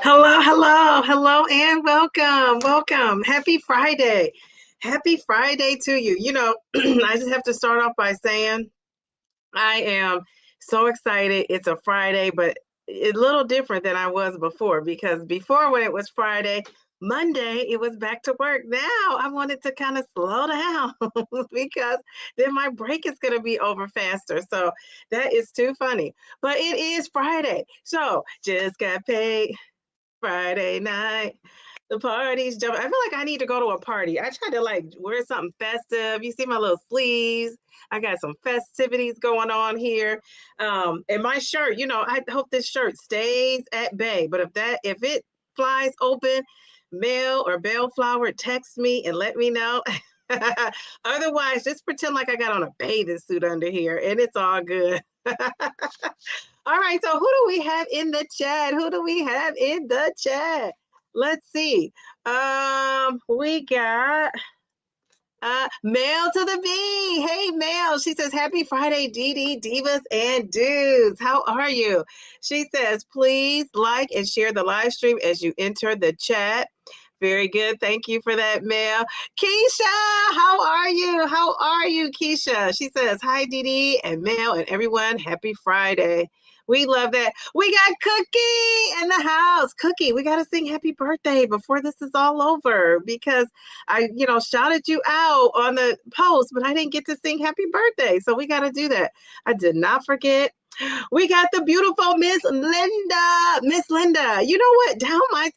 Hello, hello, hello, and welcome, welcome. Happy Friday. Happy Friday to you. I just have to start off by saying I am so excited. It's a Friday, but it's a little different than I was before because before, when it was Friday, Monday, it was back to work. Now I wanted to kind of slow down because then my break is going to be over faster. So that is too funny. But it is Friday. So just got paid. Friday night. The party's jumping. I feel like I need to go to a party. I try to wear something festive. You see my little sleeves. I got some festivities going on here. And my shirt, I hope this shirt stays at bay. But if it flies open, mail or bellflower, text me and let me know. Otherwise, just pretend like I got on a bathing suit under here and it's all good. All right, so who do we have in the chat? Who do we have in the chat? Let's see. We got Mel to the B. Hey, Mel. She says, Happy Friday, DD, Divas, and Dudes. How are you? She says, please like and share the live stream as you enter the chat. Very good. Thank you for that, Mel. Keisha, how are you? How are you, Keisha? She says, hi, Dee and Mel and everyone. Happy Friday. We love that. We got Cookie in the house. Cookie, we got to sing happy birthday before this is all over because I, shouted you out on the post, but I didn't get to sing happy birthday. So we got to do that. I did not forget. We got the beautiful Miss Linda. Miss Linda, you know what? Down my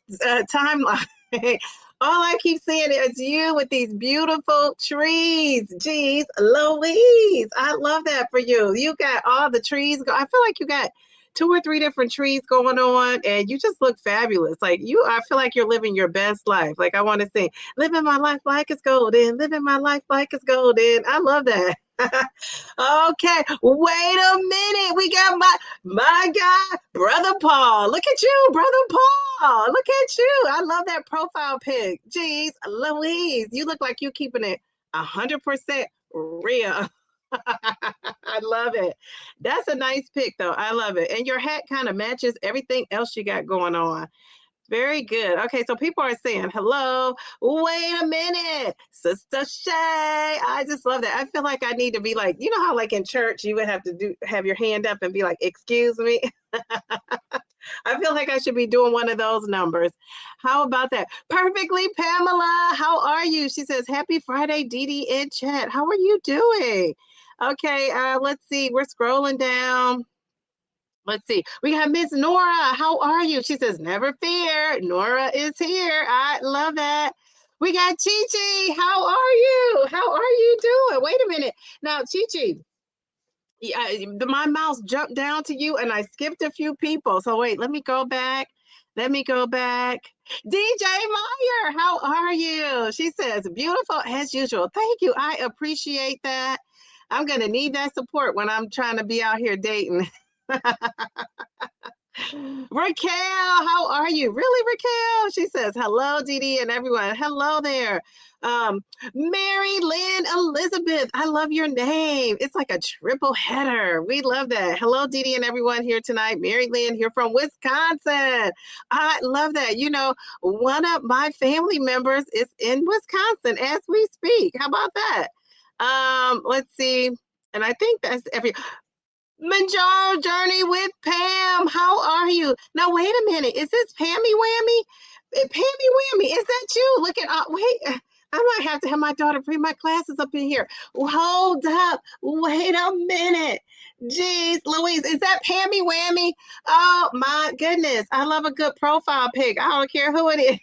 timeline, all I keep seeing is you with these beautiful trees. Jeez, Louise, I love that for you. You got all the trees. I feel like you got 2 or 3 different trees going on, and you just look fabulous. I feel like you're living your best life. Like I want to sing, living my life like it's golden, living my life like it's golden. I love that. Okay, wait a minute. We got my guy, Brother Paul. Look at you, Brother Paul. Look at you. I love that profile pic. Jeez, Louise, you look like you're keeping it 100% real. I love it. That's a nice pic, though. I love it. And your hat kind of matches everything else you got going on. Very good. Okay, so people are saying hello. Wait a minute, Sister Shay. I just love that. I feel like I need to be like, you know how like in church you would have to have your hand up and be like, excuse me. I feel like I should be doing one of those numbers. How about that? Perfectly, Pamela. How are you? She says, Happy Friday, Dee Dee in chat. How are you doing? Okay, let's see. We're scrolling down. Let's see. We have Miss Nora. How are you? She says, never fear. Nora is here. I love that. We got Chi Chi. How are you? How are you doing? Wait a minute. Now, Chi Chi, my mouse jumped down to you and I skipped a few people. So wait, let me go back. Let me go back. DJ Meyer, how are you? She says, beautiful as usual. Thank you. I appreciate that. I'm going to need that support when I'm trying to be out here dating. Raquel, how are you? Really, Raquel? She says, hello, Dee Dee and everyone. Hello there. Um, Mary Lynn Elizabeth, I love your name. It's like a triple header. We love that. Hello, Dee Dee and everyone here tonight. Mary Lynn here from Wisconsin. I love that. One of my family members is in Wisconsin as we speak. How about that? Let's see. And I think that's Mounjaro Journey with Pam. How are you? Now, wait a minute. Is this Pammy Whammy? Pammy Whammy, is that you? Look at, wait, I might have to have my daughter bring my classes up in here. Hold up. Wait a minute. Jeez, Louise, is that Pammy Whammy? Oh, my goodness. I love a good profile pic. I don't care who it is.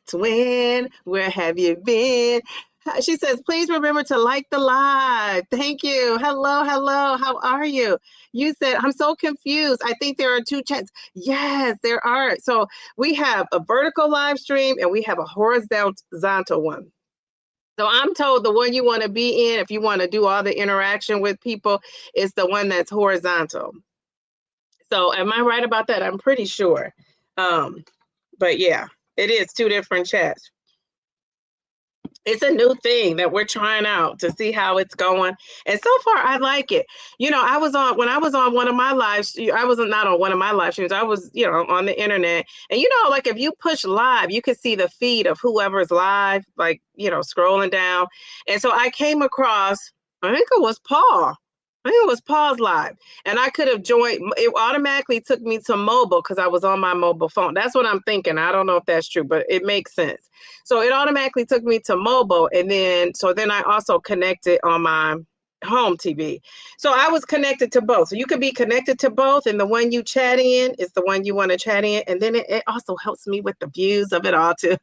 Twin, where have you been? She says, please remember to like the live. Thank you. Hello. How are you? You said, I'm so confused. I think there are 2 chats. Yes, there are. So we have a vertical live stream and we have a horizontal one. So I'm told the one you want to be in, if you want to do all the interaction with people, is the one that's horizontal. So am I right about that? I'm pretty sure. But yeah, it is 2 different chats. It's a new thing that we're trying out to see how it's going. And so far, I like it. When I was on one of my lives, I wasn't not on one of my live streams. I was, on the internet. And, like if you push live, you can see the feed of whoever's live, like, scrolling down. And so I came across, I think it was Paul. I think it was Paul's live. And I could have joined. It automatically took me to mobile because I was on my mobile phone. That's what I'm thinking. I don't know if that's true, but it makes sense. So it automatically took me to mobile. And then I also connected on my home TV. So I was connected to both. So you could be connected to both. And the one you chat in is the one you want to chat in. And then it also helps me with the views of it all too.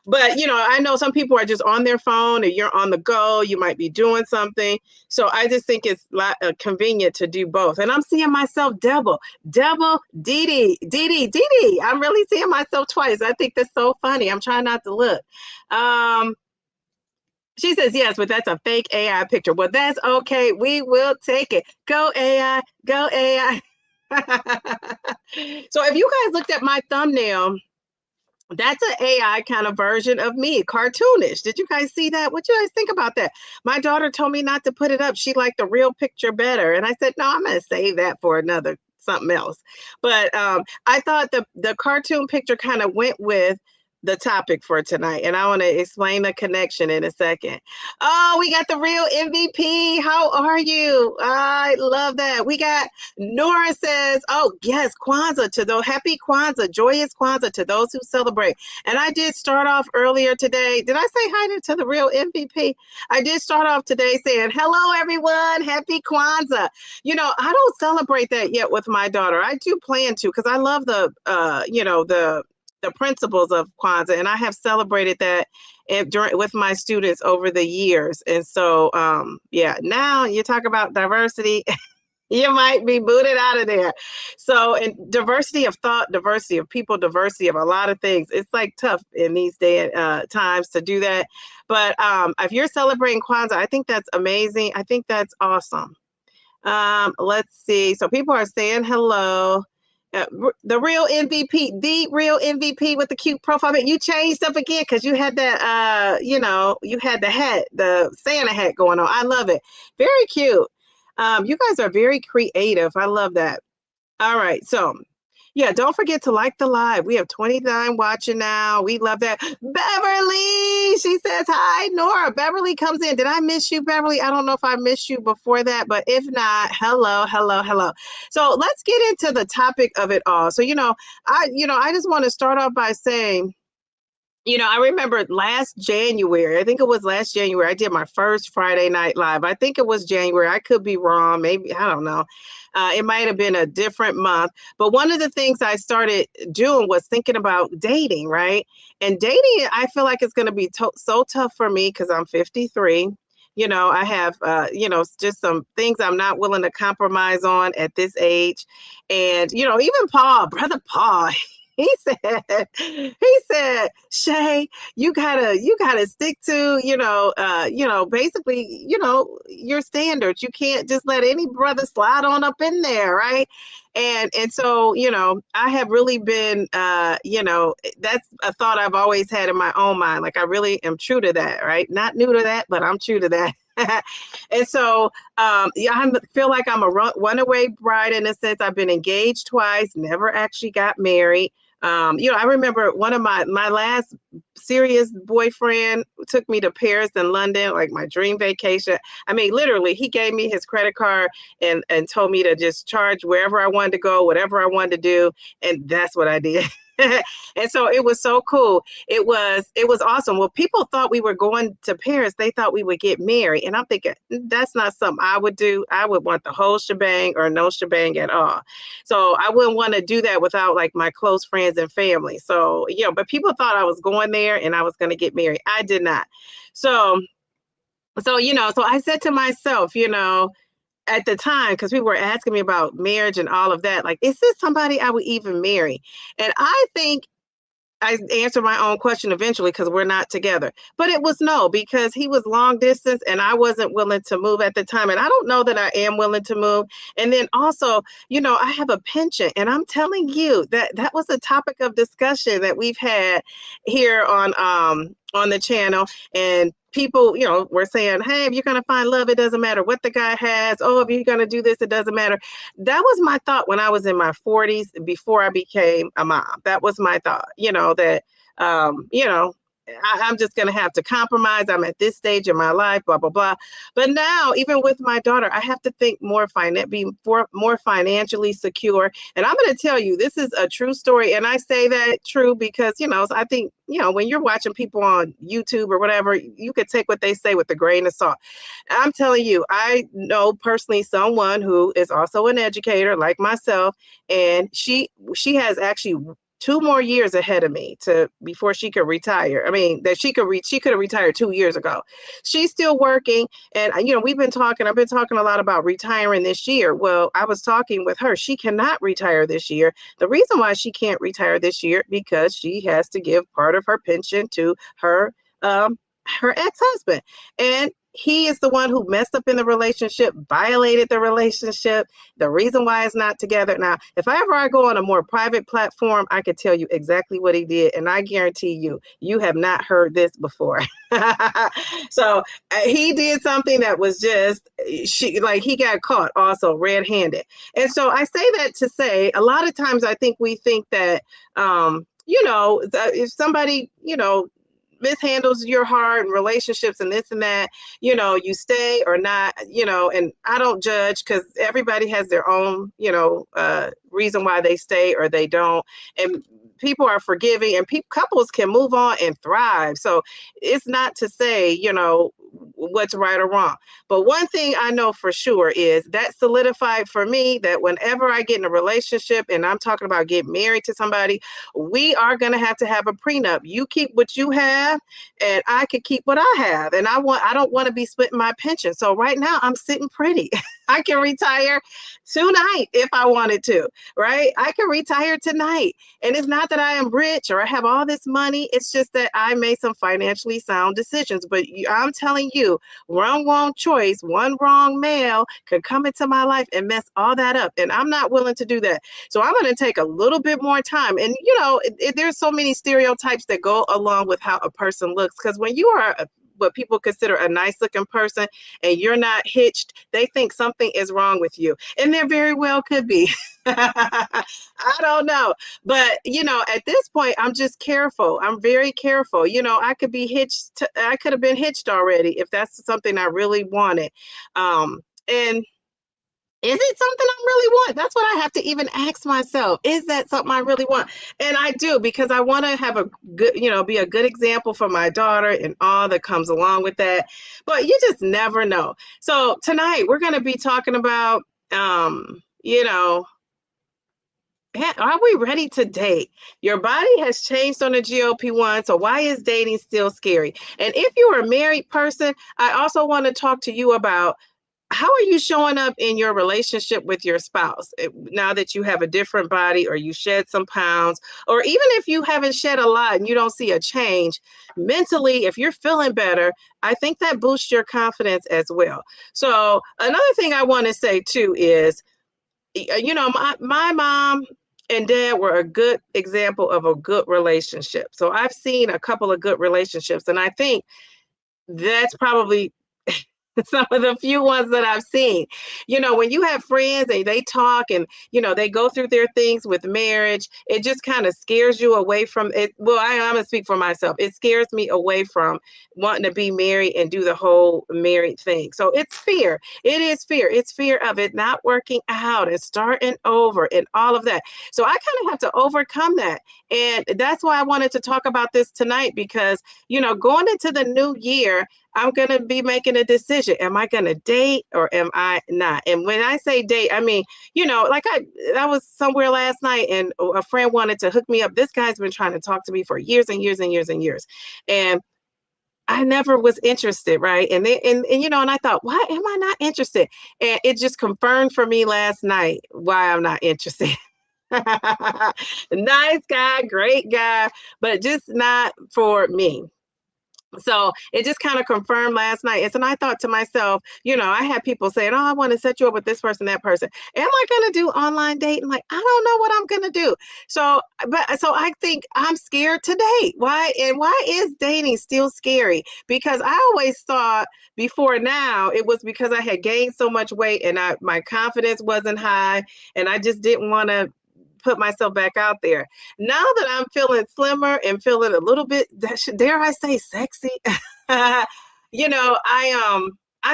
But, I know some people are just on their phone or you're on the go. You might be doing something. So I just think it's convenient to do both. And I'm seeing myself double, Didi. I'm really seeing myself twice. I think that's so funny. I'm trying not to look. She says, yes, but that's a fake AI picture. Well, that's okay. We will take it. Go AI, go AI. So if you guys looked at my thumbnail, that's an AI kind of version of me, cartoonish. Did you guys see that? What do you guys think about that? My daughter told me not to put it up. She liked the real picture better. And I said, no, I'm going to save that for another something else. But I thought the cartoon picture kind of went with the topic for tonight. And I want to explain the connection in a second. Oh, we got the real MVP. How are you? I love that. We got Nora says, oh, yes, Kwanzaa to those. Happy Kwanzaa, joyous Kwanzaa to those who celebrate. And I did start off earlier today. Did I say hi to the real MVP? I did start off today saying, hello, everyone. Happy Kwanzaa. I don't celebrate that yet with my daughter. I do plan to because I love the principles of Kwanzaa, and I have celebrated that with my students over the years. And so, now you talk about diversity, you might be booted out of there. So, and diversity of thought, diversity of people, diversity of a lot of things. It's like tough in these times to do that. But if you're celebrating Kwanzaa, I think that's amazing. I think that's awesome. Let's see. So people are saying hello. The real MVP with the cute profile. You changed up again because you had that, you had the hat, the Santa hat going on. I love it. Very cute. You guys are very creative. I love that. All right. So, yeah, don't forget to like the live. We have 29 watching now. We love that. Beverly, she says, hi, Nora. Beverly comes in. Did I miss you, Beverly? I don't know if I missed you before that, but if not, hello. So let's get into the topic of it all. So, I just want to start off by saying, I remember last January, I think it was last January, I did my first Friday Night Live. I think it was January. I could be wrong. Maybe, I don't know. It might have been a different month. But one of the things I started doing was thinking about dating, right? And dating, I feel like it's going to be so tough for me because I'm 53. I have, just some things I'm not willing to compromise on at this age. And, even Brother Paul, he said, Shay, you gotta stick to, basically, your standards. You can't just let any brother slide on up in there, right? And so, I have really been, that's a thought I've always had in my own mind. Like I really am true to that, right? Not new to that, but I'm true to that. And so, I feel like I'm a runaway bride in a sense. I've been engaged twice, never actually got married. I remember one of my last serious boyfriend took me to Paris and London, like my dream vacation. I mean, literally, he gave me his credit card and told me to just charge wherever I wanted to go, whatever I wanted to do. And that's what I did. And so it was so cool. It was awesome. Well, people thought we were going to Paris. They thought we would get married. And I'm thinking, that's not something I would do. I would want the whole shebang or no shebang at all. So I wouldn't want to do that without like my close friends and family. So, but people thought I was going there and I was going to get married. I did not. So I said to myself, at the time, because people were asking me about marriage and all of that, like, is this somebody I would even marry? And I think I answered my own question eventually because we're not together. But it was no, because he was long distance and I wasn't willing to move at the time. And I don't know that I am willing to move. And then also, I have a penchant. And I'm telling you that was a topic of discussion that we've had here on on the channel, and people, were saying, hey, if you're going to find love, it doesn't matter what the guy has. Oh, if you're going to do this, it doesn't matter. That was my thought when I was in my 40s, before I became a mom. That was my thought, that, I'm just going to have to compromise. I'm at this stage in my life, blah, blah, blah. But now, even with my daughter, I have to think be more financially secure. And I'm going to tell you, this is a true story. And I say that true because, I think, when you're watching people on YouTube or whatever, you could take what they say with a grain of salt. I'm telling you, I know personally someone who is also an educator like myself, and she has actually 2 more years ahead of me before she could retire. I mean, that she could have retired 2 years ago. She's still working. And, I've been talking a lot about retiring this year. Well, I was talking with her. She cannot retire this year. The reason why she can't retire this year, because she has to give part of her pension to her ex-husband. And he is the one who messed up in the relationship, violated the relationship. The reason why it's not together. Now, if I go on a more private platform, I could tell you exactly what he did. And I guarantee you have not heard this before. So he did something that was just, he got caught also red-handed. And so I say that to say, a lot of times I think we think that, if somebody, mishandles your heart and relationships and this and that, you stay or not, and I don't judge, because everybody has their own, reason why they stay or they don't. And people are forgiving, and couples can move on and thrive. So it's not to say, what's right or wrong. But one thing I know for sure is that solidified for me that whenever I get in a relationship, and I'm talking about getting married to somebody, we are going to have a prenup. You keep what you have, and I can keep what I have. And I don't want to be splitting my pension. So right now I'm sitting pretty. I can retire tonight if I wanted to, right? I can retire tonight. And it's not that I am rich or I have all this money. It's just that I made some financially sound decisions. But I'm telling you, one wrong choice, one wrong male could come into my life and mess all that up. And I'm not willing to do that. So I'm going to take a little bit more time. And, there's so many stereotypes that go along with how a person looks. Because when you are what people consider a nice looking person and you're not hitched, they think something is wrong with you. And there very well could be. I don't know. But, at this point, I'm just careful. I'm very careful. I could be hitched. I could have been hitched already if that's something I really wanted. And is it something I really want? That's what I have to even ask myself. Is that something I really want? And I do, because I want to have a good, be a good example for my daughter and all that comes along with that. But you just never know. So tonight we're going to be talking about, are we ready to date? Your body has changed on the GLP-1, so why is dating still scary? And if you're a married person, I also want to talk to you about, how are you showing up in your relationship with your spouse now that you have a different body, or you shed some pounds, or even if you haven't shed a lot and you don't see a change mentally, if you're feeling better, I think that boosts your confidence as well. So another thing I want to say too is, my mom and dad were a good example of a good relationship. So I've seen a couple of good relationships, and I think that's probably some of the few ones that I've seen. When you have friends and they talk and, they go through their things with marriage, it just kind of scares you away from it. Well, I'm going to speak for myself. It scares me away from wanting to be married and do the whole married thing. So it's fear. It is fear. It's fear of it not working out and starting over and all of that. So I kind of have to overcome that. And that's why I wanted to talk about this tonight, because, going into the new year, I'm going to be making a decision. Am I going to date or am I not? And when I say date, I mean, I was somewhere last night and a friend wanted to hook me up. This guy's been trying to talk to me for years and years and years and years. And I never was interested, right? And I thought, why am I not interested? And it just confirmed for me last night why I'm not interested. Nice guy, great guy, but just not for me. So it just kind of confirmed last night. And I thought to myself, I had people saying, oh, I want to set you up with this person, that person. Am I going to do online dating? Like, I don't know what I'm going to do. So I think I'm scared to date. Why? And why is dating still scary? Because I always thought before now it was because I had gained so much weight and my confidence wasn't high and I just didn't want to put myself back out there. Now that I'm feeling slimmer and feeling a little bit, dare I say, sexy, I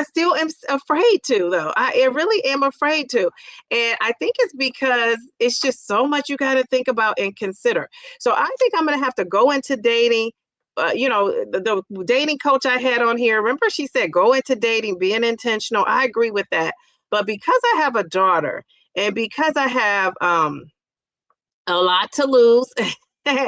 still am afraid to, though. I really am afraid to. And I think it's because it's just so much you got to think about and consider. So I think I'm going to have to go into dating. The dating coach I had on here, remember she said, go into dating, being intentional. I agree with that. But because I have a daughter and because I have, a lot to lose. I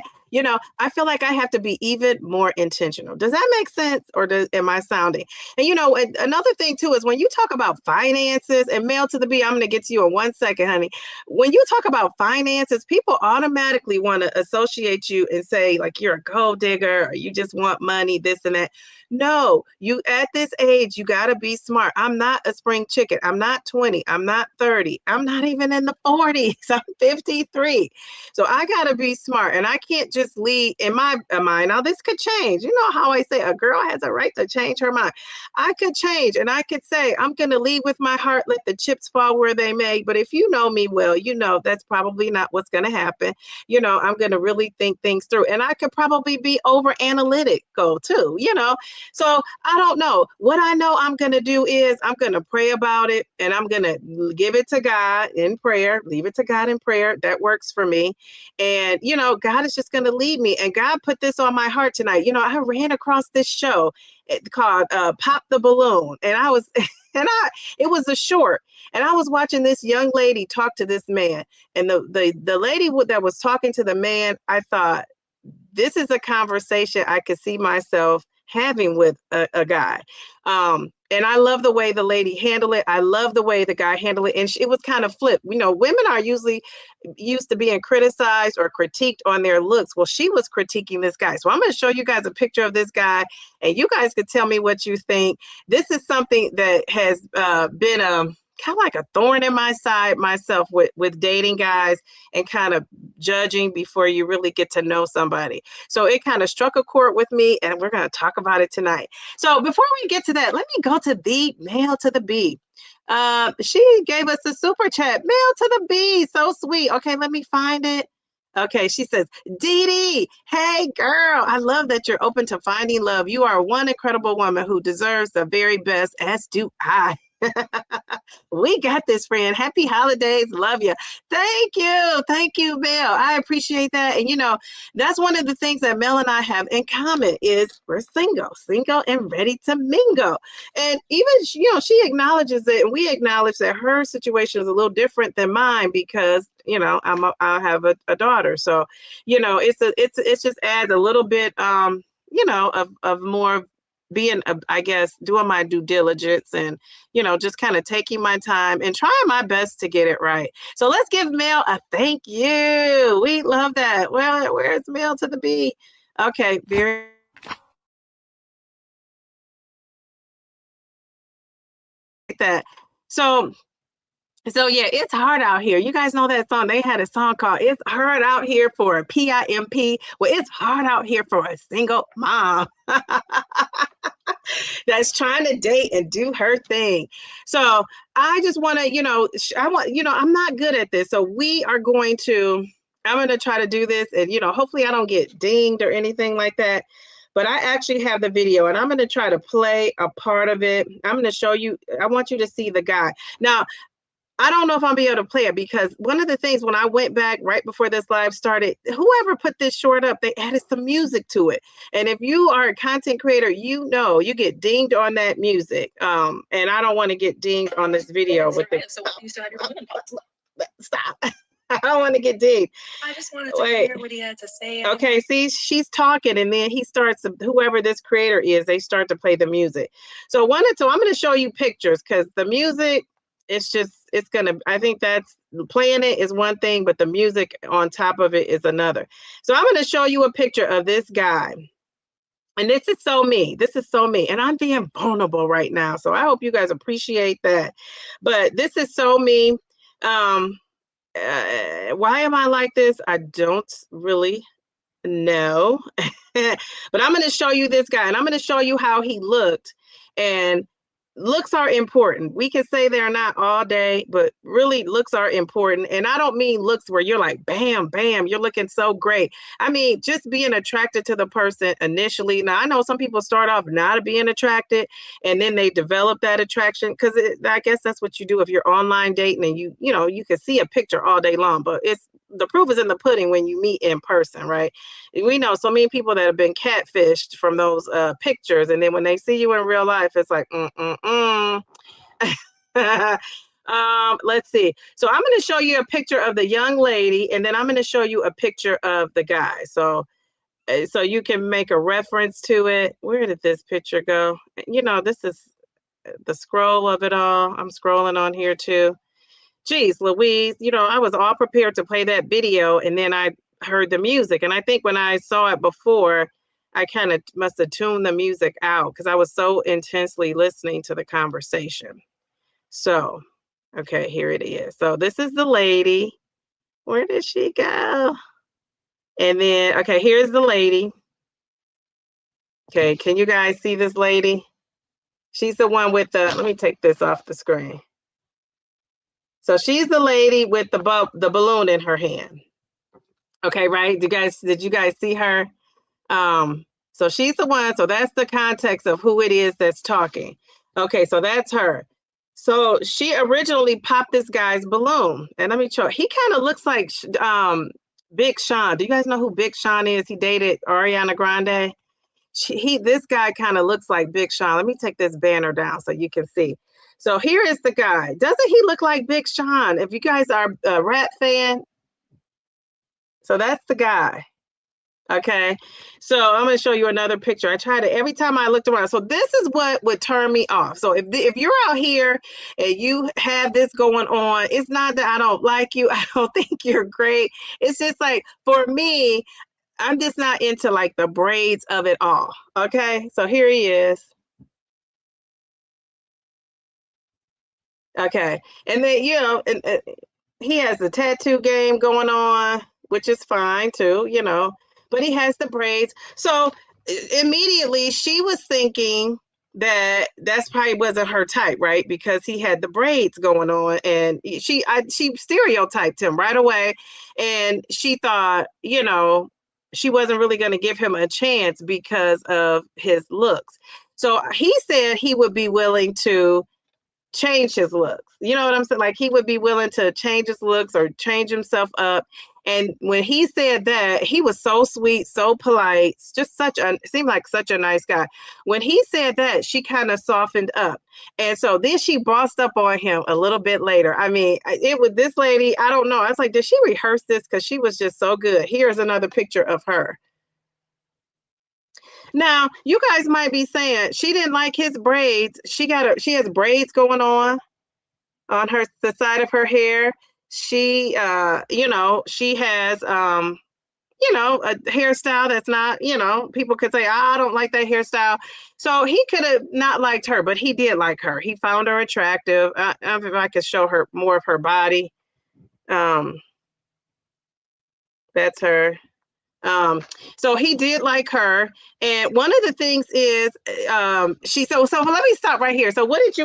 feel like I have to be even more intentional. Does that make sense? Or am I sounding? And another thing too is when you talk about finances and mail to the B, I'm going to get to you in 1 second, honey. When you talk about finances, people automatically want to associate you and say like you're a gold digger or you just want money, this and that. No, you at this age, you got to be smart. I'm not a spring chicken. I'm not 20. I'm not 30. I'm not even in the 40s. I'm 53. So I got to be smart and I can't just lead in my mind. Now this could change. You know how I say a girl has a right to change her mind. I could change and I could say, I'm going to lead with my heart, let the chips fall where they may. But if you know me well, that's probably not what's going to happen. I'm going to really think things through and I could probably be over analytical too, So I don't know. What I know I'm going to do is I'm going to pray about it and I'm going to give it to God in prayer, leave it to God in prayer. That works for me. And, God is just going to lead me. And God put this on my heart tonight. I ran across this show called Pop the Balloon. And I was, it was a short. And I was watching this young lady talk to this man. And the lady that was talking to the man, I thought, this is a conversation I could see myself having with a guy. And I love the way the lady handled it. I love the way the guy handled it. And it was kind of flipped. Women are usually used to being criticized or critiqued on their looks. Well, she was critiquing this guy. So I'm going to show you guys a picture of this guy and you guys could tell me what you think. This is something that has been kind of like a thorn in my side myself with dating guys and kind of judging before you really get to know somebody. So it kind of struck a chord with me and we're going to talk about it tonight. So before we get to that, let me go to the mail to the B. She gave us a super chat, mail to the B. So sweet. Okay, let me find it. Okay, she says, Dee Dee, hey girl, I love that you're open to finding love. You are one incredible woman who deserves the very best, as do I. We got this, friend. Happy holidays. Love you. Thank you. Thank you, Mel. I appreciate that. And that's one of the things that Mel and I have in common is we're single and ready to mingle. And even, she acknowledges it and we acknowledge that her situation is a little different than mine because I have a daughter. So, it's just adds a little bit, of more being, I guess, doing my due diligence and, just kind of taking my time and trying my best to get it right. So let's give Mel a thank you. We love that. Well, where's Mel to the B? Okay, very that. So yeah, it's hard out here. You guys know that song? They had a song called It's Hard Out Here for a PIMP. Well, it's hard out here for a single mom. That's trying to date and do her thing. So I just want to, I'm not good at this. So I'm going to try to do this and, hopefully I don't get dinged or anything like that. But I actually have the video and I'm going to try to play a part of it. I'm going to show you, I want you to see the guy. Now, I don't know if I'll be able to play it because one of the things when I went back right before this live started, whoever put this short up, they added some music to it. And if you are a content creator, you get dinged on that music. And I don't want to get dinged on this video with the stop. I don't want to get dinged. I just wanted to hear what he had to say. Okay, see, she's talking, and then he starts. Whoever this creator is, they start to play the music. So I'm going to show you pictures because the music. I think that's playing it is one thing, but the music on top of it is another. So I'm going to show you a picture of this guy. And this is so me. This is so me. And I'm being vulnerable right now. So I hope you guys appreciate that. But this is so me. Um, why am I like this? I don't really know. But I'm going to show you this guy and I'm going to show you how he looked. And looks are important. We can say they're not all day, but really looks are important. And I don't mean looks where you're like, bam, bam, you're looking so great. I mean, just being attracted to the person initially. Now, I know some people start off not being attracted and then they develop that attraction because I guess that's what you do if you're online dating and you can see a picture all day long, but it's the proof is in the pudding when you meet in person, right? We know so many people that have been catfished from those pictures, and then when they see you in real life, it's like, let's see. So I'm going to show you a picture of the young lady, and then I'm going to show you a picture of the guy. So you can make a reference to it. Where did this picture go? This is the scroll of it all. I'm scrolling on here too. Geez, Louise, I was all prepared to play that video and then I heard the music. And I think when I saw it before, I kind of must have tuned the music out because I was so intensely listening to the conversation. So, okay, here it is. So this is the lady. Where did she go? And then, okay, here's the lady. Okay, can you guys see this lady? She's the one with let me take this off the screen. So she's the lady with the balloon in her hand. Okay, right? Did you guys see her? So she's the one. So that's the context of who it is that's talking. Okay, so that's her. So she originally popped this guy's balloon, and let me show. He kind of looks like Big Sean. Do you guys know who Big Sean is? He dated Ariana Grande. This guy kind of looks like Big Sean. Let me take this banner down so you can see. So here is the guy. Doesn't he look like Big Sean? If you guys are a rap fan, so that's the guy. Okay. So I'm going to show you another picture. I try to every time I looked around. So this is what would turn me off. So if you're out here and you have this going on, it's not that I don't like you. I don't think you're great. It's just like for me, I'm just not into like the braids of it all. Okay. So here he is. Okay. And then, he has the tattoo game going on, which is fine too, but he has the braids. So immediately she was thinking that that's probably wasn't her type, right? Because he had the braids going on and she stereotyped him right away. And she thought, she wasn't really going to give him a chance because of his looks. So he said he would be willing to change his looks. You know what I'm saying? Like he would be willing to change his looks or change himself up. And when he said that, he was so sweet, so polite, just seemed like such a nice guy. When he said that, she kind of softened up. And so then she bossed up on him a little bit later. I mean, it was this lady, I don't know. I was like, did she rehearse this? Because she was just so good. Here's another picture of her. Now, you guys might be saying she didn't like his braids. She has braids going on the side of her hair. She she has a hairstyle that's not, people could say, I don't like that hairstyle. So he could have not liked her, but he did like her. He found her attractive. If I could show her more of her body. That's her. So he did like her. And one of the things is so let me stop right here. So what do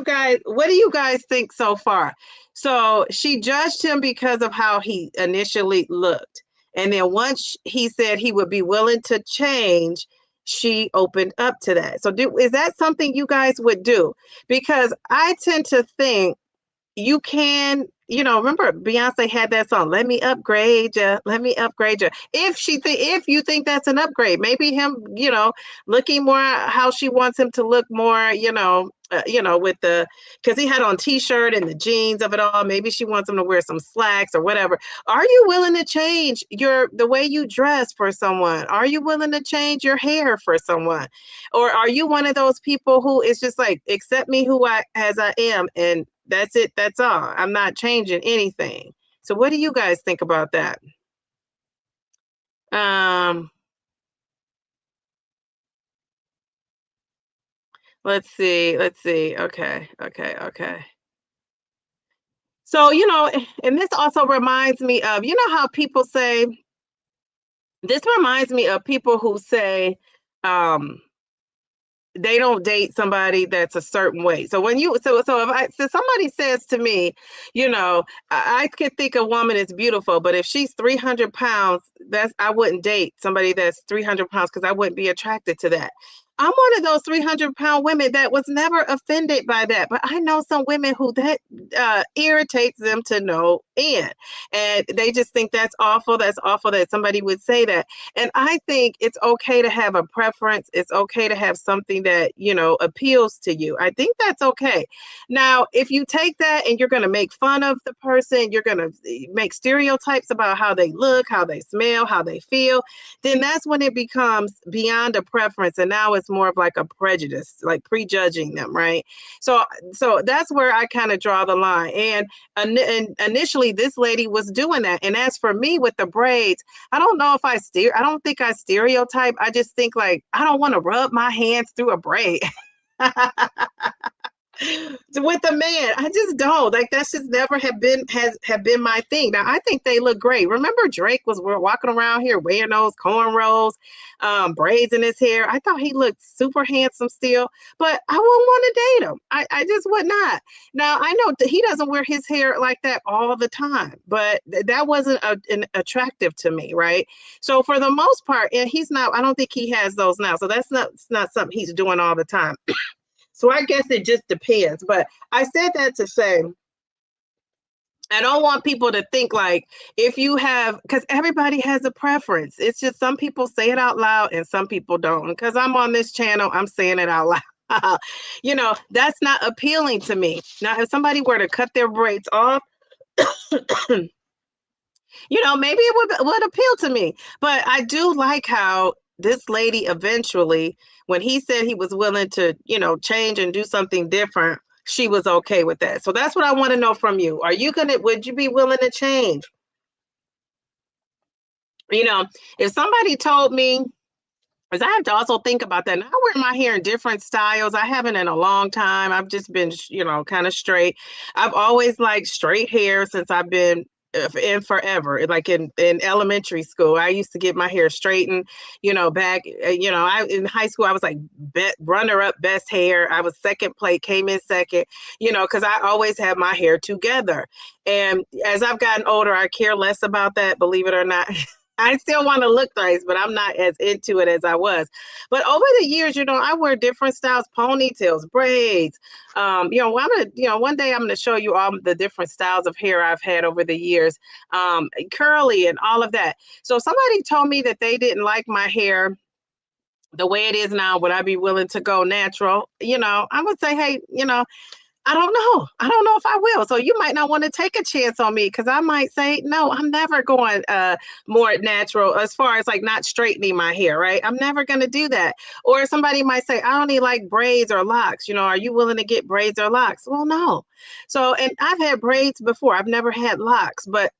you guys think so far? So she judged him because of how he initially looked. And then once he said he would be willing to change, she opened up to that. So is that something you guys would do? Because I tend to think you can, remember Beyonce had that song, Let Me Upgrade You, Let Me Upgrade You. If you think that's an upgrade, maybe him, looking more how she wants him to look more, with because he had on t-shirt and the jeans of it all. Maybe she wants him to wear some slacks or whatever. Are you willing to change the way you dress for someone? Are you willing to change your hair for someone? Or are you one of those people who is just like, accept me as I am, and that's it. That's all. I'm not changing anything. So what do you guys think about that? Um, Let's see. Let's see. Okay. Okay. Okay. So, and this also reminds me of, how people say, this reminds me of people who say, um, they don't date somebody that's a certain way. So when you so if somebody says to me, I could think a woman is beautiful, but if she's 300 pounds, that's I wouldn't date somebody that's 300 pounds because I wouldn't be attracted to that. I'm one of those 300-pound women that was never offended by that, but I know some women who that irritates them to no end, and they just think that's awful. That's awful that somebody would say that. And I think it's okay to have a preference. It's okay to have something that, appeals to you. I think that's okay. Now, if you take that and you're going to make fun of the person, you're going to make stereotypes about how they look, how they smell, how they feel, then that's when it becomes beyond a preference. And now it's more of like a prejudice, like prejudging them, right? So, so that's where I kind of draw the line. And initially, this lady was doing that. And as for me with the braids, I don't know if I don't think I stereotype. I just think like I don't want to rub my hands through a braid. With a man, I just don't like that's just never have been my thing. Now I think they look great. Remember Drake was walking around here wearing those cornrows, braids in his hair. I thought he looked super handsome still, but I wouldn't want to date him. I just would not. Now I know that he doesn't wear his hair like that all the time, but that wasn't attractive to me, right? So for the most part, and he's not. I don't think he has those now. So that's not something he's doing all the time. So I guess it just depends. But I said that to say, I don't want people to think like if you have, because everybody has a preference. It's just some people say it out loud and some people don't. Because I'm on this channel, I'm saying it out loud. That's not appealing to me. Now, if somebody were to cut their braids off, maybe it would appeal to me. But I do like how this lady eventually, when he said he was willing to, change and do something different, she was okay with that. So that's what I want to know from you. Would you be willing to change? If somebody told me, because I have to also think about that. And I wear my hair in different styles. I haven't in a long time. I've just been, kind of straight. I've always liked straight hair since I've been in forever. Like in elementary school, I used to get my hair straightened. Back. I in high school I was like runner up best hair. I was second place, came in second. Because I always had my hair together. And as I've gotten older, I care less about that. Believe it or not. I still want to look nice, but I'm not as into it as I was. But over the years, I wear different styles, ponytails, braids. One day I'm gonna show you all the different styles of hair I've had over the years, curly and all of that. So if somebody told me that they didn't like my hair the way it is now, would I be willing to go natural? I would say, hey, I don't know. I don't know if I will. So you might not want to take a chance on me because I might say, no, I'm never going more natural as far as like not straightening my hair, right? I'm never going to do that. Or somebody might say, I only like braids or locks. Are you willing to get braids or locks? Well, no. So, and I've had braids before. I've never had locks, but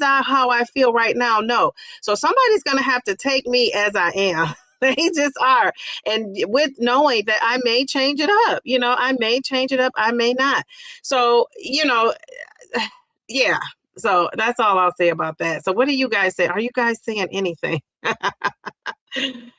how I feel right now, no. So somebody's going to have to take me as I am. They just are. And with knowing that I may change it up, I may change it up, I may not. So, yeah. So that's all I'll say about that. So what do you guys say? Are you guys saying anything?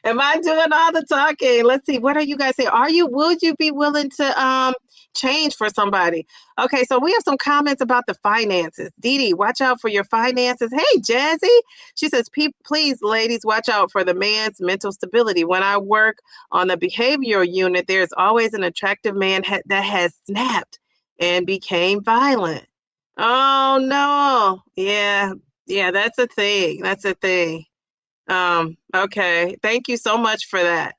Am I doing all the talking? Let's see. What are you guys saying? Would you be willing to change for somebody? Okay, so we have some comments about the finances. Dee Dee, watch out for your finances. Hey, Jazzy. She says, please, ladies, watch out for the man's mental stability. When I work on the behavioral unit, there's always an attractive man that has snapped and became violent. Oh no. Yeah. Yeah, that's a thing. That's a thing. Okay. Thank you so much for that.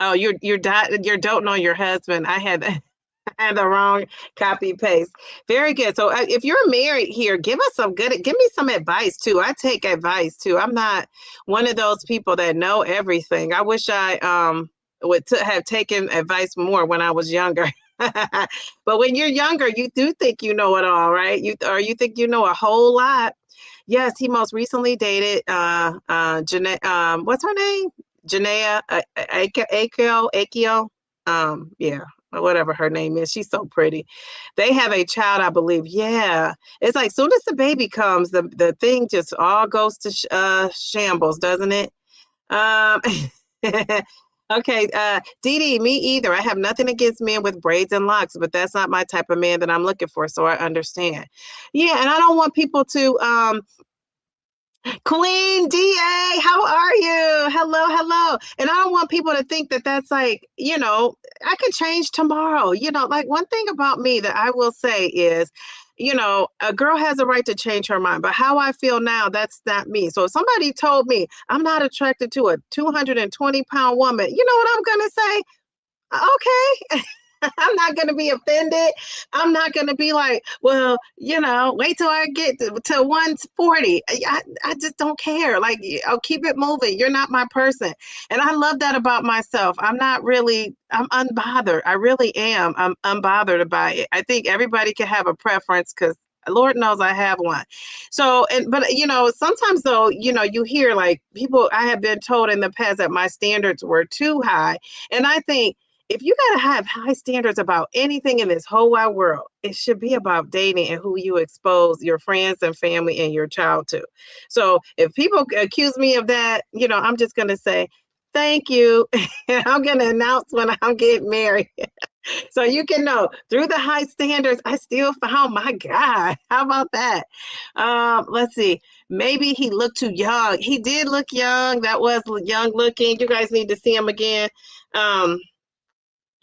Oh, you're doting on your husband. I had and the wrong copy paste. Very good. So if you're married here, give me some advice too. I take advice too. I'm not one of those people that know everything. I wish I would have taken advice more when I was younger. But when you're younger, you do think you know it all, right? You think you know a whole lot. Yes, he most recently dated Jeanette. What's her name? Janaea, Akio, yeah, whatever her name is. She's so pretty. They have a child, I believe. Yeah, it's like soon as the baby comes, the thing just all goes to shambles, doesn't it? Um, okay, Dee Dee, me either. I have nothing against men with braids and locks, but that's not my type of man that I'm looking for. So I understand. Yeah, and I don't want people to Queen DA, how are you? Hello, hello. And I don't want people to think that that's like, I could change tomorrow. Like one thing about me that I will say is, a girl has a right to change her mind, but how I feel now, that's not me. So if somebody told me I'm not attracted to a 220-pound woman, you know what I'm going to say? Okay. I'm not going to be offended. I'm not going to be like, well, wait till I get to 140. I just don't care. Like, I'll keep it moving. You're not my person. And I love that about myself. I'm unbothered. I really am. I'm unbothered by it. I think everybody can have a preference because Lord knows I have one. So, but sometimes though, you hear like people, I have been told in the past that my standards were too high. And I think, if you got to have high standards about anything in this whole wide world, it should be about dating and who you expose your friends and family and your child to. So if people accuse me of that, I'm just going to say, thank you. I'm going to announce when I'm getting married. So you can know through the high standards, I still found my guy. How about that? Let's see. Maybe he looked too young. He did look young. That was young looking. You guys need to see him again.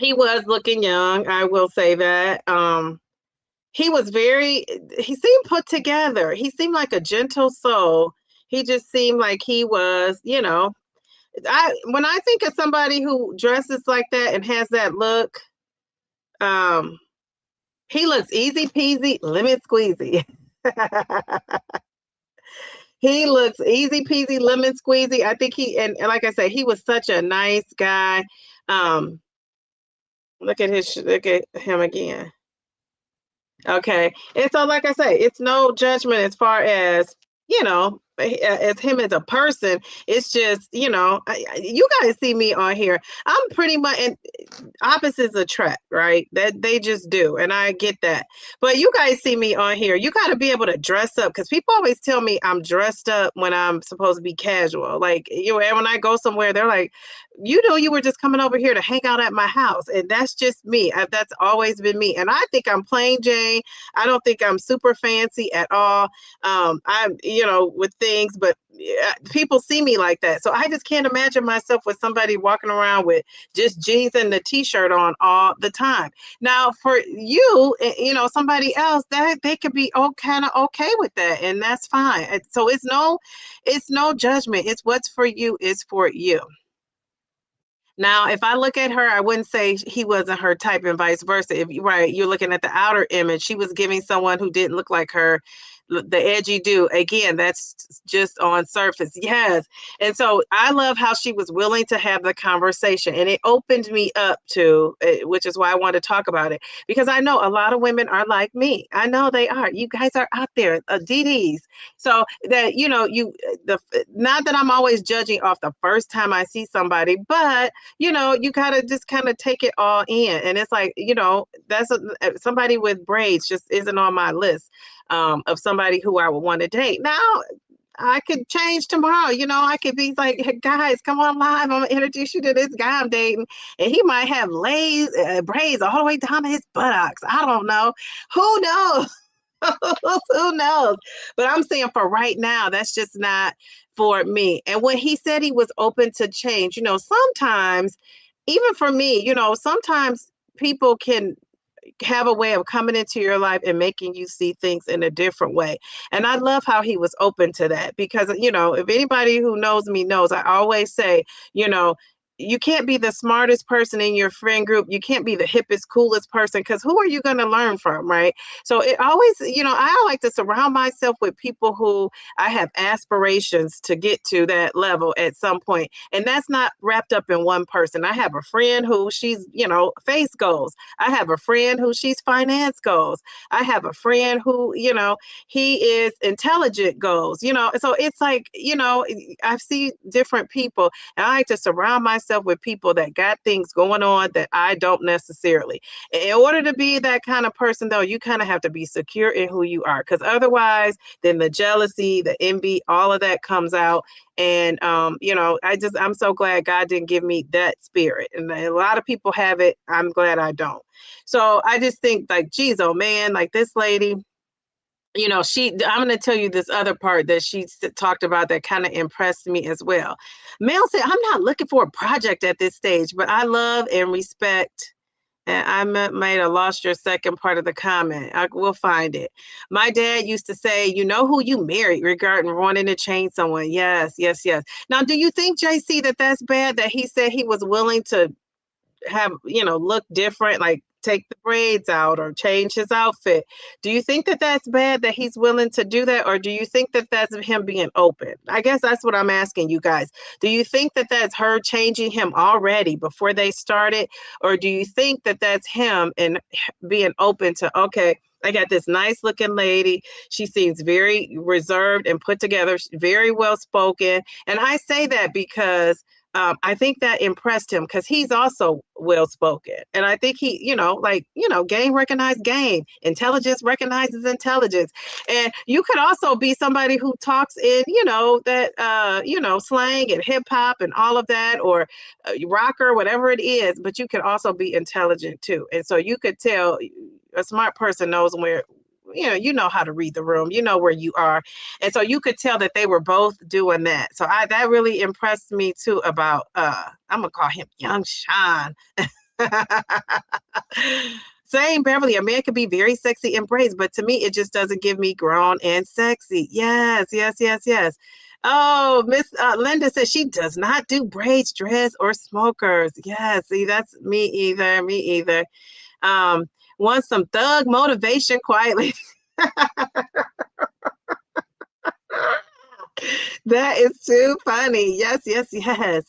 He was looking young, I will say that. He seemed put together. He seemed like a gentle soul. He just seemed like he was, when I think of somebody who dresses like that and has that look, um, he looks easy peasy, lemon squeezy. He looks easy peasy, lemon squeezy. I think and like I said, he was such a nice guy. Um, look at him again. Okay. And so, like I say, it's no judgment as far as, as him as a person. It's just, you guys see me on here. I'm pretty much, and opposites attract, right? That they just do. And I get that. But you guys see me on here. You got to be able to dress up because people always tell me I'm dressed up when I'm supposed to be casual. Like, and when I go somewhere, they're like, you were just coming over here to hang out at my house. And that's just me. That's always been me. And I think I'm plain Jane. I don't think I'm super fancy at all. I'm, with things, but people see me like that. So I just can't imagine myself with somebody walking around with just jeans and the t-shirt on all the time. Now, for you, somebody else that they could be kind of okay with that, and that's fine. So it's no judgment. It's what's for you is for you. Now, if I look at her, I wouldn't say he wasn't her type and vice versa. If you're looking at the outer image, she was giving someone who didn't look like her the edgy do. Again, that's just on surface. Yes. And so I love how she was willing to have the conversation, and it opened me up to, which is why I want to talk about it, because I know a lot of women are like me. I know they are. You guys are out there, DDs. So that, not that I'm always judging off the first time I see somebody, but you gotta just kind of take it all in. And it's like, that's somebody with braids just isn't on my list of somebody who I would want to date. Now, I could change tomorrow. I could be like, hey, guys, come on live. I'm going to introduce you to this guy I'm dating. And he might have braids all the way down to his buttocks. I don't know. Who knows? Who knows? But I'm saying for right now, that's just not for me. And when he said he was open to change, sometimes, even for me, sometimes people can have a way of coming into your life and making you see things in a different way. And I love how he was open to that because, if anybody who knows me knows, I always say, you can't be the smartest person in your friend group. You can't be the hippest, coolest person, because who are you going to learn from, right? So it always, I like to surround myself with people who I have aspirations to get to that level at some point. And that's not wrapped up in one person. I have a friend who she's, face goals. I have a friend who she's finance goals. I have a friend who, he is intelligent goals, so it's like, I see different people, and I like to surround myself with people that got things going on that I don't necessarily. In order to be that kind of person, though, you kind of have to be secure in who you are, because otherwise, then the jealousy, the envy, all of that comes out. And I'm so glad God didn't give me that spirit. And a lot of people have it. I'm glad I don't. So I just think, like, geez, oh man, like this lady, I'm going to tell you this other part that she talked about that kind of impressed me as well. Mel said, I'm not looking for a project at this stage, but I love and respect. And I might have lost your second part of the comment. I will find it. My dad used to say, you know who you married regarding wanting to change someone. Yes, yes, yes. Now, do you think, JC, that that's bad that he said he was willing to have, look different, like take the braids out or change his outfit? Do you think that that's bad that he's willing to do that? Or do you think that that's him being open? I guess that's what I'm asking you guys. Do you think that that's her changing him already before they started? Or do you think that that's him and being open to, okay, I got this nice looking lady. She seems very reserved and put together, very well spoken. And I say that because I think that impressed him, because he's also well spoken. And I think he, game recognized game. Intelligence recognizes intelligence. And you could also be somebody who talks in, slang and hip hop and all of that, or rocker, whatever it is. But you could also be intelligent too. And so you could tell a smart person knows where, you know how to read the room, you know where you are. And so you could tell that they were both doing that. So that really impressed me too about, I'm going to call him Young Sean. Saying Beverly, a man could be very sexy in braids, but to me, it just doesn't give me grown and sexy. Yes, yes, yes, yes. Oh, Miss Linda says she does not do braids, dreads, or smokers. Yes, see, that's me either. Me either. Want some thug motivation quietly. That is too funny. Yes, yes, yes.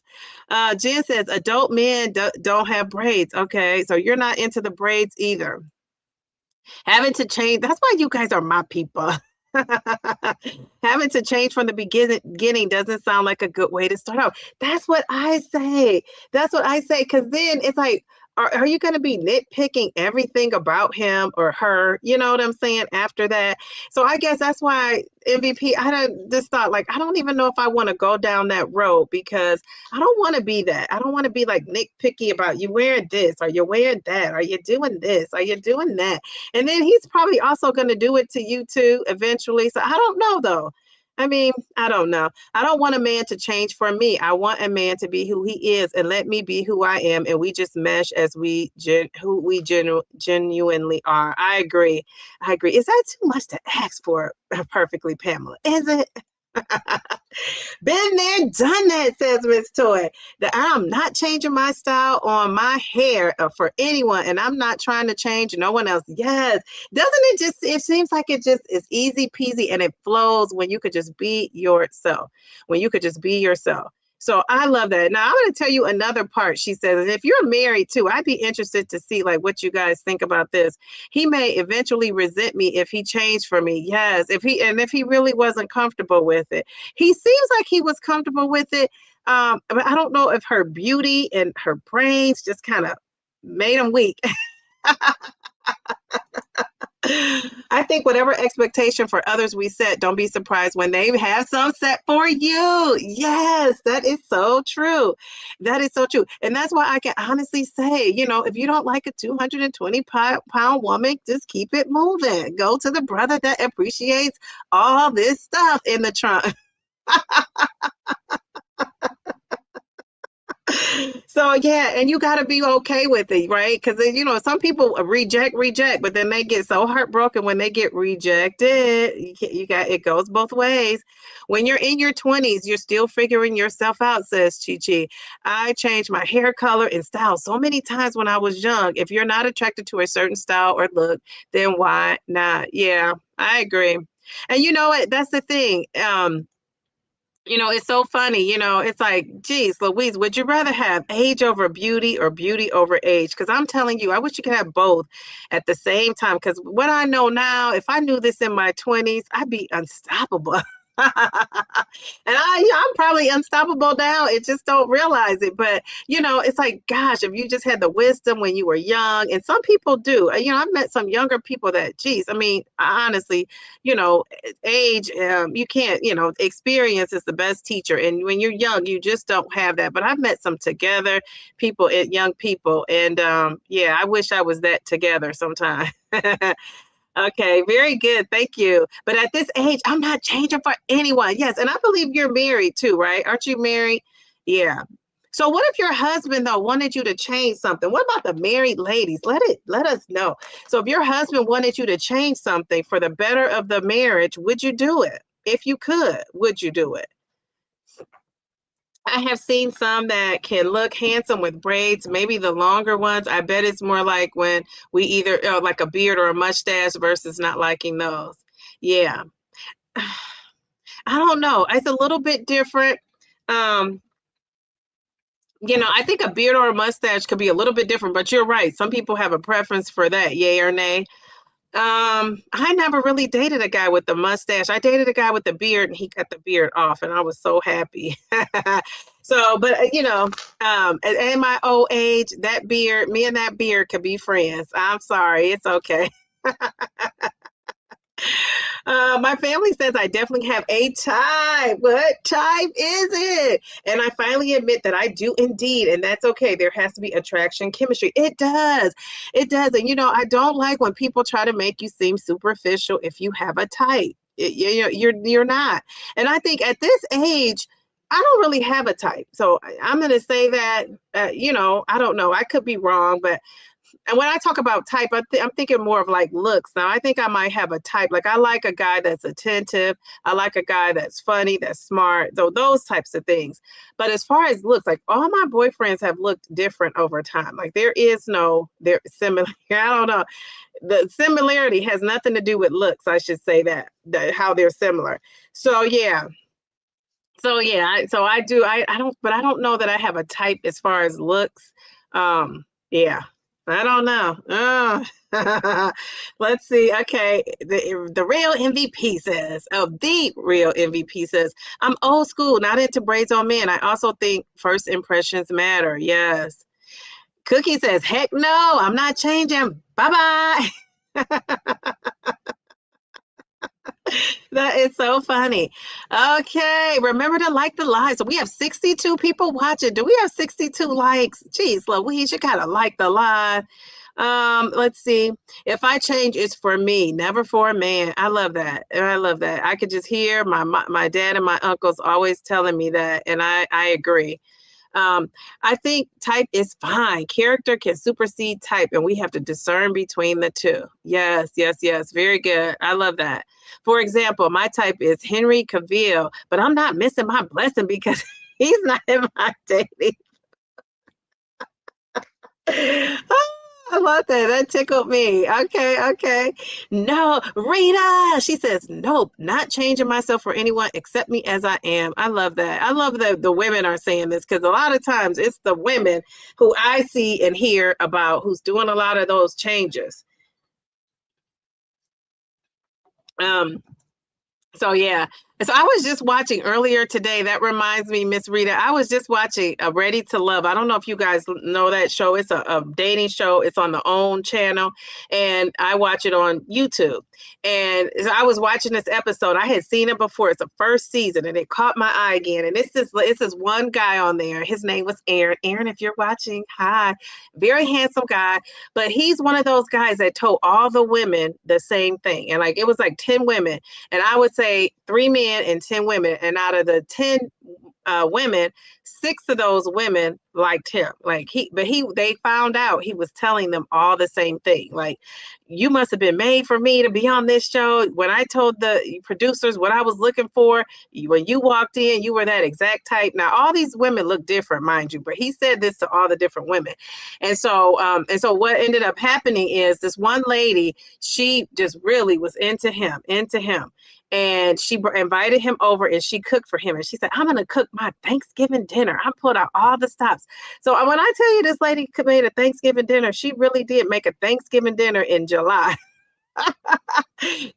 Jen says adult men don't have braids. Okay, so you're not into the braids either. Having to change. That's why you guys are my people. Having to change from the beginning doesn't sound like a good way to start out. That's what I say. That's what I say. Because then it's like, are you going to be nitpicking everything about him or her? You know what I'm saying? After that. So I guess that's why MVP, just thought, like, I don't even know if I want to go down that road, because I don't want to be that. I don't want to be like nitpicky about you wearing this, or you wearing that, are you doing this, are you doing that? And then he's probably also going to do it to you too eventually. So I don't know though. I mean, I don't know. I don't want a man to change for me. I want a man to be who he is and let me be who I am. And we just mesh as who we genuinely are. I agree. I agree. Is that too much to ask for perfectly, Pamela? Is it? Been there, done that, says Miss Toy. That I'm not changing my style on my hair for anyone, and I'm not trying to change no one else. Yes. Doesn't it just, it seems like it just is easy peasy and it flows when you could just be yourself. When you could just be yourself. So I love that. Now I'm going to tell you another part. She says, and if you're married too, I'd be interested to see like what you guys think about this. He may eventually resent me if he changed for me. Yes, if he really wasn't comfortable with it. He seems like he was comfortable with it. But I don't know if her beauty and her brains just kind of made him weak. I think whatever expectation for others we set, don't be surprised when they have some set for you. Yes, that is so true. That is so true. And that's why I can honestly say, if you don't like a 220-pound woman, just keep it moving. Go to the brother that appreciates all this stuff in the trunk. So yeah, and you got to be okay with it, right? Because some people reject, but then they get so heartbroken when they get rejected. You got it goes both ways. When you're in your 20s, you're still figuring yourself out, says Chi Chi. I changed my hair color and style so many times when I was young. If you're not attracted to a certain style or look, then why not? Yeah, I agree. And you know what? That's the thing. It's so funny. It's like, geez, Louise, would you rather have age over beauty or beauty over age? Because I'm telling you, I wish you could have both at the same time. Because what I know now, if I knew this in my 20s, I'd be unstoppable. And I'm probably unstoppable now. It just don't realize it. But it's like, gosh, if you just had the wisdom when you were young, and some people do. I've met some younger people that, geez, I mean, honestly, age, you can't, experience is the best teacher. And when you're young, you just don't have that. But I've met some together people, young people, and yeah, I wish I was that together sometime. Okay, very good. Thank you. But at this age, I'm not changing for anyone. Yes, and I believe you're married too, right? Aren't you married? Yeah. So what if your husband though wanted you to change something? What about the married ladies? Let us know. So if your husband wanted you to change something for the better of the marriage, would you do it? If you could, would you do it? I have seen some that can look handsome with braids, maybe the longer ones. I bet it's more like when we either like a beard or a mustache versus not liking those. Yeah. I don't know. It's a little bit different. Um, I think a beard or a mustache could be a little bit different, but you're right. Some people have a preference for that, yay or nay. I never really dated a guy with the mustache. I dated a guy with the beard and he cut the beard off and I was so happy. So, but in my old age, me and that beard could be friends. I'm sorry. It's okay. My family says I definitely have a type. What type is it? And I finally admit that I do indeed, and that's okay. There has to be attraction, chemistry. It does. It does. And I don't like when people try to make you seem superficial if you have a type. You're not. And I think at this age, I don't really have a type. So I'm going to say that, I don't know. I could be wrong, but and when I talk about type, I'm thinking more of like looks. Now, I think I might have a type. Like I like a guy that's attentive. I like a guy that's funny, that's smart. So those types of things. But as far as looks, like all my boyfriends have looked different over time. Like there is no there similar. I don't know. The similarity has nothing to do with looks. I should say that how they're similar. So yeah. So yeah. So I do. I don't. But I don't know that I have a type as far as looks. Yeah. I don't know. Let's see. Okay, the real MVP says, the real MVP says, I'm old school, not into braids on men. I also think first impressions matter. Yes. Cookie says, heck no, I'm not changing. Bye bye. That is so funny. Okay, remember to like the live. So we have 62 people watching. Do we have 62 likes? Geez, Louise, you gotta like the live. Let's see. If I change, it's for me, never for a man. I love that. I love that. I could just hear my dad and my uncles always telling me that, and I agree. I think type is fine. Character can supersede type, and we have to discern between the two. Yes, yes, yes. Very good. I love that. For example, my type is Henry Cavill, but I'm not missing my blessing because he's not in my dating. I love that. That tickled me. Okay, okay. No, Rita. She says, nope, not changing myself for anyone except me as I am. I love that. I love that the women are saying this because a lot of times it's the women who I see and hear about who's doing a lot of those changes. Um, So yeah. So I was just watching earlier today. That reminds me, Miss Rita. I was just watching Ready to Love. I don't know if you guys know that show. It's a dating show. It's on the OWN channel, and I watch it on YouTube. And so I was watching this episode. I had seen it before. It's the first season, and it caught my eye again. And it's this one guy on there. His name was Aaron. Aaron, if you're watching, hi. Very handsome guy. But he's one of those guys that told all the women the same thing. And like it was like 10 women. And I would say 3 men and 10 women. And out of the 10 women, 6 of those women liked him. Like they found out he was telling them all the same thing. Like, you must have been made for me to be on this show. When I told the producers what I was looking for, when you walked in, you were that exact type. Now, all these women look different, mind you, but he said this to all the different women. And so what ended up happening is this one lady, she just really was into him. And she invited him over and she cooked for him. And she said, I'm going to cook my Thanksgiving dinner. I pulled out all the stops. So when I tell you this lady made a Thanksgiving dinner, she really did make a Thanksgiving dinner in July.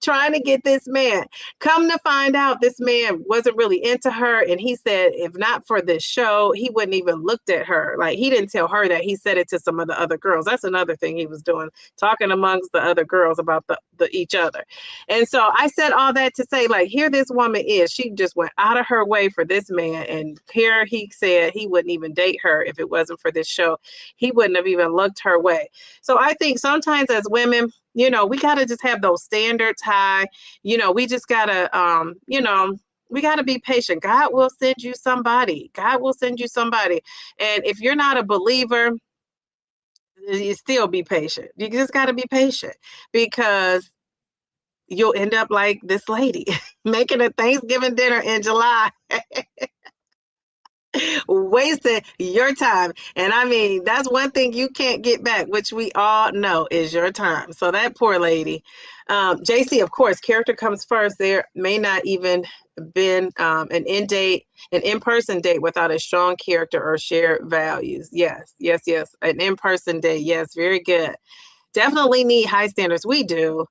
Trying to get this man. Come to find out, this man wasn't really into her. And he said, if not for this show, he wouldn't even looked at her. Like, he didn't tell her that. He said it to some of the other girls. That's another thing he was doing, talking amongst the other girls about the each other. And so I said all that to say, like, here this woman is. She just went out of her way for this man. And here he said he wouldn't even date her if it wasn't for this show. He wouldn't have even looked her way. So I think sometimes as women, we got to just have those standards high. We just got to, we got to be patient. God will send you somebody. God will send you somebody. And if you're not a believer, you still be patient. You just got to be patient, because you'll end up like this lady making a Thanksgiving dinner in July. Wasting your time. And I mean, that's one thing you can't get back, which we all know is your time. So that poor lady. JC, of course, character comes first. There may not even been an in-person date without a strong character or shared values. Yes. An in-person date. Yes, very good. Definitely need high standards. We do.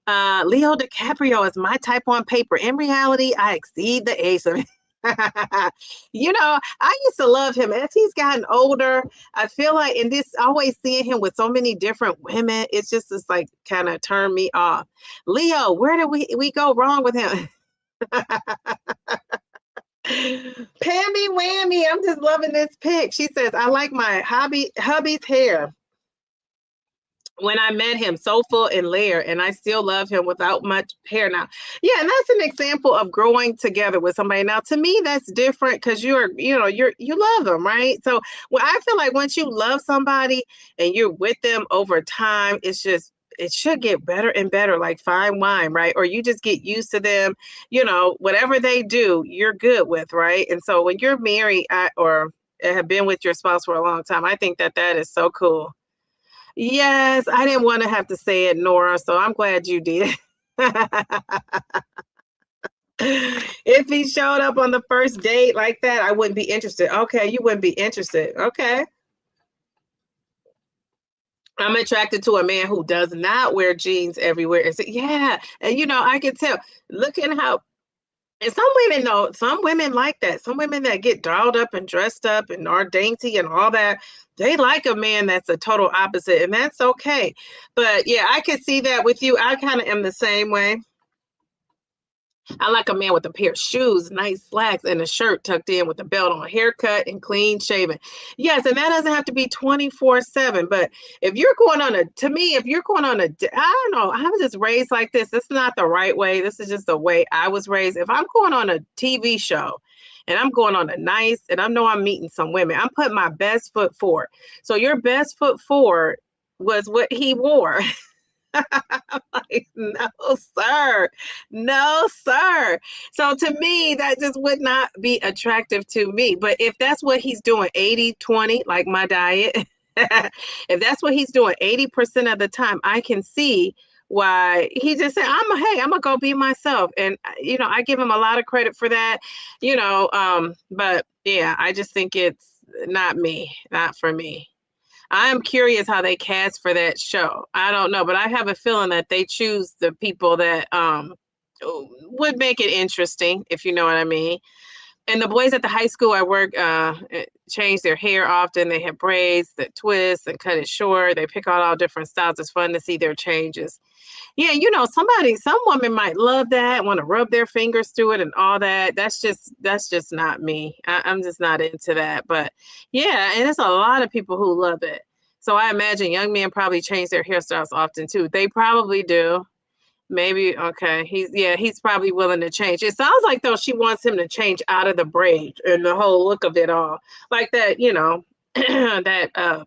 Leo DiCaprio is my type on paper. In reality, I exceed the age limit. I used to love him. As he's gotten older, I feel like, and this always seeing him with so many different women, it's just like kind of turned me off. Leo, where did we go wrong with him? Pammy Whammy, I'm just loving this pic. She says, I like my hubby's hair. When I met him, so full and layered, and I still love him without much hair now. Yeah, and that's an example of growing together with somebody. Now, to me, that's different, because you love them, right? So, I feel like once you love somebody and you're with them over time, it should get better and better, like fine wine, right? Or you just get used to them, whatever they do, you're good with, right? And so when you're married or have been with your spouse for a long time, I think that is so cool. Yes, I didn't want to have to say it, Nora, so I'm glad you did. If he showed up on the first date like that, I wouldn't be interested. Okay, you wouldn't be interested. Okay. I'm attracted to a man who does not wear jeans everywhere. And yeah, and I can tell. Look at how. And some women like that. Some women that get dolled up and dressed up and are dainty and all that, they like a man that's a total opposite, and that's okay. But yeah, I can see that with you. I kind of am the same way. I like a man with a pair of shoes, nice slacks, and a shirt tucked in with a belt on, haircut and clean shaven. Yes, and that doesn't have to be 24/7. But if you're going on I don't know, I was just raised like this. This is not the right way. This is just the way I was raised. If I'm going on a TV show and I'm going on and I know I'm meeting some women, I'm putting my best foot forward. So your best foot forward was what he wore. Like, no, sir. No, sir. So to me, that just would not be attractive to me. But if that's what he's doing, 80-20, like my diet, if that's what he's doing 80% of the time, I can see why he just said, I'm gonna go be myself. And I give him a lot of credit for that, but yeah, I just think it's not for me. I'm curious how they cast for that show. I don't know, but I have a feeling that they choose the people that would make it interesting, if you know what I mean. And the boys at the high school I work change their hair often. They have braids that twist and cut it short. They pick out all different styles. It's fun to see their changes. Yeah, some women might love that, want to rub their fingers through it and all that. That's just not me. I'm just not into that. But yeah, and there's a lot of people who love it. So I imagine young men probably change their hairstyles often too. They probably do. Maybe okay. He's probably willing to change. It sounds like though she wants him to change out of the braid and the whole look of it all. Like that, that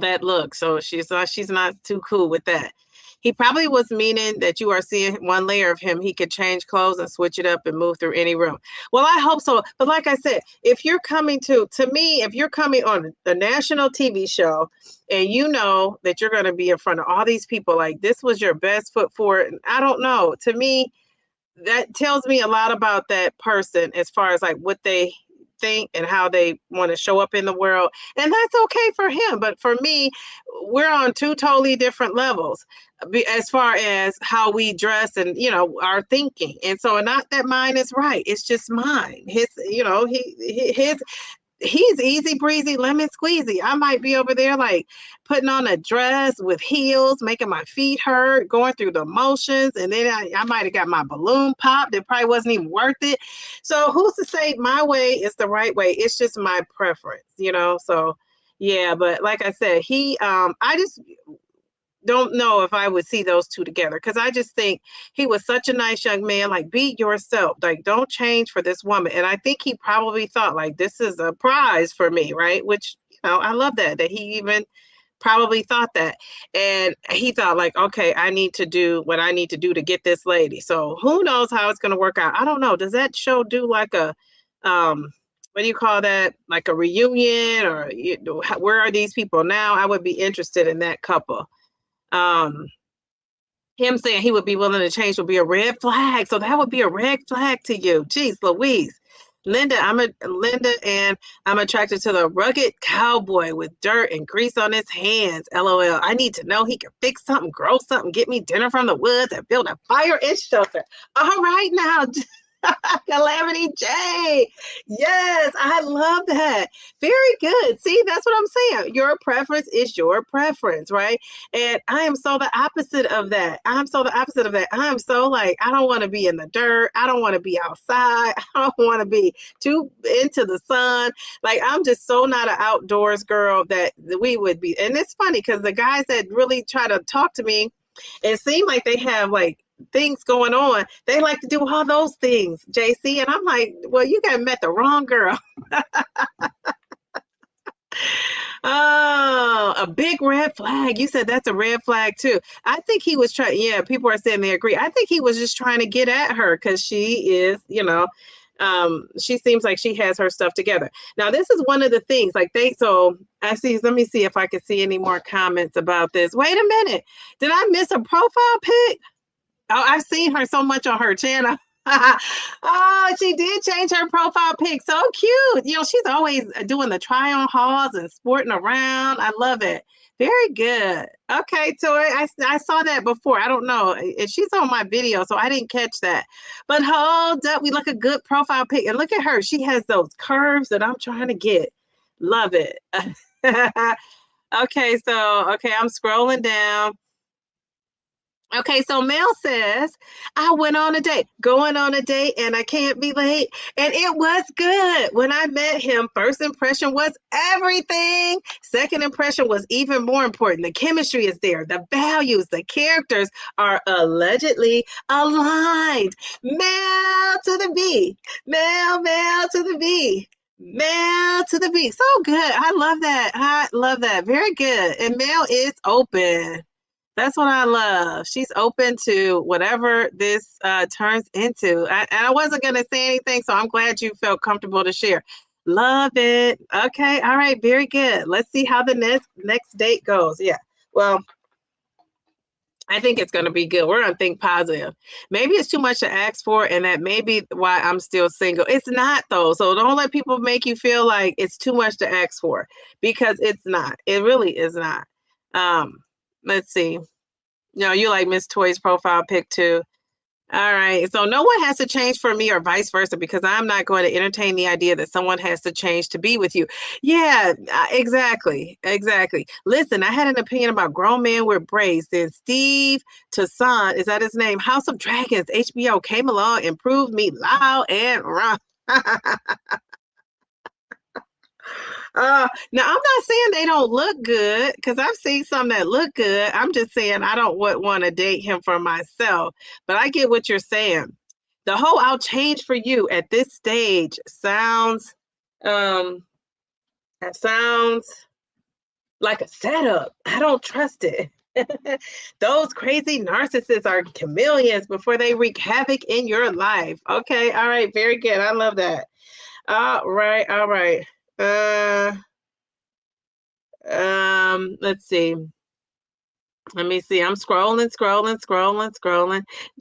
that look. So she's not too cool with that. He probably was meaning that you are seeing one layer of him. He could change clothes and switch it up and move through any room. Well, I hope so. But like I said, if you're coming to me, if you're coming on a national TV show and you know that you're going to be in front of all these people, like this was your best foot forward. I don't know. To me, that tells me a lot about that person as far as like what they think and how they want to show up in the world. And that's okay for him. But for me, we're on two totally different levels as far as how we dress and, our thinking. And so not that mine is right. It's just mine. He's easy breezy, lemon squeezy. I might be over there like putting on a dress with heels, making my feet hurt, going through the motions, and then I might have got my balloon popped. It probably wasn't even worth it. So who's to say my way is the right way? It's just my preference. So yeah, but like I said, I just don't know if I would see those two together because I just think he was such a nice young man. Like, be yourself. Like, don't change for this woman. And I think he probably thought, like, this is a prize for me, right? Which, I love that he even probably thought that. And he thought, like, okay, I need to do what I need to do to get this lady. So who knows how it's going to work out? I don't know. Does that show do like what do you call that? Like a reunion or where are these people now? I would be interested in that couple. Um, him saying he would be willing to change would be a red flag. So that would be a red flag to you. Jeez Louise. Linda and I'm attracted to the rugged cowboy with dirt and grease on his hands. LOL. I need to know he can fix something, grow something, get me dinner from the woods, and build a fire and shelter. All right now. Calamity J. Yes, I love that. Very good. See, that's what I'm saying. Your preference is your preference, right? And I am so the opposite of that. I'm so the opposite of that. I'm so like, I don't want to be in the dirt. I don't want to be outside. I don't want to be too into the sun. Like, I'm just so not an outdoors girl that we would be. And it's funny because the guys that really try to talk to me, it seems like they have like things going on. They like to do all those things, JC. And I'm like, well, you got met the wrong girl. Oh, a big red flag. You said that's a red flag too. I think he was trying, yeah, people are saying they agree. I think he was just trying to get at her because she is, she seems like she has her stuff together. Now, this is one of the things so I see, let me see if I can see any more comments about this. Wait a minute. Did I miss a profile pic? Oh, I've seen her so much on her channel. Oh, she did change her profile pic. So cute. She's always doing the try on hauls and sporting around. I love it. Very good. Okay, Tori, I saw that before. I don't know. She's on my video, so I didn't catch that. But hold up. We look a good profile pic. And look at her. She has those curves that I'm trying to get. Love it. Okay, I'm scrolling down. Okay, so Mel says, I went on a date, going on a date, and I can't be late. And it was good. When I met him, first impression was everything. Second impression was even more important. The chemistry is there. The values, the characters are allegedly aligned. Mel to the B. Mel to the B. Mel to the B. So good. I love that. I love that. Very good. And Mel is open. That's what I love. She's open to whatever this turns into. And I wasn't going to say anything, so I'm glad you felt comfortable to share. Love it. Okay. All right. Very good. Let's see how the next date goes. Yeah. Well, I think it's going to be good. We're going to think positive. Maybe it's too much to ask for, and that may be why I'm still single. It's not, though. So don't let people make you feel like it's too much to ask for, because it's not. It really is not. Let's see. You like Miss Toy's profile pic too. All right. So no one has to change for me or vice versa, because I'm not going to entertain the idea that someone has to change to be with you. Yeah, exactly. Exactly. Listen, I had an opinion about grown men with braids. Then Steve Toussaint, is that his name? House of Dragons, HBO came along and proved me loud and wrong. Now, I'm not saying they don't look good because I've seen some that look good. I'm just saying I don't want to date him for myself. But I get what you're saying. The whole "I'll change for you" at this stage um, sounds like a setup. I don't trust it. Those crazy narcissists are chameleons before they wreak havoc in your life. Okay, all right, very good. I love that. All right, all right. Uh, let's see. Let me see. I'm scrolling.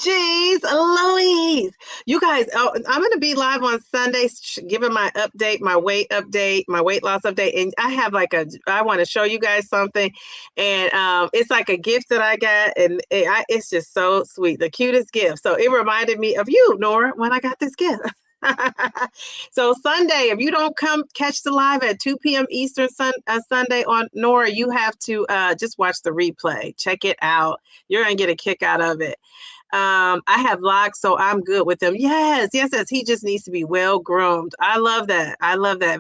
Jeez, Louise. You guys, I'm going to be live on Sundays, giving my update, my weight loss update. And I have I want to show you guys something. And it's like a gift that I got. And it's just so sweet. The cutest gift. So it reminded me of you, Nora, when I got this gift. So Sunday, if you don't come catch the live at 2 p.m. Eastern Sunday on Nora, you have to just watch the replay. Check it out. You're going to get a kick out of it. I have locks, so I'm good with them. Yes. He just needs to be well groomed. I love that.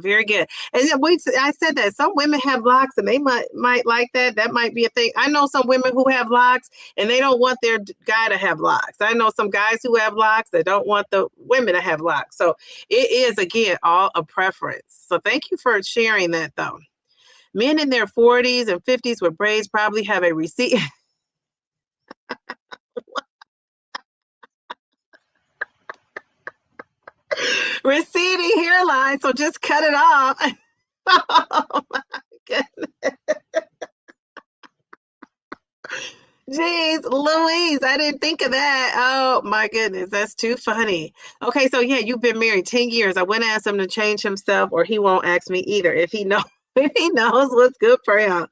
Very good. And then I said that some women have locks and they might like that. That might be a thing. I know some women who have locks and they don't want their guy to have locks. I know some guys who have locks that don't want the women to have locks. So it is, again, all a preference. So thank you for sharing that, though. Men in their 40s and 50s with braids probably have a receipt. Receding hairline, so just cut it off. Oh my goodness. Jeez, Louise, I didn't think of that. Oh my goodness, that's too funny. Okay, so yeah, you've been married 10 years. I wouldn't ask him to change himself, or he won't ask me either if he knows if he knows what's good for him.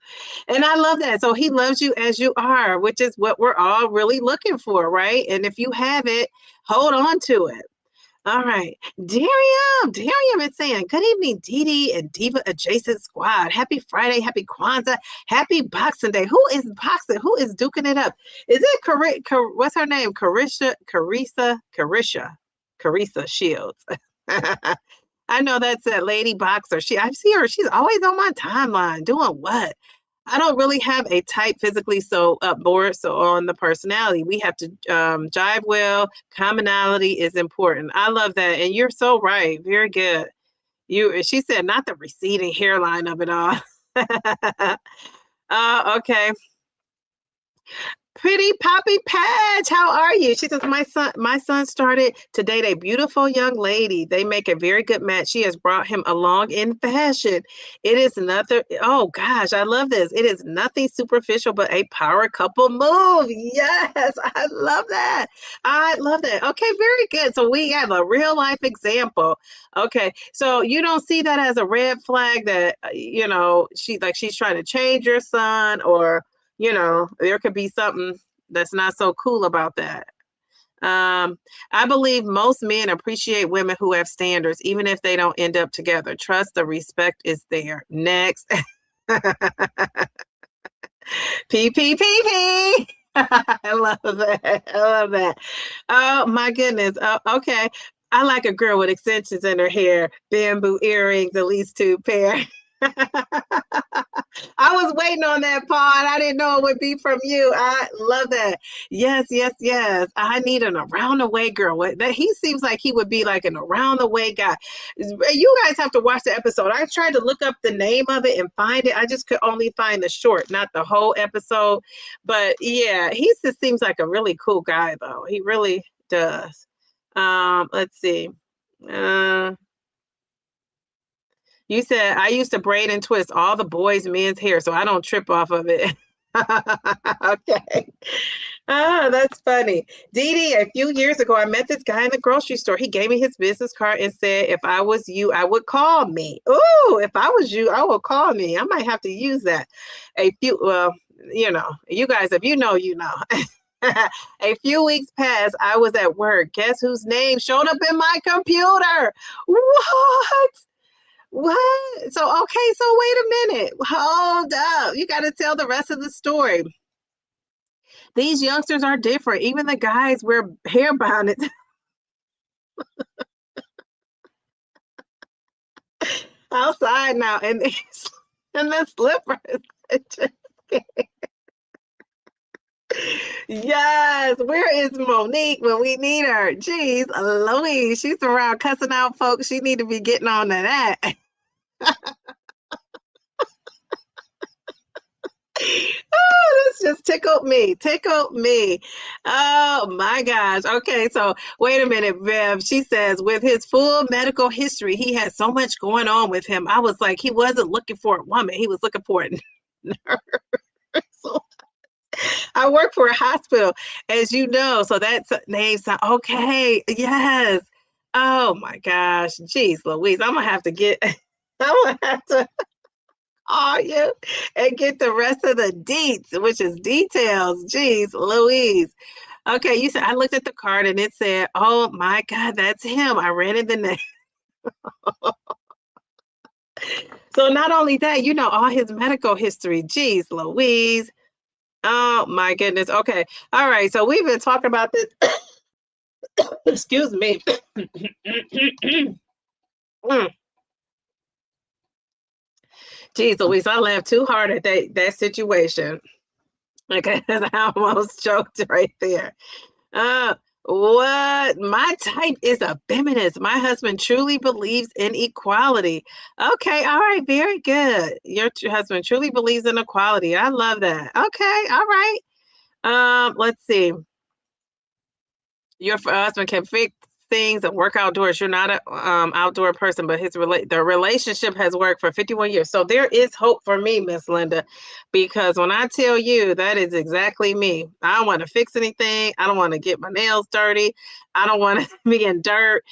And I love that. So he loves you as you are, which is what we're all really looking for, right? And if you have it, hold on to it. All right. Darium is saying, good evening, Dee Dee and Diva Adjacent Squad. Happy Friday, happy Kwanzaa, happy Boxing Day. Who is boxing? Who is duking it up? Is it what's her name? Carissa Shields. I know that's a lady boxer. I see her. She's always on my timeline doing what? I don't really have a type physically, so more so on the personality. We have to jive well. Commonality is important. I love that, and you're so right. Very good. She said, not the receding hairline of it all. Okay. Pretty Poppy Patch, how are you? She says, my son started to date a beautiful young lady. They make a very good match. She has brought him along in fashion. It is nothing. Oh gosh, I love this. It is nothing superficial, but a power couple move. Yes, I love that. Okay, very good. So we have a real life example. Okay, so you don't see that as a red flag that she's trying to change your son, or there could be something that's not so cool about that. I believe most men appreciate women who have standards, even if they don't end up together. Trust, the respect is there. Next. P, P, P, P. I love that. Oh, my goodness. Okay. I like a girl with extensions in her hair, bamboo earrings, at least 2 pair. I was waiting on that part. I didn't know it would be from you. I love that. Yes. I need an around the way girl. He seems like he would be like an around the way guy. You guys have to watch the episode. I tried to look up the name of it and find it. I just could only find the short, not the whole episode. But yeah, he just seems like a really cool guy, though. He really does. Let's see. You said, I used to braid and twist all the boys' men's hair, so I don't trip off of it. Okay. That's funny. Dee Dee, a few years ago, I met this guy in the grocery store. He gave me his business card and said, if I was you, I would call me. Oh, if I was you, I would call me. I might have to use that. You guys, if you know, you know. A few weeks passed. I was at work. Guess whose name showed up in my computer? What? What? So, okay, so wait a minute. Hold up. You got to tell the rest of the story. These youngsters are different. Even the guys wear hair bonnets. outside now and the slippers. Yes, where is Monique when we need her? Jeez, Louise, she's around cussing out folks. She need to be getting on to that. Oh, this just tickled me. Tickled me. Oh my gosh. Okay, so wait a minute, Viv. She says, with his full medical history, he had so much going on with him. I was like, he wasn't looking for a woman, he was looking for a nurse. So I work for a hospital, as you know. So that's name sound okay. Yes. Oh my gosh. Jeez Louise. I'm gonna have to get I'm gonna have to call you and get the rest of the deets, which is details. Jeez Louise. Okay, you said I looked at the card and it said, oh my God, that's him. I read it the name. So not only that, you know, all his medical history. Jeez Louise. Oh my goodness. Okay. All right. So we've been talking about this. Excuse me. Mm. Geez Louise, I laughed too hard at that situation. Okay, I almost choked right there. Uh, what? My type is a feminist. My husband truly believes in equality. Okay, all right, very good. Your husband truly believes in equality. I love that. Okay, all right. Let's see. Your husband can fix things and work outdoors. You're not a outdoor person, but the relationship has worked for 51 years. So there is hope for me, Miss Linda, because when I tell you that is exactly me. I don't want to fix anything. I don't want to get my nails dirty. I don't want to be in dirt.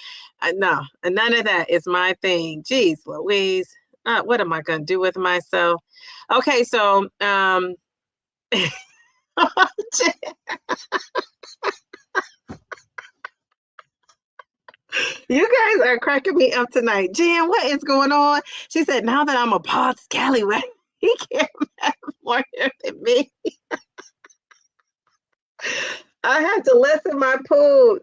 No, none of that is my thing. Jeez, Louise. What am I gonna do with myself? Okay, so you guys are cracking me up tonight. Jen, what is going on? She said, now that I'm a pod scallywag, he can't have more hair than me. I had to lessen my poo.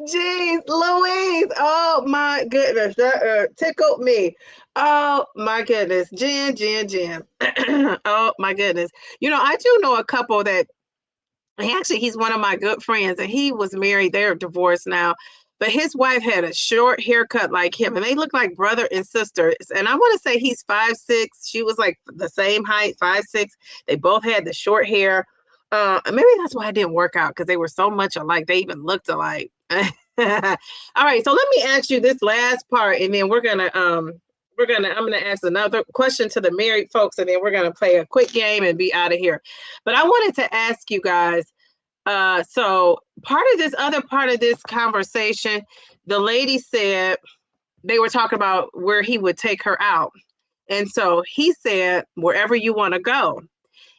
Jeez, Louise. Oh my goodness. That tickled me. Oh my goodness. Jen. Oh my goodness. You know, I do know a couple that he's one of my good friends, and he was married. They're divorced now, but his wife had a short haircut like him, and they look like brother and sister. And I want to say he's 5'6". She was like the same height, 5'6". They both had the short hair. Maybe that's why it didn't work out, because they were so much alike. They even looked alike. All right, so let me ask you this last part, and then I'm gonna ask another question to the married folks, and then we're gonna play a quick game and be out of here. But I wanted to ask you guys, so part of this conversation, the lady said they were talking about where he would take her out. And so he said, wherever you want to go.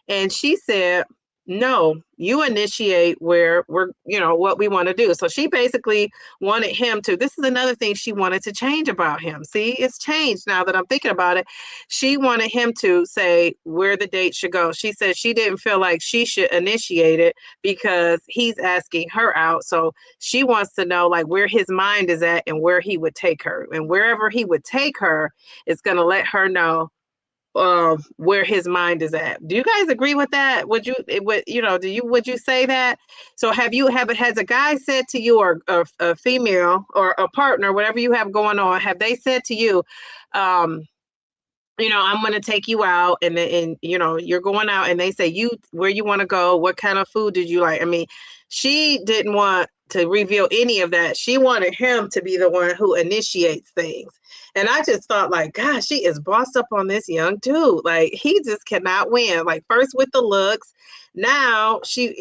And she said, no, you initiate where what we want to do. So she basically wanted him to, this is another thing she wanted to change about him. See, it's changed now that I'm thinking about it. She wanted him to say where the date should go. She said she didn't feel like she should initiate it because he's asking her out. So she wants to know like where his mind is at and where he would take her. And wherever he would take her, it's going to let her know where his mind is at. Do you guys agree with that? Would you say that? So has a guy said to you, or a female or a partner, whatever you have going on, have they said to you, I'm going to take you out, and you're going out, and they say where you want to go, what kind of food did you like? I mean, she didn't want to reveal any of that. She wanted him to be the one who initiates things. And I just thought, like, gosh, she is bossed up on this young dude. Like, he just cannot win. Like, first with the looks. Now she's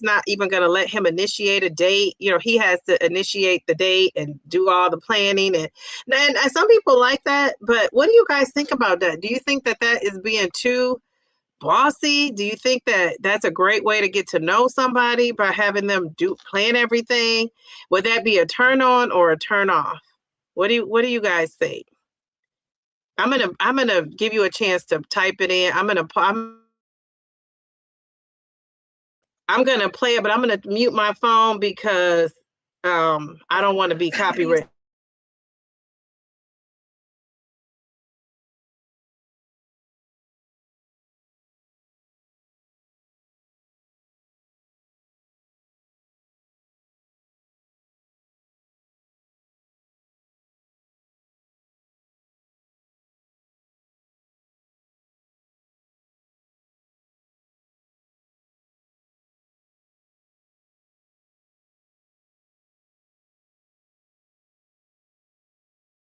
not even going to let him initiate a date. He has to initiate the date and do all the planning. And some people like that. But what do you guys think about that? Do you think that is being too bossy? Do you think that that's a great way to get to know somebody by having them plan everything? Would that be a turn on or a turn off? What do you guys think? I'm gonna give you a chance to type it in. I'm I'm gonna play it, but I'm gonna mute my phone because I don't want to be copyrighted.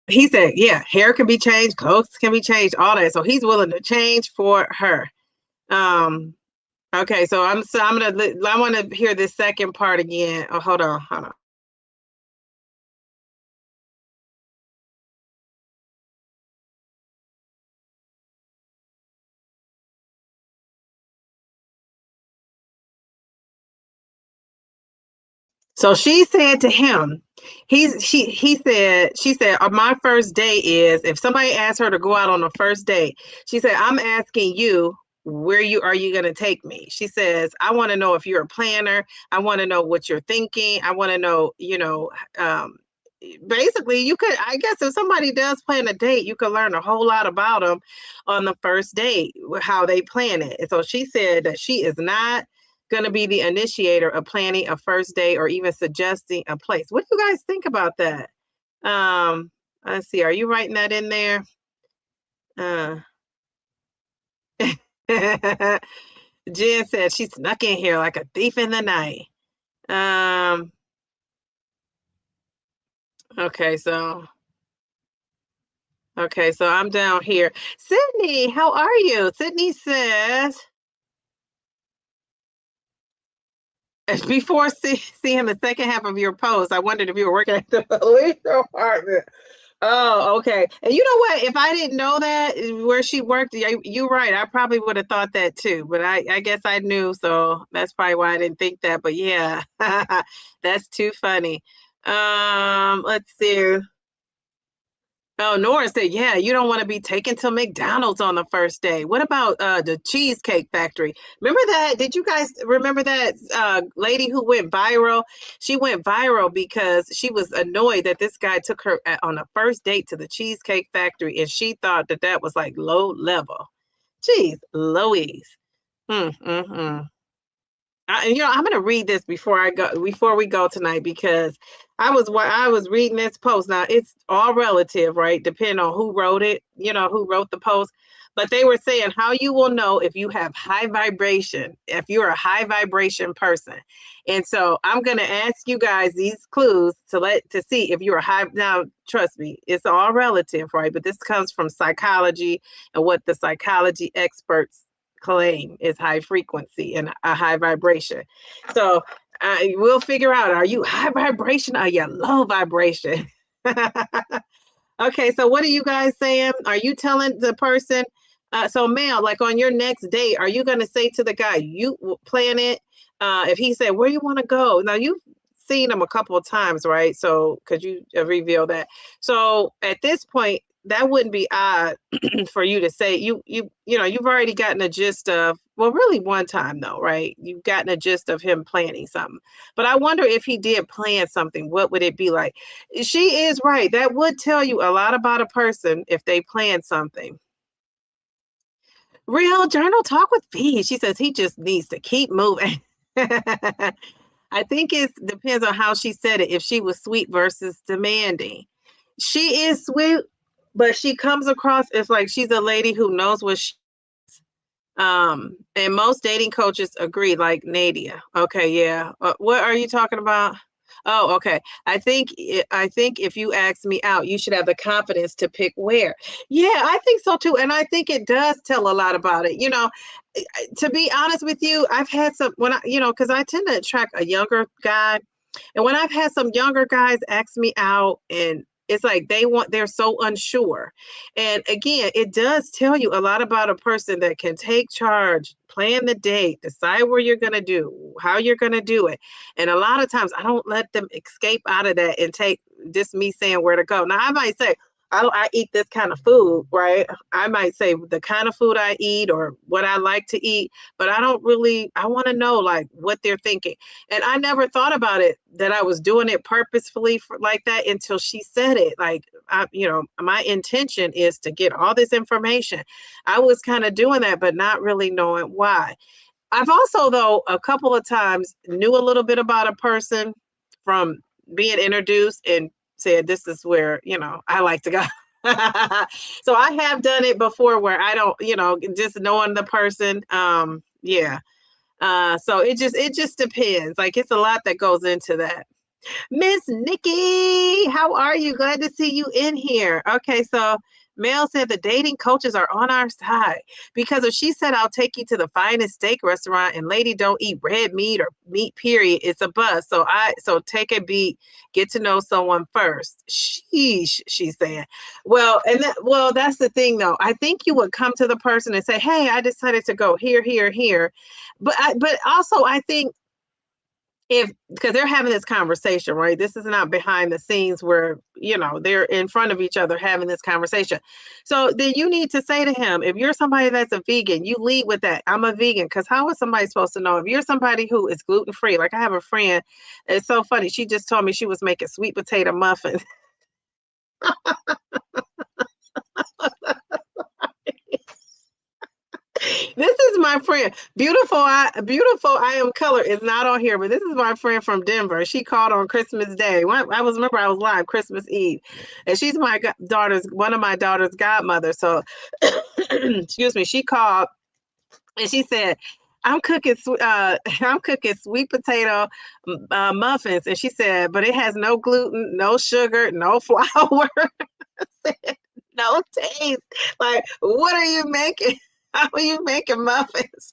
He said, yeah, hair can be changed, clothes can be changed, all that. So he's willing to change for her. Um, okay, I'm gonna I want to hear this second part again. Oh, hold on. So she said to him, she said, my first date is if somebody asks her to go out on a first date, she said, I'm asking you, where you are you going to take me? She says, I want to know if you're a planner. I want to know what you're thinking. I want to know, basically you could, I guess if somebody does plan a date, you could learn a whole lot about them on the first date, how they plan it. And so she said that she is not going to be the initiator of planning a first date or even suggesting a place. What do you guys think about that? Let's see, are you writing that in there? uh Jen said she snuck in here like a thief in the night. um okay so so I'm down here. Sydney, how are you? Sydney says, before seeing the second half of your post, I wondered if you were working at the police department. Oh, okay. And you know what? If I didn't know that where she worked, you're right. I probably would have thought that too. But I guess I knew, so that's probably why I didn't think that. But yeah, that's too funny. Let's see. Oh, Nora said, yeah, you don't want to be taken to McDonald's on the first day. What about the Cheesecake Factory? Remember that? Did you guys remember that lady who went viral? She went viral because she was annoyed that this guy took her on a first date to the Cheesecake Factory, and she thought that that was like low level. Jeez, Louise. Mm. I'm going to read this before we go tonight, because I was reading this post. Now it's all relative, right? Depending on who wrote it, who wrote the post. But they were saying how you will know if you have high vibration, if you're a high vibration person. And so I'm going to ask you guys these clues to see if you're a high. Now, trust me, it's all relative, right? But this comes from psychology and what the psychology experts claim is high frequency and a high vibration. So we'll figure out, are you high vibration or are you low vibration? Okay, so what are you guys saying? Are you telling the person, so Mel, like on your next date, are you going to say to the guy, you plan it? If he said, where you want to go? Now you've seen him a couple of times, right? So could you reveal that? So at this point, that wouldn't be odd for you to say you've already gotten a gist of, well, really one time though, right? You've gotten a gist of him planning something. But I wonder if he did plan something, what would it be like? She is right. That would tell you a lot about a person if they plan something. Real journal talk with B. She says he just needs to keep moving. I think it depends on how she said it. If she was sweet versus demanding. She is sweet, but she comes across as like she's a lady who knows what she, and most dating coaches agree, like Nadia. Okay, yeah. What are you talking about? Oh, okay. I think if you ask me out, you should have the confidence to pick where. Yeah, I think so too, and I think it does tell a lot about it. To be honest with you, I've had some when because I tend to attract a younger guy, and when I've had some younger guys ask me out, and it's like they're so unsure. And again, it does tell you a lot about a person that can take charge, plan the date, decide where you're going to do, how you're going to do it. And a lot of times I don't let them escape out of that and take just me saying where to go. Now I might say, I eat this kind of food, right? I might say the kind of food I eat or what I like to eat, but I don't really, I want to know like what they're thinking. And I never thought about it that I was doing it purposefully like that until she said it. Like, my intention is to get all this information. I was kind of doing that, but not really knowing why. I've also, though, a couple of times knew a little bit about a person from being introduced and said, this is where, I like to go. So I have done it before where I don't, just knowing the person. Yeah. So it just depends. Like it's a lot that goes into that. Miss Nikki, how are you? Glad to see you in here. Okay, so Mel said the dating coaches are on our side because if she said I'll take you to the finest steak restaurant and lady don't eat red meat or meat period, it's a bust. So take a beat, get to know someone first. Sheesh, she's saying. That's the thing though. I think you would come to the person and say, "Hey, I decided to go here, here, here," but also I think if because they're having this conversation, right? This is not behind the scenes where they're in front of each other having this conversation. So then you need to say to him, if you're somebody that's a vegan, you lead with that. I'm a vegan. Because how is somebody supposed to know if you're somebody who is gluten free? Like I have a friend, it's so funny, she just told me she was making sweet potato muffins. This is my friend. Beautiful I am color is not on here, but this is my friend from Denver. She called on Christmas Day. Remember I was live Christmas Eve, and she's one of my daughter's godmother. So, excuse me. She called and she said, "I'm cooking, I'm cooking sweet potato muffins," and she said, "But it has no gluten, no sugar, no flour, no taste. Like, what are you making? How are you making muffins?"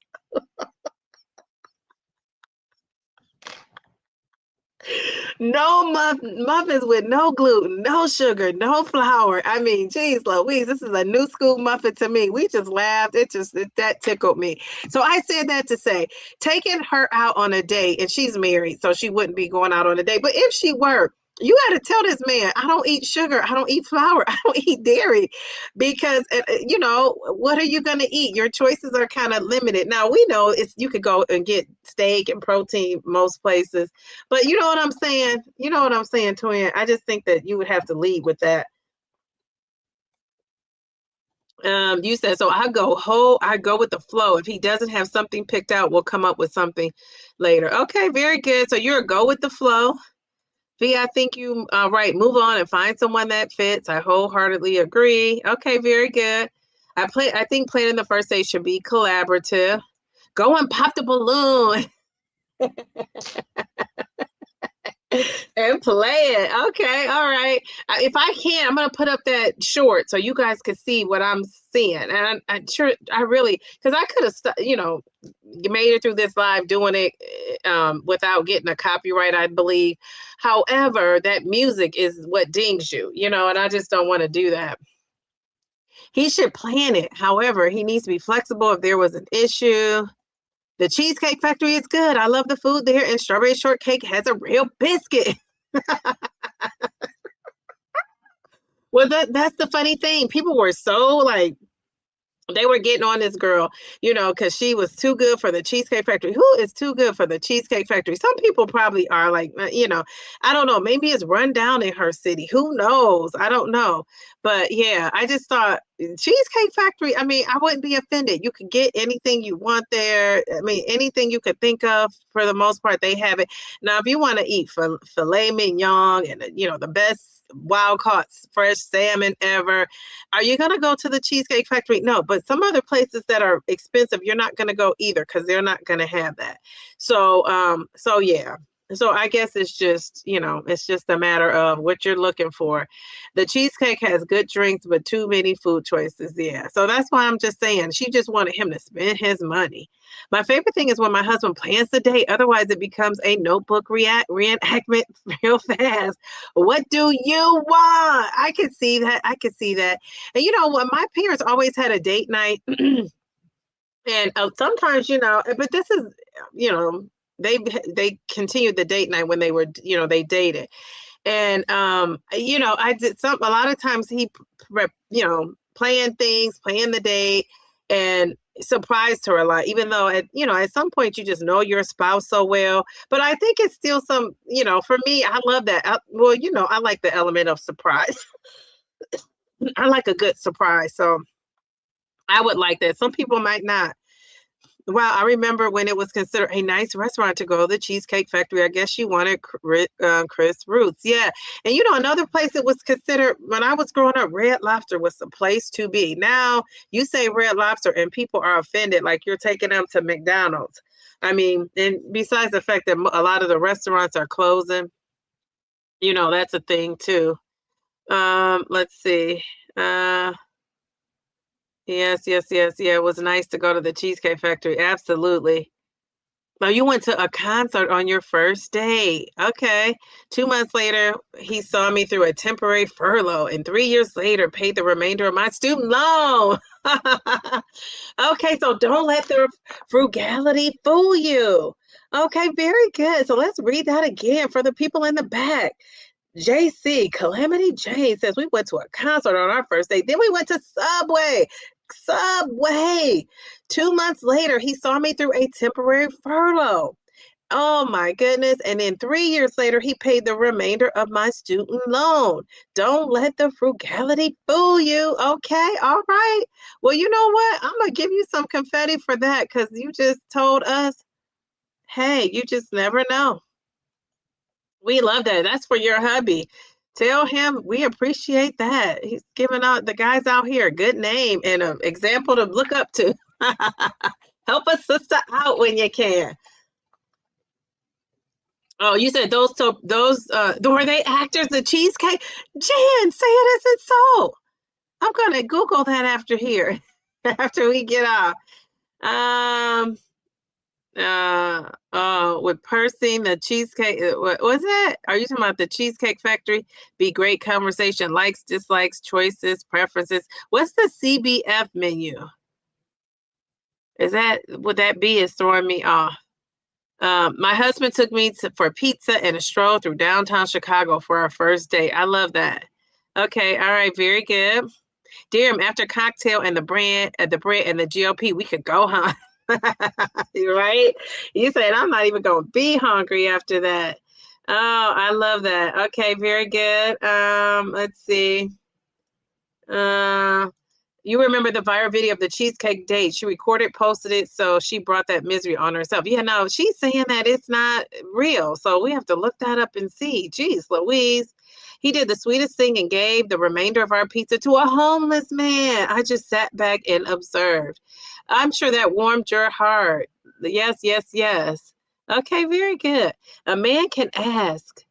No muffins with no gluten, no sugar, no flour. I mean, geez, Louise, this is a new school muffin to me. We just laughed. That tickled me. So I said that to say, taking her out on a date, and she's married, so she wouldn't be going out on a date. But if she were, you got to tell this man, I don't eat sugar, I don't eat flour, I don't eat dairy, because what are you going to eat? Your choices are kind of limited. Now we know you could go and get steak and protein most places, but you know what I'm saying? You know what I'm saying, twin? I just think that you would have to lead with that. You said so. I go with the flow. If he doesn't have something picked out, we'll come up with something later. Okay, very good. So you're a go with the flow. V, I think you right. Move on and find someone that fits. I wholeheartedly agree. Okay, very good. I think planning the first date should be collaborative. Go and pop the balloon. And play it. Okay, all right. If I can, I'm gonna put up that short so you guys can see what I'm seeing. And I'm sure I really, because I could have, made it through this live doing it without getting a copyright, I believe. However, that music is what dings you, and I just don't want to do that. He should plan it. However, he needs to be flexible if there was an issue. The Cheesecake Factory is good. I love the food there, and strawberry shortcake has a real biscuit. Well, that's the funny thing. People were so like they were getting on this girl, because she was too good for the Cheesecake Factory. Who is too good for the Cheesecake Factory? Some people probably are like, I don't know. Maybe it's run down in her city. Who knows? I don't know. But yeah, I just thought Cheesecake Factory, I mean, I wouldn't be offended. You could get anything you want there. I mean, anything you could think of, for the most part, they have it. Now, if you want to eat filet mignon and, the best wild caught fresh salmon ever, are you going to go to the Cheesecake Factory? No, but some other places that are expensive, you're not going to go either because they're not going to have that. So yeah. So I guess it's just a matter of what you're looking for. The cheesecake has good drinks, but too many food choices. Yeah. So that's why I'm just saying she just wanted him to spend his money. My favorite thing is when my husband plans the date. Otherwise, it becomes a notebook reenactment real fast. What do you want? I could see that. I could see that. And what? My parents always had a date night. And sometimes, but this is, they continued the date night when they were, they dated. And I did a lot of times he playing things, playing the date, and surprised her a lot, even though at some point you just know your spouse so well. But I think it's still for me, I love that. I like the element of surprise. I like a good surprise. So I would like that. Some people might not. Wow, I remember when it was considered a nice restaurant to go, the Cheesecake Factory. I guess she wanted Chris Roots. Yeah. And another place that was considered when I was growing up, Red Lobster was the place to be. Now you say Red Lobster and people are offended like you're taking them to McDonald's. I mean, and besides the fact that a lot of the restaurants are closing, that's a thing too. Let's see. Yes, yes, yes. Yeah, it was nice to go to the Cheesecake Factory. Absolutely. Oh, you went to a concert on your first date. Okay. 2 months later, he saw me through a temporary furlough, and 3 years later, paid the remainder of my student loan. Okay, so don't let the frugality fool you. Okay, very good. So let's read that again for the people in the back. JC, Calamity Jane says we went to a concert on our first date. Then we went to Subway. Subway. 2 months later, he saw me through a temporary furlough. Oh my goodness. And then 3 years later, he paid the remainder of my student loan. Don't let the frugality fool you. Okay. All right. Well, you know what? I'm going to give you some confetti for that because you just told us, hey, you just never know. We love that. That's for your hubby. Tell him we appreciate that. He's giving out the guys out here a good name and an example to look up to. Help a sister out when you can. Oh, you said those were they actors? The Cheesecake? Jan, say it isn't so. I'm gonna Google that after here, after we get off. Um, with Percy, the cheesecake, what was that? Are you talking about the Cheesecake Factory? Be great conversation, likes, dislikes, choices, preferences. What's the CBF menu? Would that be? It's throwing me off. My husband took me for pizza and a stroll through downtown Chicago for our first date. I love that. Okay, all right, very good. Dear him, after cocktail and the bread and the GLP, we could go, huh? Right? You said I'm not even gonna be hungry after that. Oh, I love that. Okay, very good. Let's see. Uh, you remember the viral video of the cheesecake date? She recorded, posted it, so she brought that misery on herself. Yeah, no, she's saying that it's not real, so we have to look that up and see. Jeez, Louise. He did the sweetest thing and gave the remainder of our pizza to a homeless man. I just sat back and observed. I'm sure that warmed your heart. Yes, yes, yes. Okay, very good. A man can ask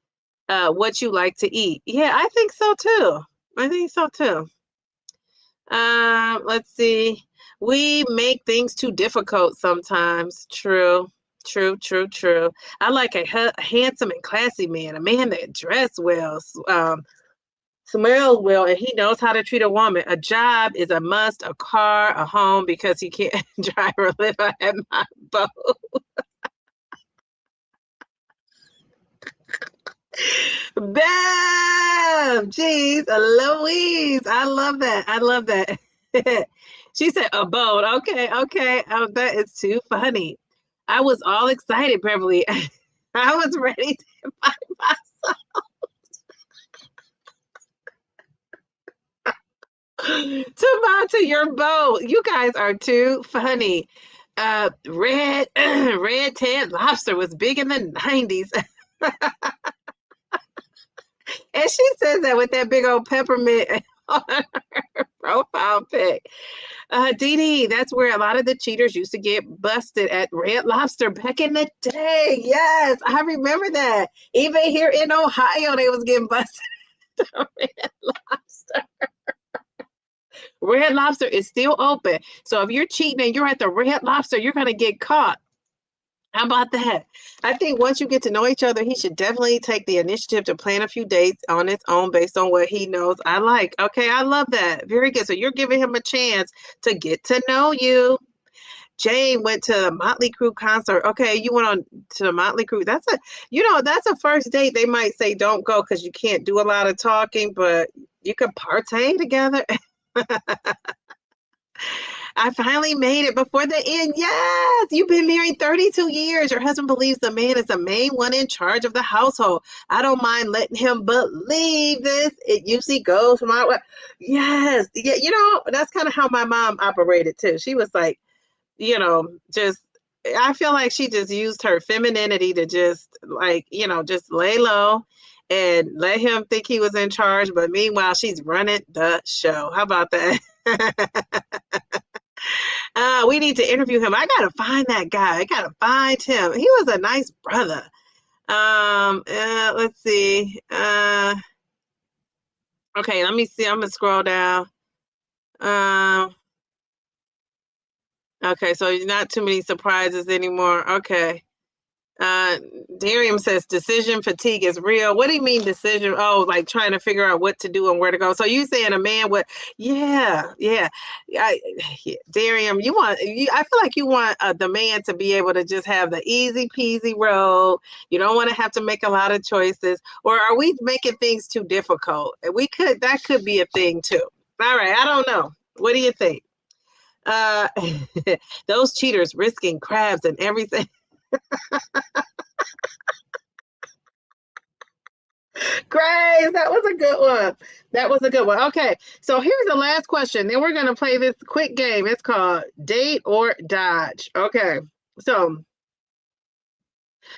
what you like to eat. Yeah, I think so too. I think so too. Let's see. We make things too difficult sometimes. True. True, true, true. I like a handsome and classy man, a man that dress well, smells well, and he knows how to treat a woman. A job is a must, a car, a home, because he can't drive or live at my boat. Bam! Jeez, Louise. I love that. I love that. She said a boat. Okay, okay. Oh, that is too funny. I was all excited, Beverly. I was ready to buy to your boat. You guys are too funny. Red red tan lobster was big in the 90s. And she says that with that big old peppermint on her profile pic. Dee Dee, that's where a lot of the cheaters used to get busted at Red Lobster back in the day. Yes, I remember that. Even here in Ohio, they was getting busted at Red Lobster. Red Lobster is still open. So if you're cheating and you're at the Red Lobster, you're going to get caught. How about that? I think once you get to know each other, he should definitely take the initiative to plan a few dates on its own based on what he knows I like. Okay, I love that. Very good. So you're giving him a chance to get to know you. Jane went to the Motley Crue concert. Okay, you went on to the Motley Crue. That's a first date. They might say don't go because you can't do a lot of talking, but you could partay together. I finally made it before the end. Yes, you've been married 32 years. Your husband believes the man is the main one in charge of the household. I don't mind letting him believe this. It usually goes my way. Yes. Yeah, that's kind of how my mom operated too. She was like, just I feel like she just used her femininity to just like, just lay low and let him think he was in charge. But meanwhile, she's running the show. How about that? We need to interview him. I gotta find that guy. I gotta find him. He was a nice brother. Let's see. Okay, let me see. I'm gonna scroll down. Um, okay, so not too many surprises anymore. Okay. Uh, Darium says decision fatigue is real. What do you mean decision? Oh, like trying to figure out what to do and where to go. So you saying a man would, yeah, yeah. I, yeah. Darium, I feel like you want the man to be able to just have the easy peasy road. You don't want to have to make a lot of choices. Or are we making things too difficult? That could be a thing too. All right, I don't know. What do you think? Uh, those cheaters risking crabs and everything. Grace, that was a good one. That was a good one. Okay, so here's the last question. Then we're gonna play this quick game. It's called Date or Dodge. Okay, so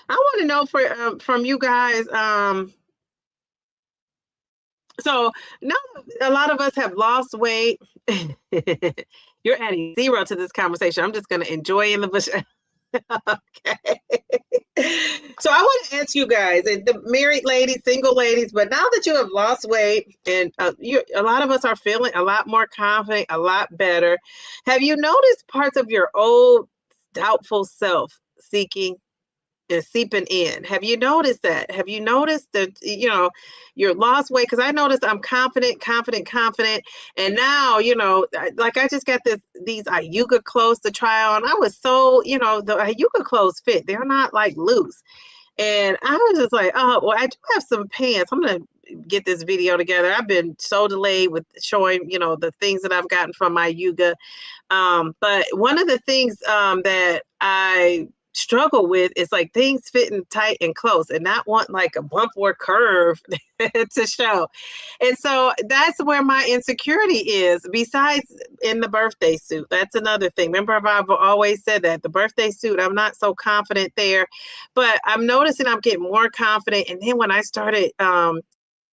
I want to know from you guys. So now a lot of us have lost weight. You're adding zero to this conversation. I'm just gonna enjoy in the bush. Okay. So I want to ask you guys, and the married ladies, single ladies, but now that you have lost weight and a lot of us are feeling a lot more confident, a lot better, have you noticed parts of your old doubtful self seeking is seeping in? Have you noticed that? Have you noticed that, your lost weight? Because I noticed I'm confident, confident, confident. And now, like I just got these Ayuga clothes to try on. I was so, the Ayuga clothes fit. They're not like loose. And I was just like, oh, well, I do have some pants. I'm going to get this video together. I've been so delayed with showing, the things that I've gotten from my Yuga. But one of the things that I struggle with is like things fitting tight and close and not want like a bump or curve to show. And so that's where my insecurity is, besides in the birthday suit. That's another thing. Remember, I've always said that the birthday suit, I'm not so confident there, but I'm noticing I'm getting more confident. And then when I started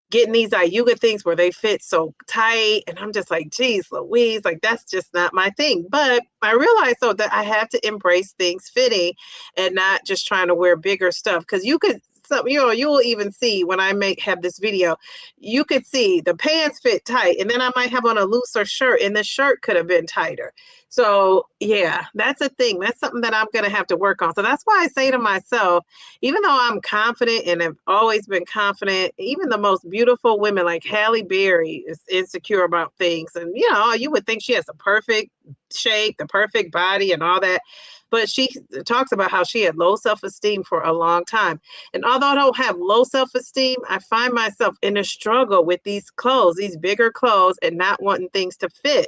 getting these Ayuga things where they fit so tight. And I'm just like, geez, Louise, like that's just not my thing. But I realized so that I have to embrace things fitting and not just trying to wear bigger stuff. Because you will even see when I have this video, you could see the pants fit tight, and then I might have on a looser shirt, and the shirt could have been tighter. So yeah, that's a thing. That's something that I'm gonna have to work on. So that's why I say to myself, even though I'm confident and have always been confident, even the most beautiful women like Halle Berry is insecure about things. And you would think she has the perfect shape, the perfect body, and all that. But she talks about how she had low self-esteem for a long time. And although I don't have low self-esteem, I find myself in a struggle with these clothes, these bigger clothes, and not wanting things to fit.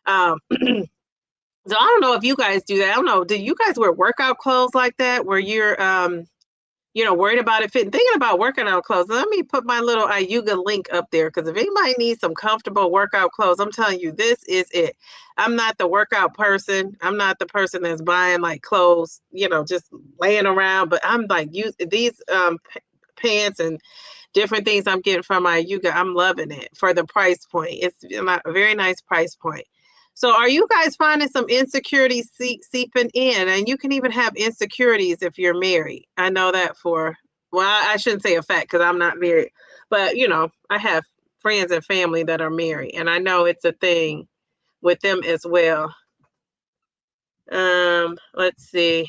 Um, so I don't know if you guys do that. I don't know. Do you guys wear workout clothes like that where you're worried about it fitting? Thinking about working out clothes. Let me put my little Ayuga link up there, because if anybody needs some comfortable workout clothes, I'm telling you, this is it. I'm not the workout person. I'm not the person that's buying like clothes, just laying around. But I'm like, these pants and different things I'm getting from Ayuga. I'm loving it for the price point. It's a very nice price point. So are you guys finding some insecurities seeping in? And you can even have insecurities if you're married. I know that well, I shouldn't say a fact because I'm not married, but I have friends and family that are married, and I know it's a thing with them as well. Let's see.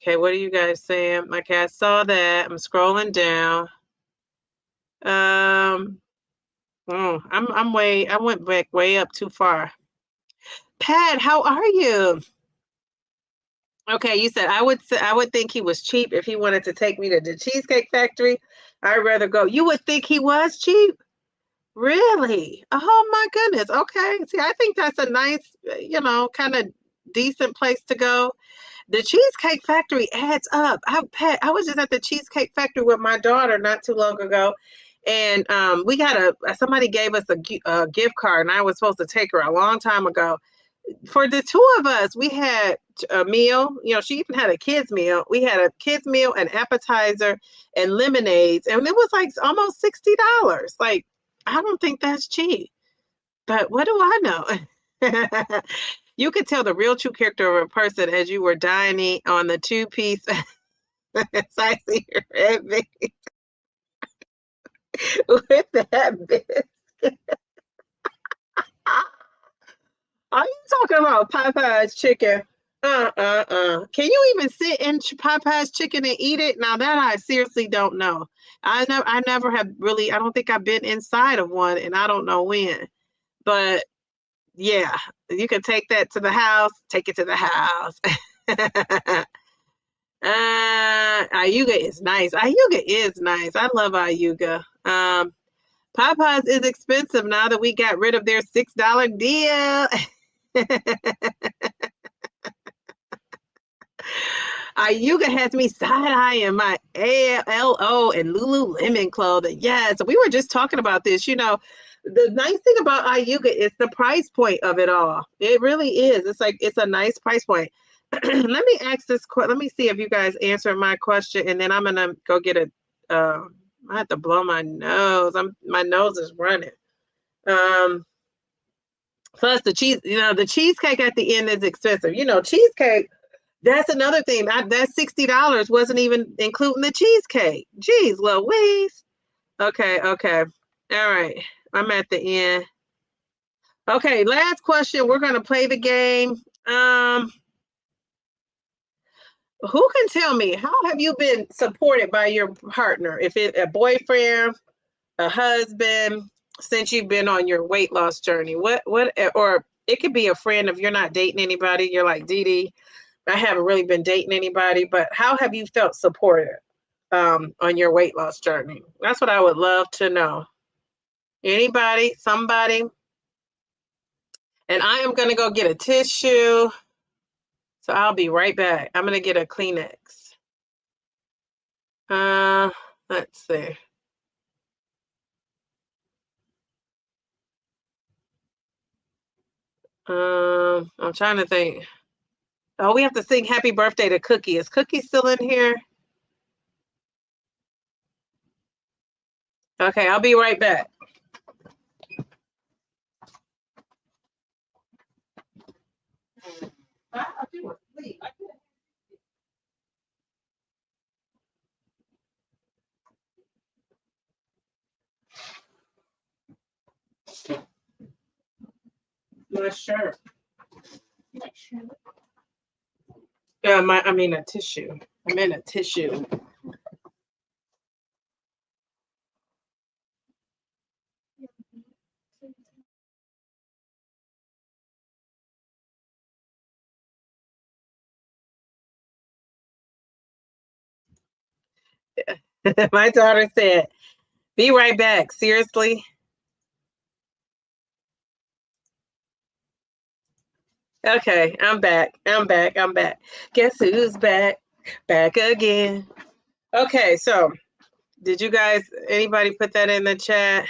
Okay, what are you guys saying? Okay, I saw that. I'm scrolling down. I went back way up too far. Pat, how are you? Okay, you said I would think he was cheap if he wanted to take me to the Cheesecake Factory. I'd rather go. You would think he was cheap? Really? Oh my goodness. Okay. See, I think that's a nice, kind of decent place to go. The Cheesecake Factory adds up. I was just at the Cheesecake Factory with my daughter not too long ago, and we got somebody gave us a gift card, and I was supposed to take her a long time ago. For the two of us, we had a meal. She even had a kids meal. We had a kids meal, an appetizer, and lemonades, and it was like almost $60. Like, I don't think that's cheap, but what do I know? You could tell the real true character of a person as you were dining on the two-piece spicy red meat with that biscuit. Are you talking about Popeye's chicken? Can you even sit in Popeye's chicken and eat it? Now that I seriously don't know. I never have really. I don't think I've been inside of one, and I don't know when. But yeah, you can take that to the house. Take it to the house. Ayuga is nice. Ayuga is nice. I love Ayuga. Popeyes is expensive now that we got rid of their $6 deal. Ayuga has me side-eyeing my ALO and Lululemon clothing. Yes, we were just talking about this. The nice thing about Ayuga is the price point of it all. It really is. It's like it's a nice price point. Let me ask this. Let me see if you guys answer my question, and then I'm gonna go get a. I have to blow my nose. My nose is running. Plus the cheese. The cheesecake at the end is expensive. Cheesecake. That's another thing. That $60 wasn't even including the cheesecake. Jeez, Louise. Okay. All right. I'm at the end. Okay, last question. We're gonna play the game. Who can tell me how have you been supported by your partner? If it's a boyfriend, a husband, since you've been on your weight loss journey, or it could be a friend if you're not dating anybody. You're like, Dee Dee, I haven't really been dating anybody, but how have you felt supported on your weight loss journey? That's what I would love to know. Anybody, somebody? And I am going to go get a tissue. So I'll be right back. I'm going to get a Kleenex. Let's see. I'm trying to think. Oh, we have to sing happy birthday to Cookie. Is Cookie still in here? Okay, I'll be right back. My shirt. I mean a tissue. I'm in a tissue. My daughter said, "Be right back." Seriously? Okay, I'm back. I'm back. Guess who's back? Back again. Okay, so did you guys, anybody put that in the chat?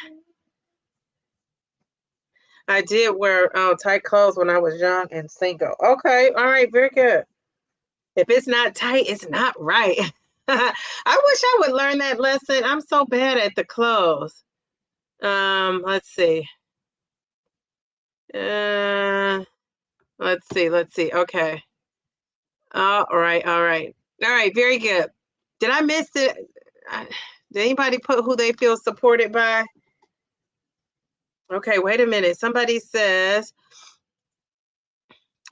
I did wear tight clothes when I was young and single. Okay, all right, very good. If it's not tight, it's not right. I wish I would learn that lesson. I'm so bad at the clothes. Let's see. Uh, let's see. Okay. All right, very good. Did I miss it? Did anybody put who they feel supported by? Okay, wait a minute. Somebody says,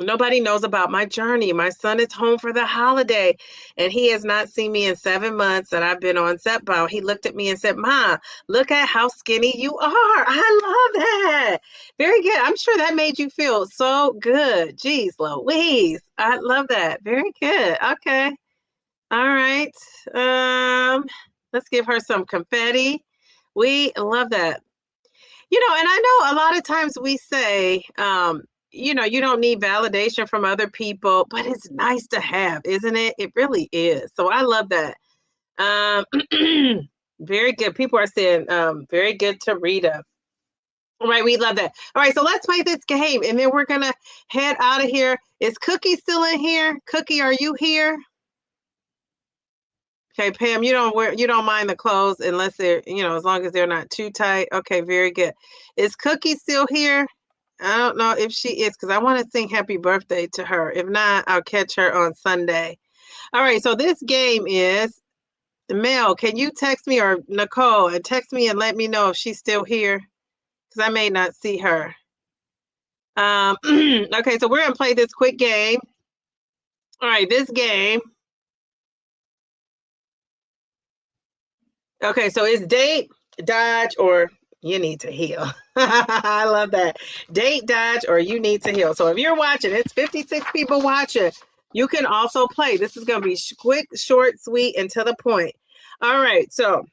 Nobody knows about my journey. My son is home for the holiday, and he has not seen me in 7 months that I've been on Zepbound. He looked at me and said, "Ma, look at how skinny you are." I love that. Very good. I'm sure that made you feel so good. Jeez Louise. I love that. Very good. Okay. All right. Um, let's give her some confetti. We love that. And I know a lot of times we say, you don't need validation from other people, but it's nice to have, isn't it? It really is. So I love that. Very good. People are saying, very good to Rita. All right, we love that. All right, so let's play this game, and then we're gonna head out of here. Is Cookie still in here? Cookie, are you here? Okay, Pam, you don't mind the clothes unless they're, as long as they're not too tight. Okay, very good. Is Cookie still here? I don't know if she is because I want to sing happy birthday to her. If not, I'll catch her on Sunday. All right, so this game is Mel. Can you text me or Nicole and text me and let me know if she's still here? Because I may not see her. Okay, so we're gonna play this quick game. All right, this game. Okay, so it's date, dodge, or you need to heal. I love that. Date, dodge, or you need to heal. So if you're watching, it's 56 people watching. You can also play. This is going to be quick, short, sweet, and to the point. All right, so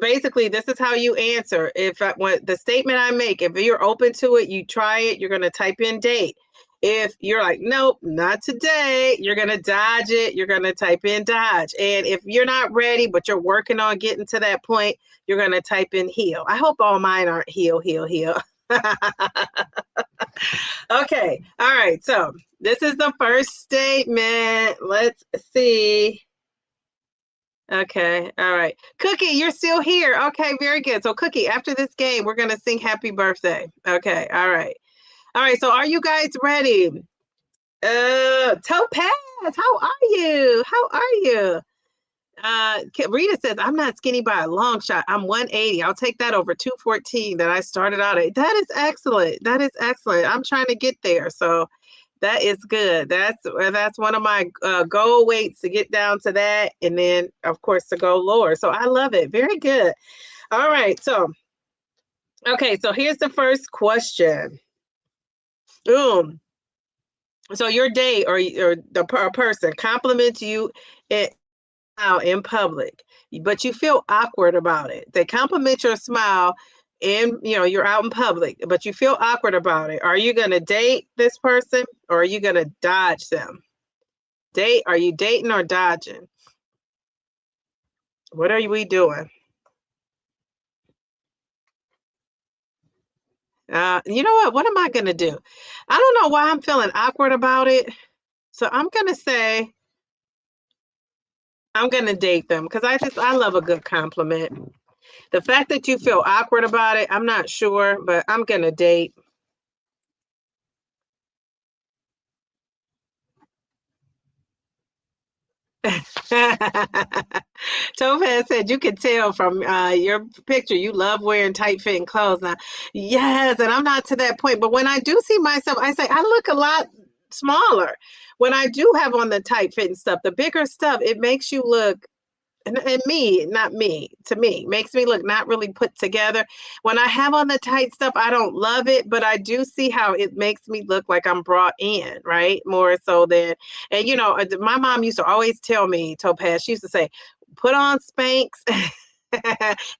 basically, this is how you answer. When the statement I make, if you're open to it, you try it, you're going to type in date. If you're like, nope, not today, you're going to dodge it. You're going to type in dodge. And if you're not ready, but you're working on getting to that point, you're going to type in heal. I hope all mine aren't heal, heal, heal. Okay. All right. So this is the first statement. Let's see. Okay. All right. Cookie, you're still here. Okay. Very good. So, Cookie, after this game, we're going to sing happy birthday. Okay. All right. All right. So, are you guys ready? Topaz, how are you? How are you? Rita says, I'm not skinny by a long shot. I'm 180. I'll take that over 214 that I started out at. That is excellent. That is excellent. I'm trying to get there. So that is good. That's one of my goal weights to get down to that. And then, of course, to go lower. So I love it. Very good. All right. So, okay. So here's the first question. Boom. So your date or the person compliments you out in public, but you feel awkward about it. They compliment your smile and you're out in public, but you feel awkward about it. Are you going to date this person or are you going to dodge them? Are you dating or dodging? What are we doing? You know what? What am I going to do? I don't know why I'm feeling awkward about it. So I'm going to say I'm going to date them because I love a good compliment. The fact that you feel awkward about it, I'm not sure, but I'm going to date. Topaz said you could tell from your picture you love wearing tight fitting clothes. Now, yes, and I'm not to that point, but when I do see myself, I say I look a lot smaller. When I do have on the tight fitting stuff, the bigger stuff, it makes you look and me, not me, to me, makes me look not really put together. When I have on the tight stuff, I don't love it, but I do see how it makes me look like I'm brought in, right? More so than, and my mom used to always tell me, Topaz, she used to say, put on Spanx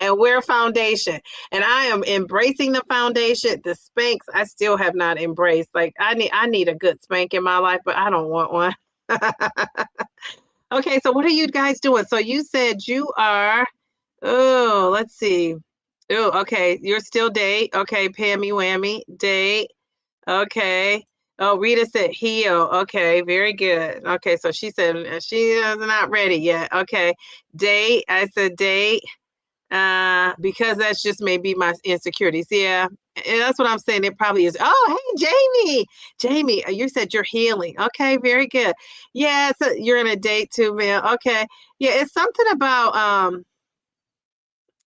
and wear foundation. And I am embracing the foundation. The Spanx, I still have not embraced. Like I need a good spank in my life, but I don't want one. Okay, so what are you guys doing? So you said you are, oh, let's see. Oh, okay. You're still date. Okay, Pammy Whammy, date. Okay. Oh, Rita said heal. Okay, very good. Okay, so she said she is not ready yet. Okay. Date. I said date. Because that's just maybe my insecurities. Yeah. And that's what I'm saying. It probably is. Oh, hey, Jamie. Jamie, you said you're healing. Okay, very good. Yeah, so you're in a date too, man. Okay. Yeah, it's something about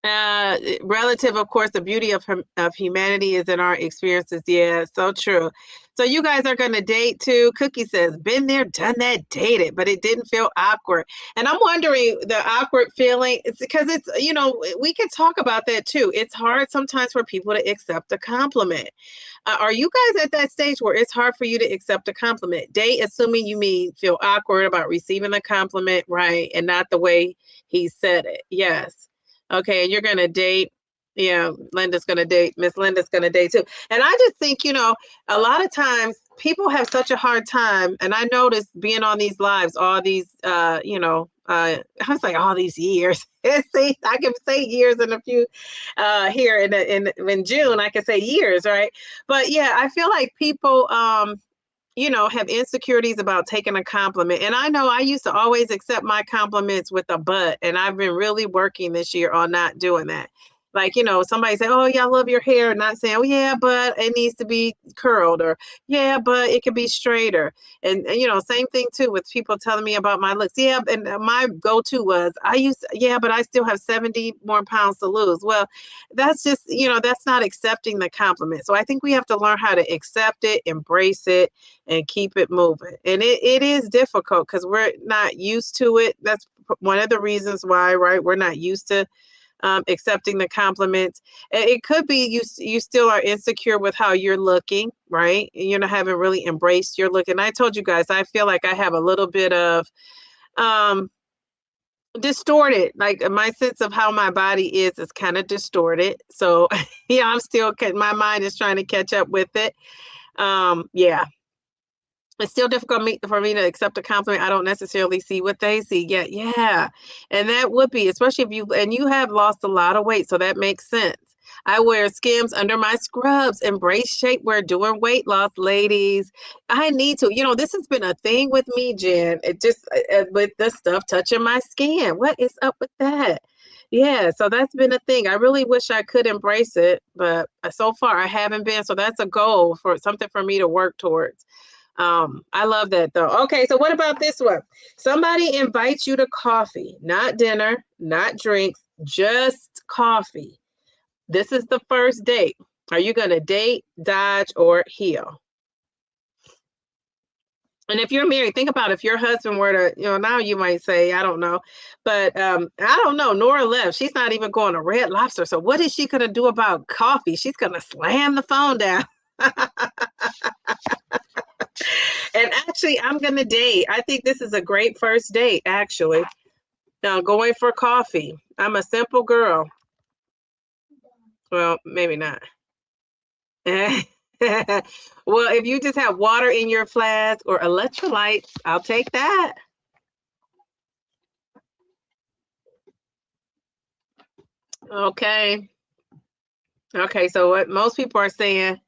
Relative, of course, the beauty of humanity is in our experiences. Yeah, so true. So you guys are going to date too. Cookie says, been there, done that, dated, but it didn't feel awkward. And I'm wondering the awkward feeling. It's because it's, we can talk about that too. It's hard sometimes for people to accept a compliment. Are you guys at that stage where it's hard for you to accept a compliment? Date, assuming you mean feel awkward about receiving the compliment, right? And not the way he said it. Yes. Okay, and you're gonna date. Yeah, Linda's gonna date. Miss Linda's gonna date too. And I just think, a lot of times people have such a hard time, and I noticed being on these lives, all these, I was like all these years. See, I can say years in a few, here in June, I can say years, right? But yeah, I feel like people, have insecurities about taking a compliment. And I know I used to always accept my compliments with a but, and I've been really working this year on not doing that. Like, somebody say, oh, yeah, I love your hair. Not saying, oh, yeah, but it needs to be curled, or yeah, but it could be straighter. And same thing too with people telling me about my looks. Yeah. And my go-to was, yeah, but I still have 70 more pounds to lose. Well, that's just, that's not accepting the compliment. So I think we have to learn how to accept it, embrace it, and keep it moving. And it is difficult because we're not used to it. That's one of the reasons why, right? We're not used to accepting the compliments. It could be you still are insecure with how you're looking, right? You're not haven't really embraced your look. And I told you guys, I feel like I have a little bit of distorted, like my sense of how my body is kind of distorted. So yeah, I'm still my mind is trying to catch up with it. Yeah, it's still difficult for me to accept a compliment. I don't necessarily see what they see yet. Yeah. And that would be, especially if you have lost a lot of weight. So that makes sense. I wear Skims under my scrubs, embrace shapewear, doing weight loss, ladies. I need to, this has been a thing with me, Jen. It just, with the stuff touching my skin. What is up with that? Yeah, so that's been a thing. I really wish I could embrace it, but so far I haven't been. So that's a goal for something for me to work towards. I love that though. Okay, so what about this one? Somebody invites you to coffee, not dinner, not drinks, just coffee. This is the first date. Are you going to date, dodge, or heal? And if you're married, think about if your husband were to, now you might say, I don't know, but I don't know. Nora left. She's not even going to Red Lobster. So what is she going to do about coffee? She's going to slam the phone down. And actually, I'm going to date. I think this is a great first date, actually. Now, going for coffee. I'm a simple girl. Well, maybe not. Well, if you just have water in your flask or electrolytes, I'll take that. Okay. Okay, so what most people are saying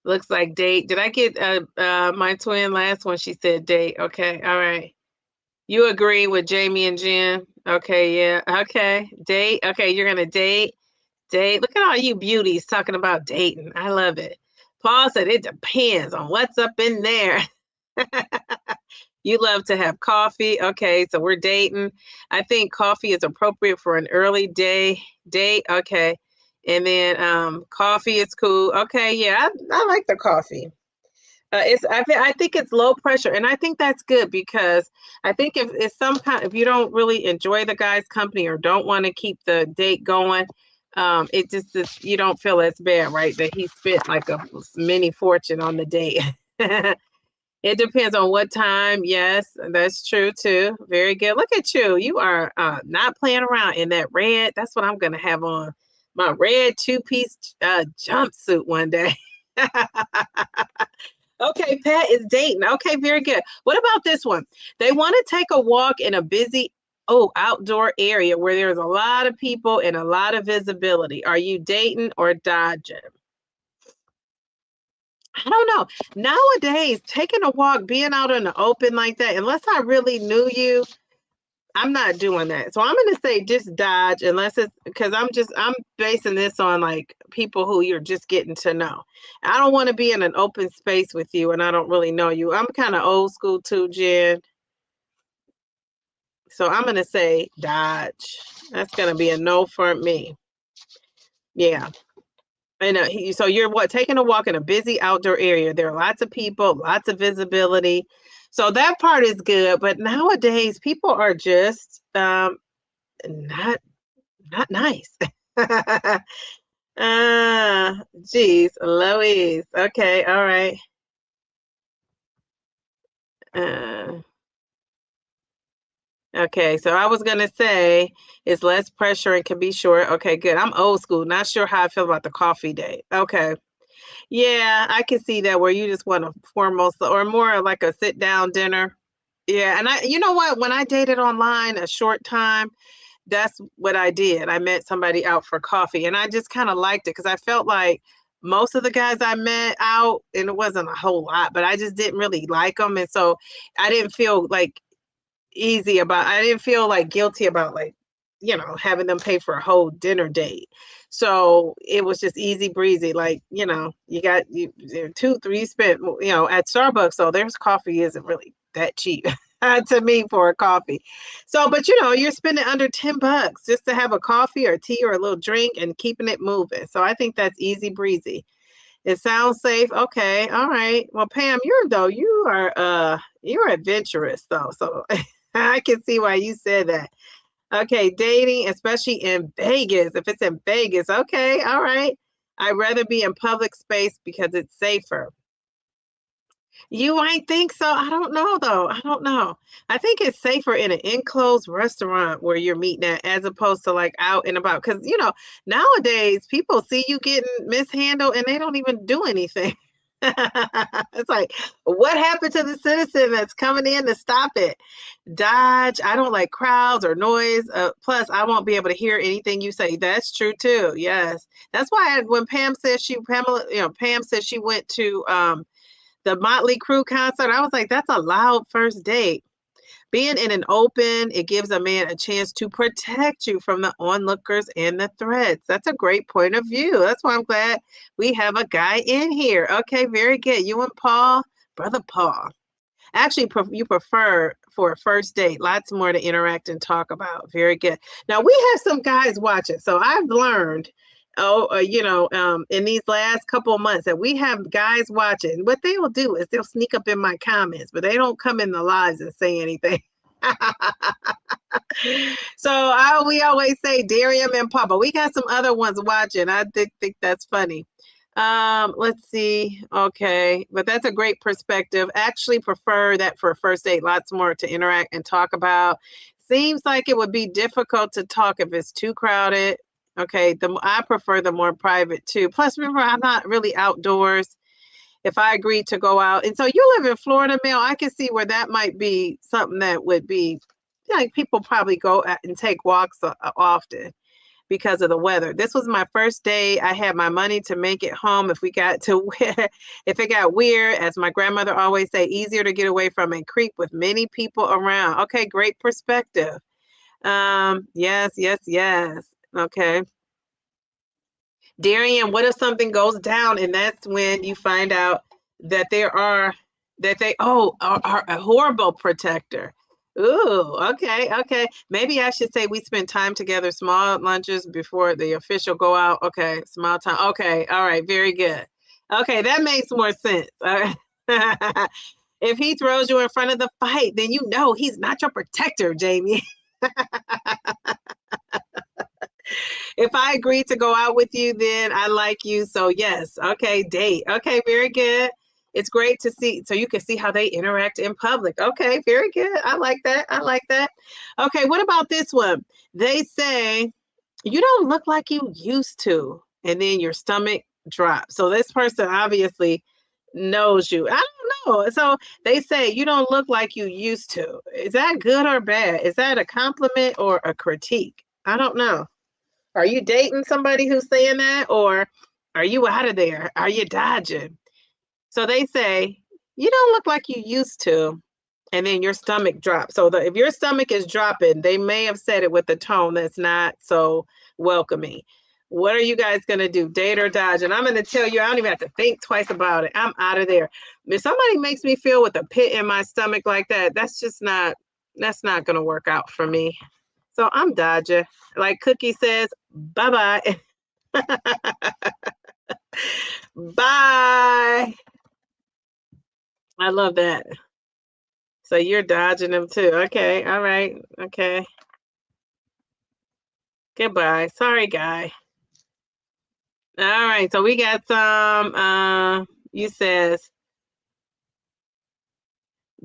looks like date. Did I get my twin last one? She said date. Okay, all right. You agree with Jamie and Jen? Okay, yeah. Okay, date. Okay, you're gonna date. Date. Look at all you beauties talking about dating. I love it. Paul said it depends on what's up in there. You love to have coffee. Okay, so we're dating. I think coffee is appropriate for an early day date. Okay. And then coffee is cool. Okay, yeah, I like the coffee. I think it's low pressure, and I think that's good because I think if it's if you don't really enjoy the guy's company or don't want to keep the date going, it just you don't feel as bad, right? That he spent like a mini fortune on the date. It depends on what time. Yes, that's true too. Very good. Look at you. You are not playing around in that red. That's what I'm gonna have on my red two-piece jumpsuit one day. Okay, Pat is dating. Okay, very good. What about this one? They want to take a walk in a busy, outdoor area where there's a lot of people and a lot of visibility. Are you dating or dodging? I don't know. Nowadays, taking a walk, being out in the open like that, unless I really knew you, I'm not doing that. So I'm going to say just dodge unless it's because I'm basing this on like people who you're just getting to know. I don't want to be in an open space with you and I don't really know you. I'm kind of old school too, Jen. So I'm going to say dodge. That's going to be a no for me. Yeah. And so you're what taking a walk in a busy outdoor area. There are lots of people, lots of visibility. So that part is good. But nowadays, people are just not nice. Ah, geez, Louise. Okay, all right. Uh, okay, so I was gonna say it's less pressure and can be short. Okay, good. I'm old school. Not sure how I feel about the coffee date. Okay. Yeah, I can see that where you just want a formal or more like a sit down dinner. Yeah, and you know what? When I dated online a short time, that's what I did. I met somebody out for coffee and I just kind of liked it because I felt like most of the guys I met out, and it wasn't a whole lot, but I just didn't really like them. And so I didn't feel like I didn't feel like guilty about like, having them pay for a whole dinner date. So it was just easy breezy. Like, you got you 2, 3 spent, at Starbucks. So there's coffee isn't really that cheap to me for a coffee. So, but you're spending under $10 just to have a coffee or tea or a little drink and keeping it moving. So I think that's easy breezy. It sounds safe. Okay. All right. Well, Pam, you're adventurous though. So I can see why you said that. Okay, dating, especially in Vegas. If it's in Vegas, okay, all right. I'd rather be in public space because it's safer. You might think so. I don't know though. I don't know. I think it's safer in an enclosed restaurant where you're meeting at as opposed to like out and about. Because, nowadays people see you getting mishandled and they don't even do anything. It's like, what happened to the citizen that's coming in to stop it? Dodge. I don't like crowds or noise. Plus, I won't be able to hear anything you say. That's true too. Yes, that's why when Pam said she went to the Motley Crue concert, I was like, that's a loud first date. Being in an open, it gives a man a chance to protect you from the onlookers and the threats. That's a great point of view. That's why I'm glad we have a guy in here. Okay, very good. You and Paul, brother Paul. Actually, you prefer for a first date, lots more to interact and talk about. Very good. Now we have some guys watching, so I've learned, in these last couple of months that we have guys watching. What they will do is they'll sneak up in my comments, but they don't come in the lives and say anything. So we always say Darium and Papa. We got some other ones watching. I think that's funny. Let's see. Okay, but that's a great perspective. Actually prefer that for a first date. Lots more to interact and talk about. Seems like it would be difficult to talk if it's too crowded. Okay, I prefer the more private too. Plus, remember, I'm not really outdoors. If I agreed to go out, and so you live in Florida, Mel, I can see where that might be something that would be, like people probably go and take walks often because of the weather. This was my first day. I had my money to make it home. If it got weird, as my grandmother always say, easier to get away from a creek with many people around. Okay, great perspective. Yes, yes, yes. Okay. Darian, what if something goes down and that's when you find out that are a horrible protector. Ooh, okay, okay. Maybe I should say we spend time together, small lunches before the official go out. Okay, small time. Okay, all right, very good. Okay, that makes more sense. All right. If he throws you in front of the fight, then you know he's not your protector, Jamie. If I agree to go out with you, then I like you. So yes, okay, date. Okay, very good. It's great to see, so you can see how they interact in public. Okay, very good. I like that. I like that. Okay, what about this one? They say you don't look like you used to, and then your stomach drops. So this person obviously knows you. I don't know. So they say you don't look like you used to. Is that good or bad? Is that a compliment or a critique? I don't know. Are you dating somebody who's saying that, or are you out of there? Are you dodging? So they say, you don't look like you used to, and then your stomach drops. So if your stomach is dropping, they may have said it with a tone that's not so welcoming. What are you guys going to do? Date or dodge? And I'm going to tell you, I don't even have to think twice about it. I'm out of there. If somebody makes me feel with a pit in my stomach like that, that's not going to work out for me. So I'm dodging. Like Cookie says, bye-bye. Bye. I love that. So you're dodging them too. Okay. All right. Okay. Goodbye. Sorry, guy. All right. So we got some you says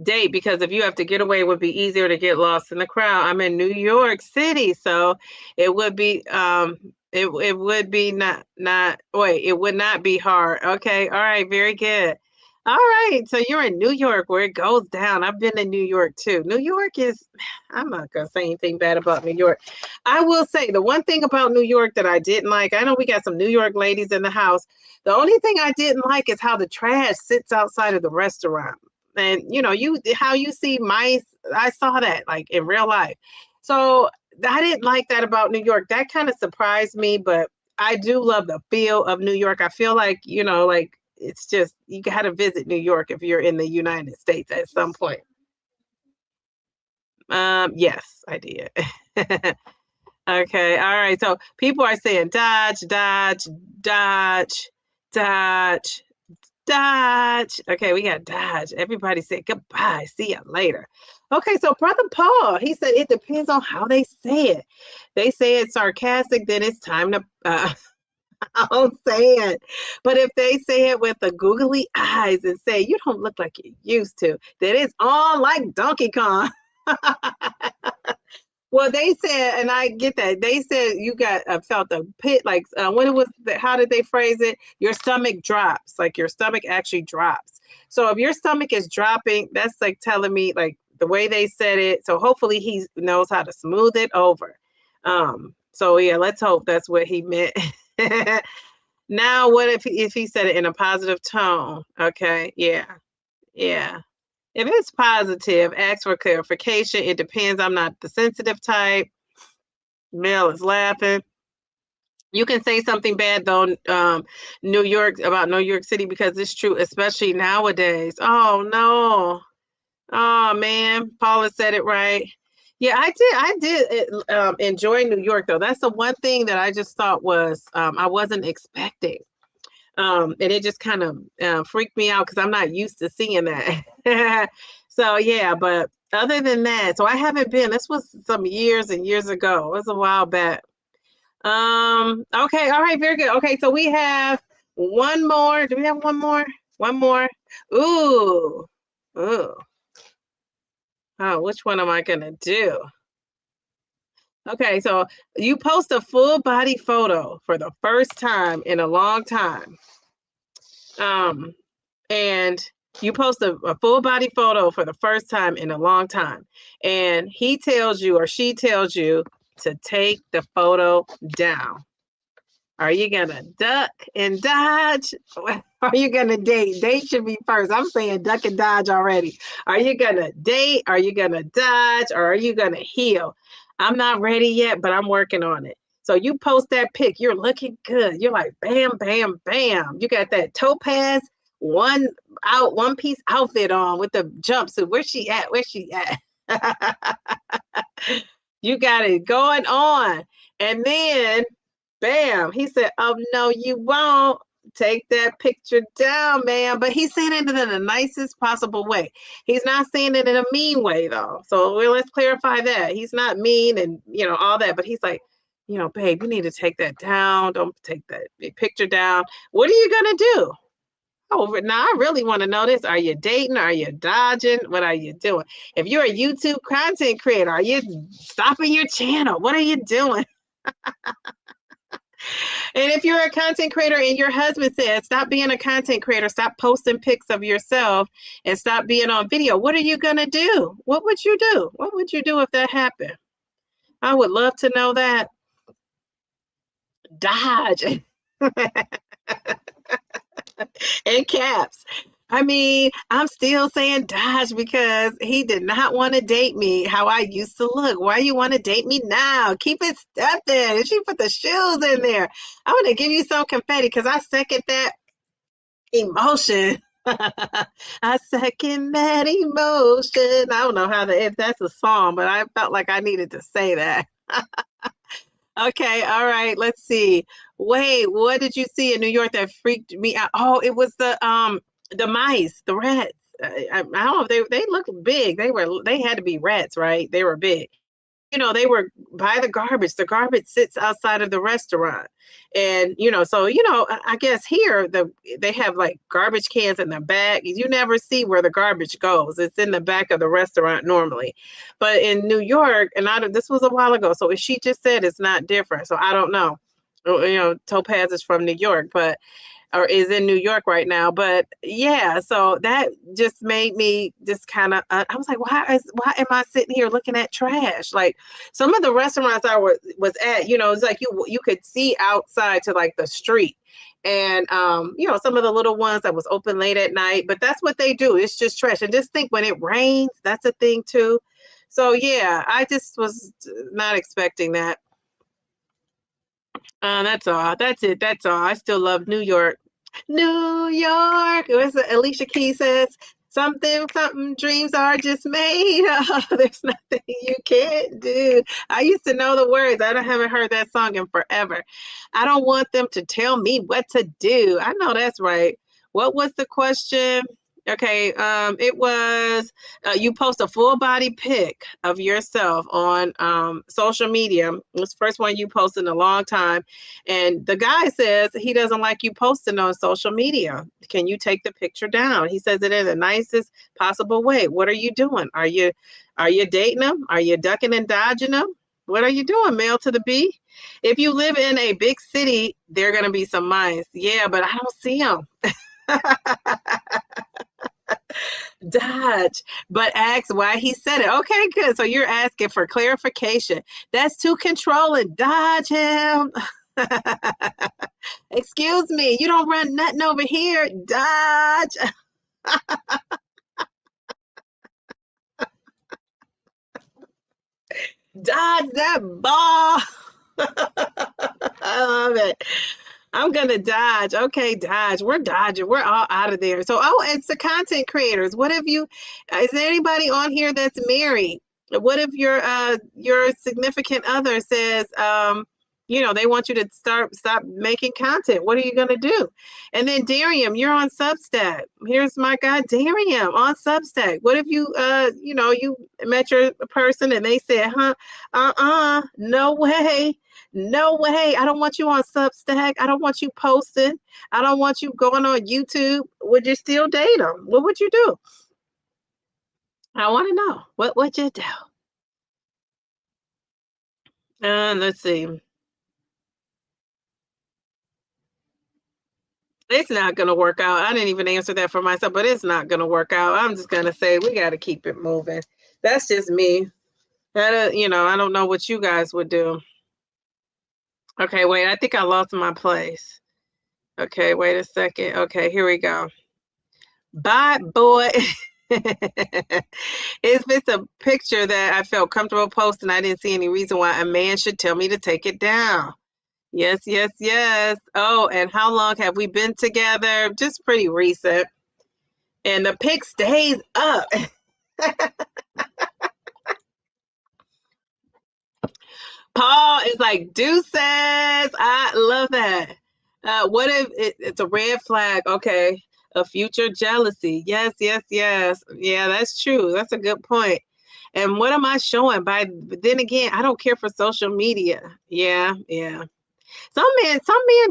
date because if you have to get away, it would be easier to get lost in the crowd. I'm in New York City, so it would be it would be not wait, it would not be hard. Okay, all right, very good. All right, so you're in New York where it goes down. I've been in New York too. New York is I'm not gonna say anything bad about New York. I will say the one thing about New York that I didn't like, I know we got some New York ladies in the house. The only thing I didn't like is how the trash sits outside of the restaurant. And you know, you how you see mice, I saw that like in real life. So I didn't like that about New York. That kind of surprised me, but I do love the feel of New York. I feel like, you know, like it's just you got to visit New York if you're in the United States at some point. Yes, I did. Okay, all right. So people are saying dodge, dodge, dodge, dodge, Dodge. Okay, we got Dodge. Everybody said goodbye. See you later. Okay, so Brother Paul, he said it depends on how they say it. They say it's sarcastic, then it's time to I'll say it. But if they say it with the googly eyes and say, you don't look like you used to, then it's on like Donkey Kong. Well, they said, and I get that. They said you got felt a pit, like when it was. How did they phrase it? Your stomach drops, like your stomach actually drops. So if your stomach is dropping, that's like telling me like the way they said it. So hopefully he knows how to smooth it over. So yeah, let's hope that's what he meant. Now, what if he said it in a positive tone? Okay, yeah, yeah. If it's positive, ask for clarification. It depends. I'm not the sensitive type. Mel is laughing. You can say something bad though, New York about New York City because it's true, especially nowadays. Oh no. Oh man, Paula said it right. Yeah, I did enjoy New York though. That's the one thing that I just thought was I wasn't expecting. And it just kind of freaked me out because I'm not used to seeing that. So yeah, but other than that, so I haven't been. This was some years and years ago. It was a while back. Okay, all right, very good. Okay, so we have one more. Do we have one more? One more. Ooh, ooh. Oh, which one am I gonna do? Okay, so you post a full body photo for the first time in a long time. Um, and you post a full body photo for the first time in a long time, and he tells you or she tells you to take the photo down. Are you gonna duck and dodge? Or are you gonna date? Date should be first. I'm saying duck and dodge already. Are you gonna date? Are you gonna dodge? Or are you gonna heal? I'm not ready yet, but I'm working on it. So you post that pic, you're looking good. You're like, bam, bam, bam. You got that topaz one piece outfit on with the jumpsuit. Where's she at? Where's she at? You got it going on. And then bam, he said, oh no, you won't. Take that picture down, man. But he's saying it in the nicest possible way. He's not saying it in a mean way, though. So let's clarify that. He's not mean and, you know, all that. But he's like, you know, babe, you need to take that down. Don't take that picture down. What are you going to do? Oh, now I really want to know this. Are you dating? Are you dodging? What are you doing? If you're a YouTube content creator, are you stopping your channel? What are you doing? And if you're a content creator and your husband says, stop being a content creator, stop posting pics of yourself and stop being on video, what are you going to do? What would you do? What would you do if that happened? I would love to know that. Dodge. In caps. I mean, I'm still saying Dodge because he did not want to date me how I used to look. Why you want to date me now? Keep it stepping. And she put the shoes in there. I'm going to give you some confetti because I second that emotion. I second that emotion. I don't know how if that's a song, but I felt like I needed to say that. Okay, all right, let's see. Wait, what did you see in New York that freaked me out? Oh, it was the mice, the rats. I don't know if they looked big. They had to be rats, right? They were big. They were by the garbage. The garbage sits outside of the restaurant. And, so, I guess here they have like garbage cans in the back. You never see where the garbage goes. It's in the back of the restaurant normally. But in New York, and this was a while ago, so if she just said it's not different. So I don't know. Topaz is from New York, but or is in New York right now. But yeah, so that just made me just kind of, I was like, why am I sitting here looking at trash? Like some of the restaurants I was at, it's like you could see outside to like the street. And some of the little ones that was open late at night, but that's what they do. It's just trash. And just think when it rains, that's a thing too. So yeah, I just was not expecting that. That's all. That's it. That's all. I still love New York. New York. What's it? Alicia Keys says, something, something, dreams are just made of. There's nothing you can't do. I used to know the words. Haven't heard that song in forever. I don't want them to tell me what to do. I know that's right. What was the question? Okay, it was you post a full body pic of yourself on social media. It was the first one you posted in a long time. And the guy says he doesn't like you posting on social media. Can you take the picture down? He says it in the nicest possible way. What are you doing? Are you dating him? Are you ducking and dodging him? What are you doing, male to the B? If you live in a big city, there are going to be some mice. Yeah, but I don't see them. Dodge, but ask why he said it. Okay, good. So you're asking for clarification. That's too controlling. Dodge him. Excuse me, you don't run nothing over here. Dodge. Dodge that ball. I love it. I'm gonna dodge. Okay, dodge. We're dodging. We're all out of there. So, it's the content creators. What if is there anybody on here that's married? What if your significant other says, they want you to stop making content? What are you gonna do? And then Darium, you're on Substack. Here's my guy Darium on Substack. What if you met your person and they said, no way. No way. I don't want you on Substack. I don't want you posting. I don't want you going on YouTube. Would you still date them? What would you do? I want to know. What would you do? Let's see. It's not going to work out. I didn't even answer that for myself, but it's not going to work out. I'm just going to say we got to keep it moving. That's just me. I don't know what you guys would do. Okay, wait. I think I lost my place. Okay, wait a second. Okay, here we go. Bye, boy. If it's a picture that I felt comfortable posting, I didn't see any reason why a man should tell me to take it down. Yes, yes, yes. Oh, and how long have we been together? Just pretty recent. And the pic stays up. Paul is like, deuces. I love that. What if it's a red flag? Okay. A future jealousy. Yes, yes, yes. Yeah, that's true. That's a good point. And what am I showing? But then again, I don't care for social media. Yeah, yeah. Some men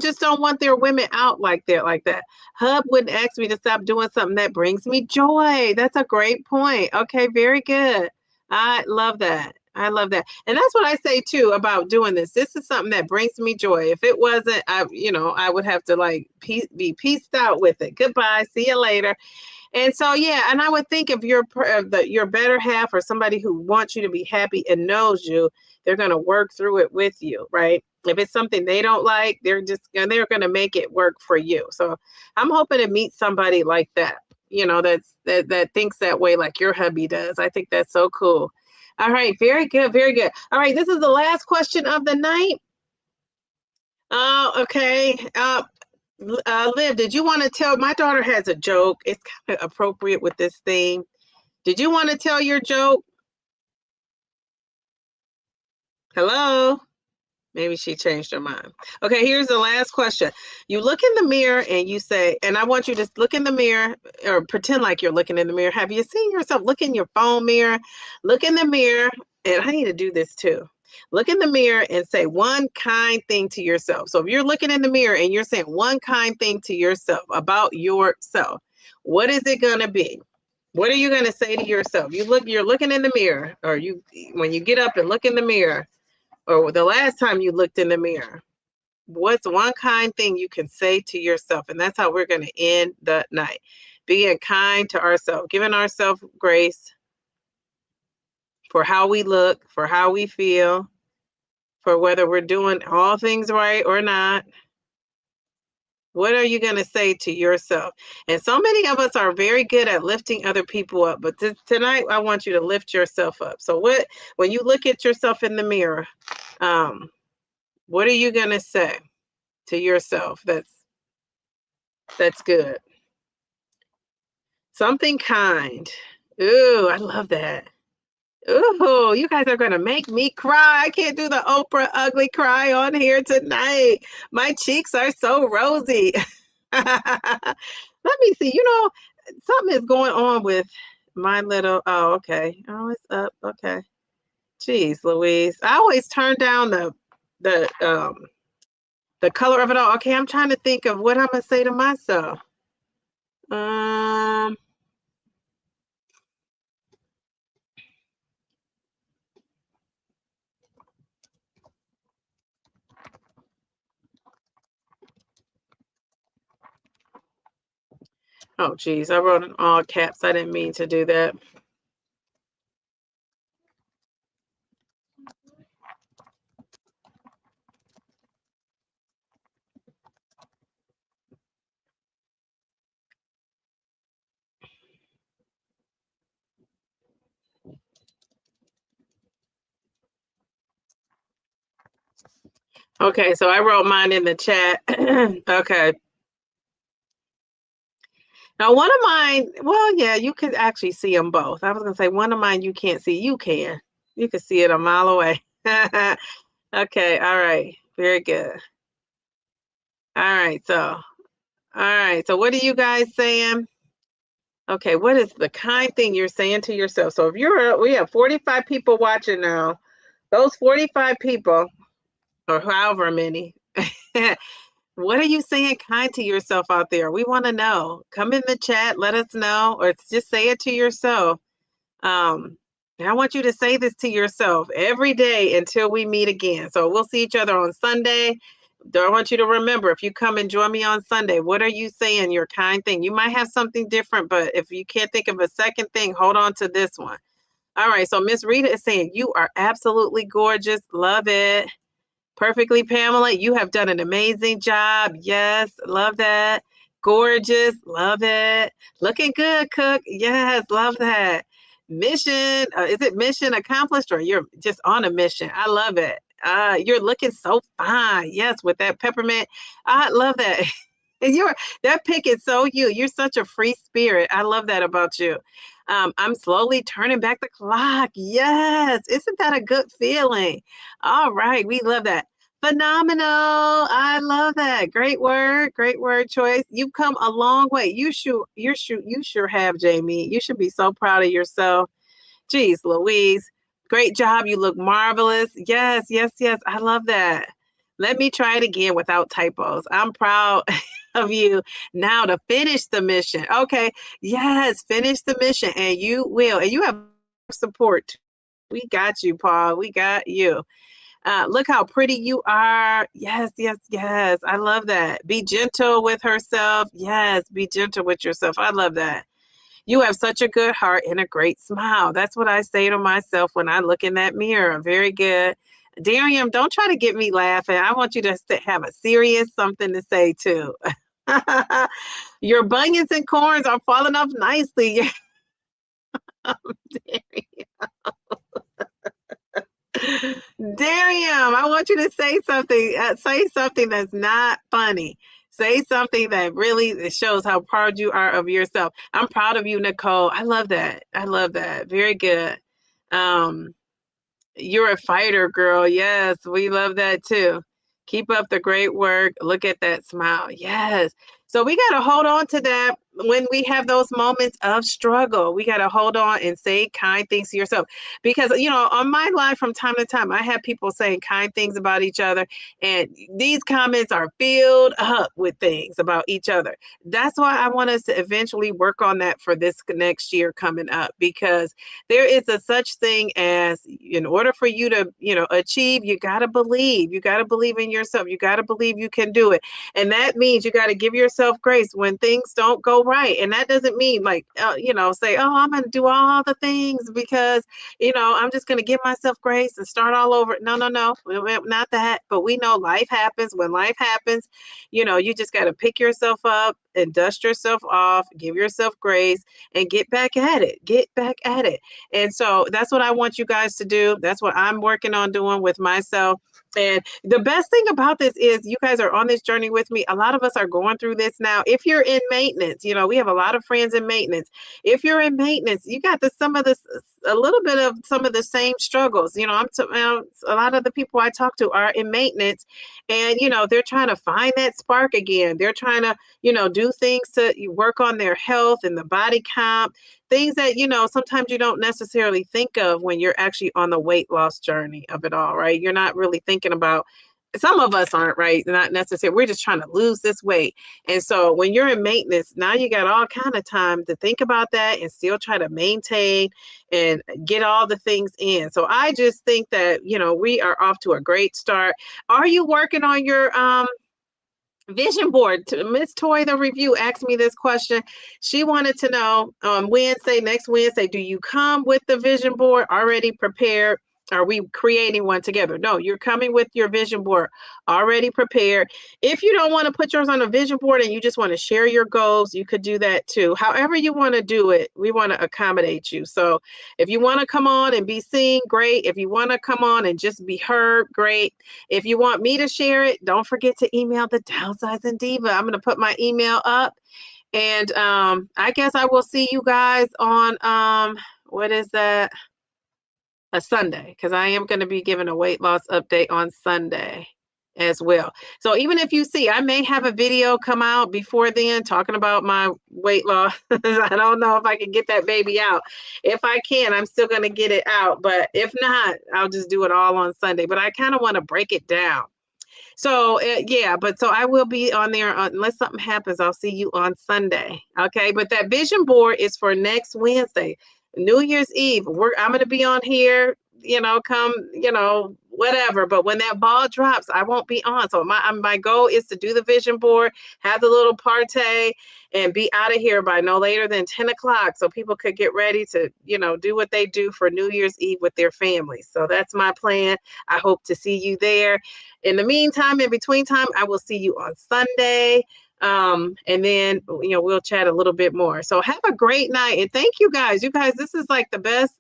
just don't want their women out like that. Hub wouldn't ask me to stop doing something that brings me joy. That's a great point. Okay, very good. I love that. I love that. And that's what I say too about doing this. This is something that brings me joy. If it wasn't, I would have to be pieced out with it. Goodbye. See you later. And so, yeah, and I would think if your better half or somebody who wants you to be happy and knows you, they're going to work through it with you, right? If it's something they don't like, they're going to make it work for you. So I'm hoping to meet somebody like that, that thinks that way, like your hubby does. I think that's so cool. All right, very good, very good. All right, this is the last question of the night. Okay. Liv, did you want to tell? My daughter has a joke. It's kind of appropriate with this theme. Did you want to tell your joke? Hello? Maybe she changed her mind. Okay, here's the last question. You look in the mirror and you say, and I want you to look in the mirror or pretend like you're looking in the mirror. Have you seen yourself? Look in your phone mirror, look in the mirror, and I need to do this too. Look in the mirror and say one kind thing to yourself. So if you're looking in the mirror and you're saying one kind thing to yourself about yourself, what is it going to be? What are you going to say to yourself? You're looking in the mirror, or when you get up and look in the mirror, or the last time you looked in the mirror, what's one kind thing you can say to yourself? And that's how we're going to end the night. Being kind to ourselves, giving ourselves grace for how we look, for how we feel, for whether we're doing all things right or not. What are you going to say to yourself? And so many of us are very good at lifting other people up, but tonight I want you to lift yourself up. So when you look at yourself in the mirror, what are you going to say to yourself that's good? Something kind. Ooh, I love that. Ooh, you guys are going to make me cry. I can't do the Oprah ugly cry on here tonight. My cheeks are so rosy. Let me see. Something is going on with my little. Oh, okay. Oh, it's up. Okay. Jeez, Louise. I always turn down the the color of it all. Okay, I'm trying to think of what I'm gonna say to myself. Um. Oh, geez. I wrote in all caps. I didn't mean to do that. Okay, so I wrote mine in the chat. Okay. Now, one of mine, well, yeah, you could actually see them both. I was going to say one of mine you can't see. You can. You can see it a mile away. Okay, all right. Very good. All right, so what are you guys saying? Okay, what is the kind thing you're saying to yourself? So we have 45 people watching now. Those 45 people, or however many, what are you saying kind to yourself out there? We want to know. Come in the chat, let us know, or just say it to yourself. And I want you to say this to yourself every day until we meet again. So we'll see each other on Sunday. I want you to remember, if you come and join me on Sunday, what are you saying your kind thing? You might have something different, but if you can't think of a second thing, hold on to this one. All right, so Miss Rita is saying, you are absolutely gorgeous. Love it. Perfectly, Pamela. You have done an amazing job. Yes, love that. Gorgeous. Love it. Looking good, Cook. Yes, love that. Mission. Is it mission accomplished or you're just on a mission? I love it. You're looking so fine. Yes, with that peppermint. I love that. And that pick is so you. You're such a free spirit. I love that about you. I'm slowly turning back the clock. Yes. Isn't that a good feeling? All right. We love that. Phenomenal. I love that. Great word. Great word choice. You've come a long way. You sure have, Jamie. You should be so proud of yourself. Geez, Louise. Great job. You look marvelous. Yes, yes, yes. I love that. Let me try it again without typos. I'm proud of you now to finish the mission. Okay. Yes, finish the mission and you will. And you have support. We got you, Paul. We got you. Look how pretty you are. Yes, yes, yes. I love that. Be gentle with herself. Yes, be gentle with yourself. I love that. You have such a good heart and a great smile. That's what I say to myself when I look in that mirror. Very good. Darian, don't try to get me laughing. I want you to have a serious something to say too. Your bunions and corns are falling off nicely. Darian, I want you to say something. Say something that's not funny. Say something that really shows how proud you are of yourself. I'm proud of you, Nicole. I love that. I love that. Very good. Um, You're a fighter, girl. Yes, we love that too. Keep up the great work. Look at that smile. Yes. So we got to hold on to that when we have those moments of struggle. We got to hold on and say kind things to yourself. Because, on my life from time to time, I have people saying kind things about each other. And these comments are filled up with things about each other. That's why I want us to eventually work on that for this next year coming up, because there is a such thing as, in order for you to achieve, you got to believe. You got to believe in yourself. You got to believe you can do it. And that means you got to give yourself grace when things don't go right. And that doesn't mean like say, oh, I'm going to do all the things because I'm just going to give myself grace and start all over. No, not that. But we know life happens. When life happens, you just got to pick yourself up and dust yourself off, give yourself grace, and get back at it. Get back at it. And so that's what I want you guys to do. That's what I'm working on doing with myself. And the best thing about this is you guys are on this journey with me. A lot of us are going through this now. If you're in maintenance, we have a lot of friends in maintenance. If you're in maintenance, you got a little bit of some of the same struggles. A lot of the people I talk to are in maintenance, and they're trying to find that spark again. They're trying to do things to work on their health and the body comp, things that sometimes you don't necessarily think of when you're actually on the weight loss journey of it all, right? You're not really thinking about, some of us aren't, right? Not necessarily. We're just trying to lose this weight. And so when you're in maintenance, now you got all kind of time to think about that and still try to maintain and get all the things in. So I just think that we are off to a great start. Are you working on your vision board? Miss Toy the review asked me this question. She wanted to know next Wednesday, do you come with the vision board already prepared? Are we creating one together? No, you're coming with your vision board already prepared. If you don't want to put yours on a vision board and you just want to share your goals, you could do that too. However you want to do it, we want to accommodate you. So if you want to come on and be seen, great. If you want to come on and just be heard, great. If you want me to share it, don't forget to email the Downsizing Diva. I'm going to put my email up. And I guess I will see you guys on, what is that? A Sunday, because I am going to be giving a weight loss update on Sunday as well. So even if you see, I may have a video come out before then talking about my weight loss. I don't know if I can get that baby out. If I can, I'm still going to get it out. But if not, I'll just do it all on Sunday. But I kind of want to break it down. So so I will be on there unless something happens. I'll see you on Sunday. Okay, but that vision board is for next Wednesday, New Year's Eve. I'm going to be on here, come, whatever. But when that ball drops, I won't be on. So my goal is to do the vision board, have the little party, and be out of here by no later than 10 o'clock so people could get ready to, do what they do for New Year's Eve with their families. So that's my plan. I hope to see you there. In the meantime, in between time, I will see you on Sunday. And then, we'll chat a little bit more. So have a great night. And thank you guys. You guys, this is like the best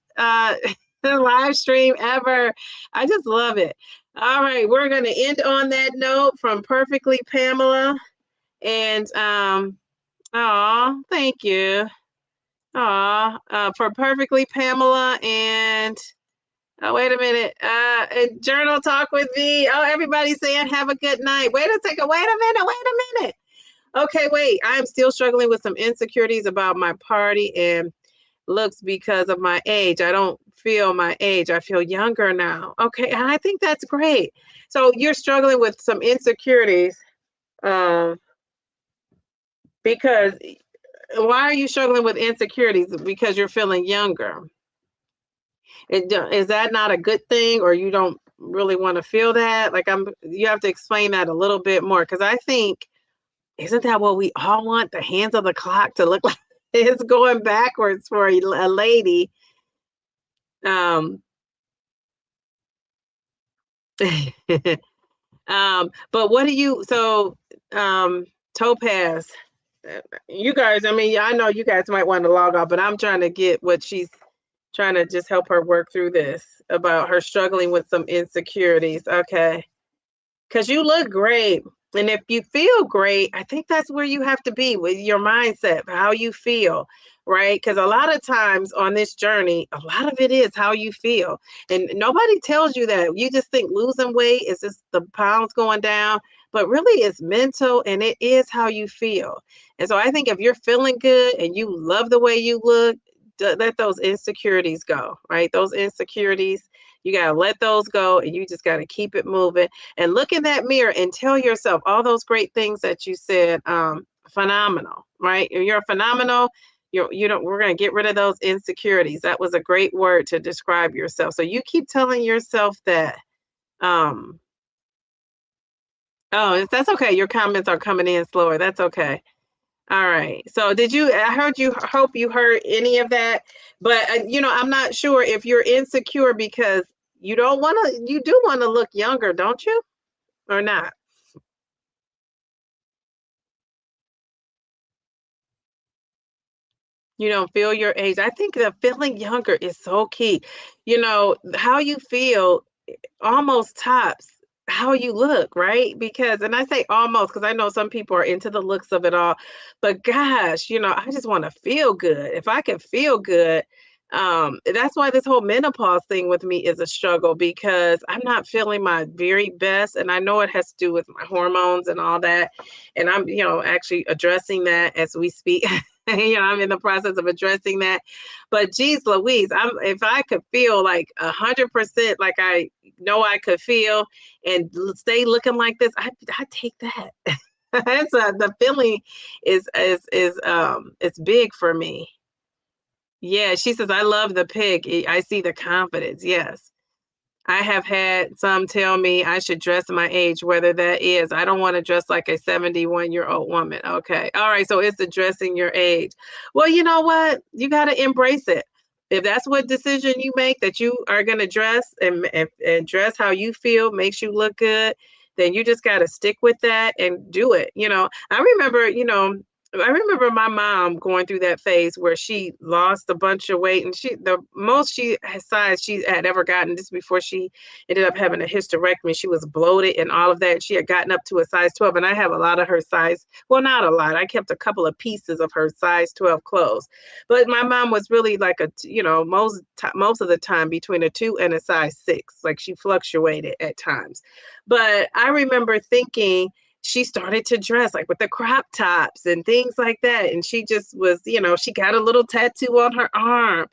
live stream ever. I just love it. All right. We're going to end on that note from Perfectly Pamela. And, thank you. For Perfectly Pamela and, oh, wait a minute. And Journal Talk with me. Oh, everybody's saying have a good night. Wait a second. Wait a minute. Okay, wait. I'm still struggling with some insecurities about my party and looks because of my age. I don't feel my age. I feel younger now. Okay, and I think that's great. So you're struggling with some insecurities because why are you struggling with insecurities? Because you're feeling younger. Is that not a good thing, or you don't really want to feel that? Like you have to explain that a little bit more, because I think, isn't that what we all want? The hands of the clock to look like it's going backwards for a lady. But what do you, Topaz, you guys, I know you guys might want to log off, but I'm trying to get what she's trying to just help her work through this about her struggling with some insecurities. Okay. Because you look great. And if you feel great, I think that's where you have to be with your mindset, how you feel, right? Because a lot of times on this journey, a lot of it is how you feel. And nobody tells you that. You just think losing weight is just the pounds going down, but really it's mental and it is how you feel. And so I think if you're feeling good and you love the way you look, let those insecurities go, right? Those insecurities, you got to let those go and you just got to keep it moving and look in that mirror and tell yourself all those great things that you said. Phenomenal, right? You're phenomenal. You don't. We're gonna get rid of those insecurities. That was a great word to describe yourself. So you keep telling yourself that. Um, oh, that's okay. Your comments are coming in slower. That's okay. All right. So did you? I heard you. Hope you heard any of that. But I'm not sure if you're insecure because you don't want to. You do want to look younger, don't you? Or not? You don't feel your age. I think that feeling younger is so key. How you feel almost tops how you look, right? Because, and I say almost because I know some people are into the looks of it all, but gosh, I just want to feel good. If I can feel good, that's why this whole menopause thing with me is a struggle because I'm not feeling my very best. And I know it has to do with my hormones and all that. And I'm, actually addressing that as we speak. I'm in the process of addressing that. But geez Louise, if I could feel like 100% like I know I could feel and stay looking like this, I take that. The feeling is it's big for me. Yeah, she says I love the pic. I see the confidence. Yes. I have had some tell me I should dress my age, whether that is, I don't want to dress like a 71-year-old woman. Okay. All right. So it's addressing your age. Well, you know what? You got to embrace it. If that's what decision you make that you are going to dress and dress how you feel, makes you look good, then you just got to stick with that and do it. I remember my mom going through that phase where she lost a bunch of weight and the most size she had ever gotten, this before she ended up having a hysterectomy. She was bloated and all of that. She had gotten up to a size 12 and I have a lot of her size. Well, not a lot. I kept a couple of pieces of her size 12 clothes. But my mom was really like most of the time between a 2 and a size 6. Like she fluctuated at times. But I remember thinking she started to dress like with the crop tops and things like that. And she just was, she got a little tattoo on her arm.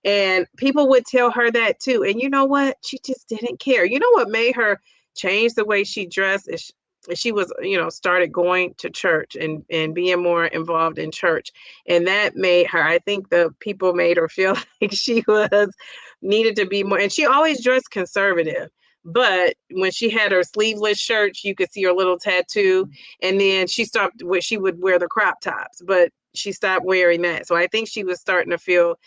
And people would tell her that too. And you know what? She just didn't care. You know what made her change the way she dressed is she was, started going to church and being more involved in church. And that made her, I think the people made her feel like she was needed to be more. And she always dressed conservative. But when she had her sleeveless shirts, you could see her little tattoo. And then she stopped where she would wear the crop tops, but she stopped wearing that. So I think she was starting to feel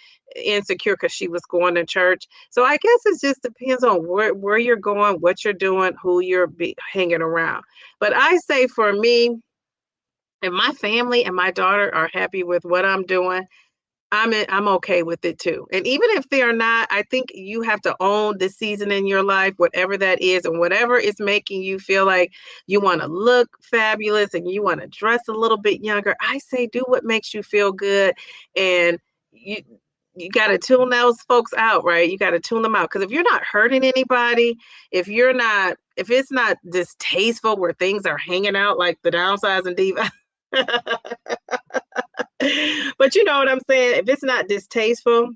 insecure because she was going to church. So I guess it just depends on where you're going, what you're doing, who you're hanging around. But I say for me, if my family and my daughter are happy with what I'm doing, I'm okay with it too. And even if they're not, I think you have to own the season in your life, whatever that is, and whatever is making you feel like you want to look fabulous and you want to dress a little bit younger. I say do what makes you feel good, and you got to tune those folks out, right? You got to tune them out because if you're not hurting anybody, if it's not distasteful where things are hanging out like the Downsizing Diva. But you know what I'm saying? If it's not distasteful,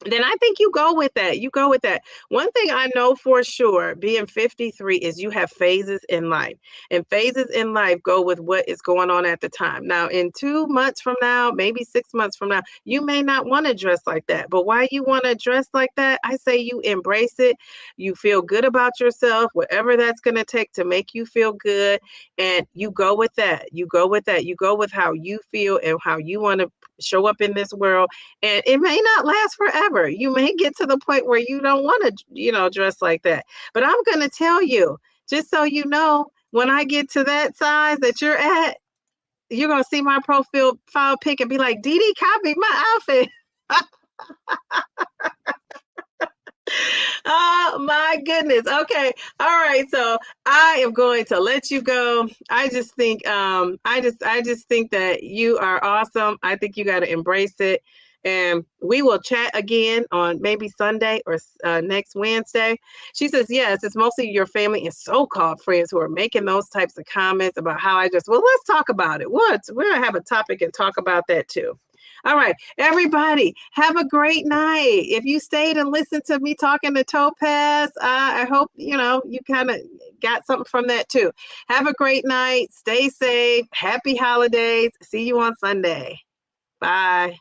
then I think you go with that. You go with that. One thing I know for sure, being 53, is you have phases in life. And phases in life go with what is going on at the time. Now, in 2 months from now, maybe 6 months from now, you may not want to dress like that. But why you want to dress like that? I say you embrace it. You feel good about yourself, whatever that's going to take to make you feel good. And you go with that. You go with that. You go with how you feel and how you want to show up in this world, and it may not last forever. You may get to the point where you don't want to, dress like that. But I'm going to tell you, just so you know, when I get to that size that you're at, you're going to see my profile pic and be like, Dee Dee copied my outfit. Oh my goodness. Okay. All right. So I am going to let you go. I just think I just think that you are awesome. I think you got to embrace it. And we will chat again on maybe Sunday or next Wednesday. She says, yes, it's mostly your family and so-called friends who are making those types of comments about how I just, well, let's talk about it. We're going to have a topic and talk about that too. All right, everybody, have a great night. If you stayed and listened to me talking to Topaz, I hope, you kind of got something from that too. Have a great night. Stay safe. Happy holidays. See you on Sunday. Bye.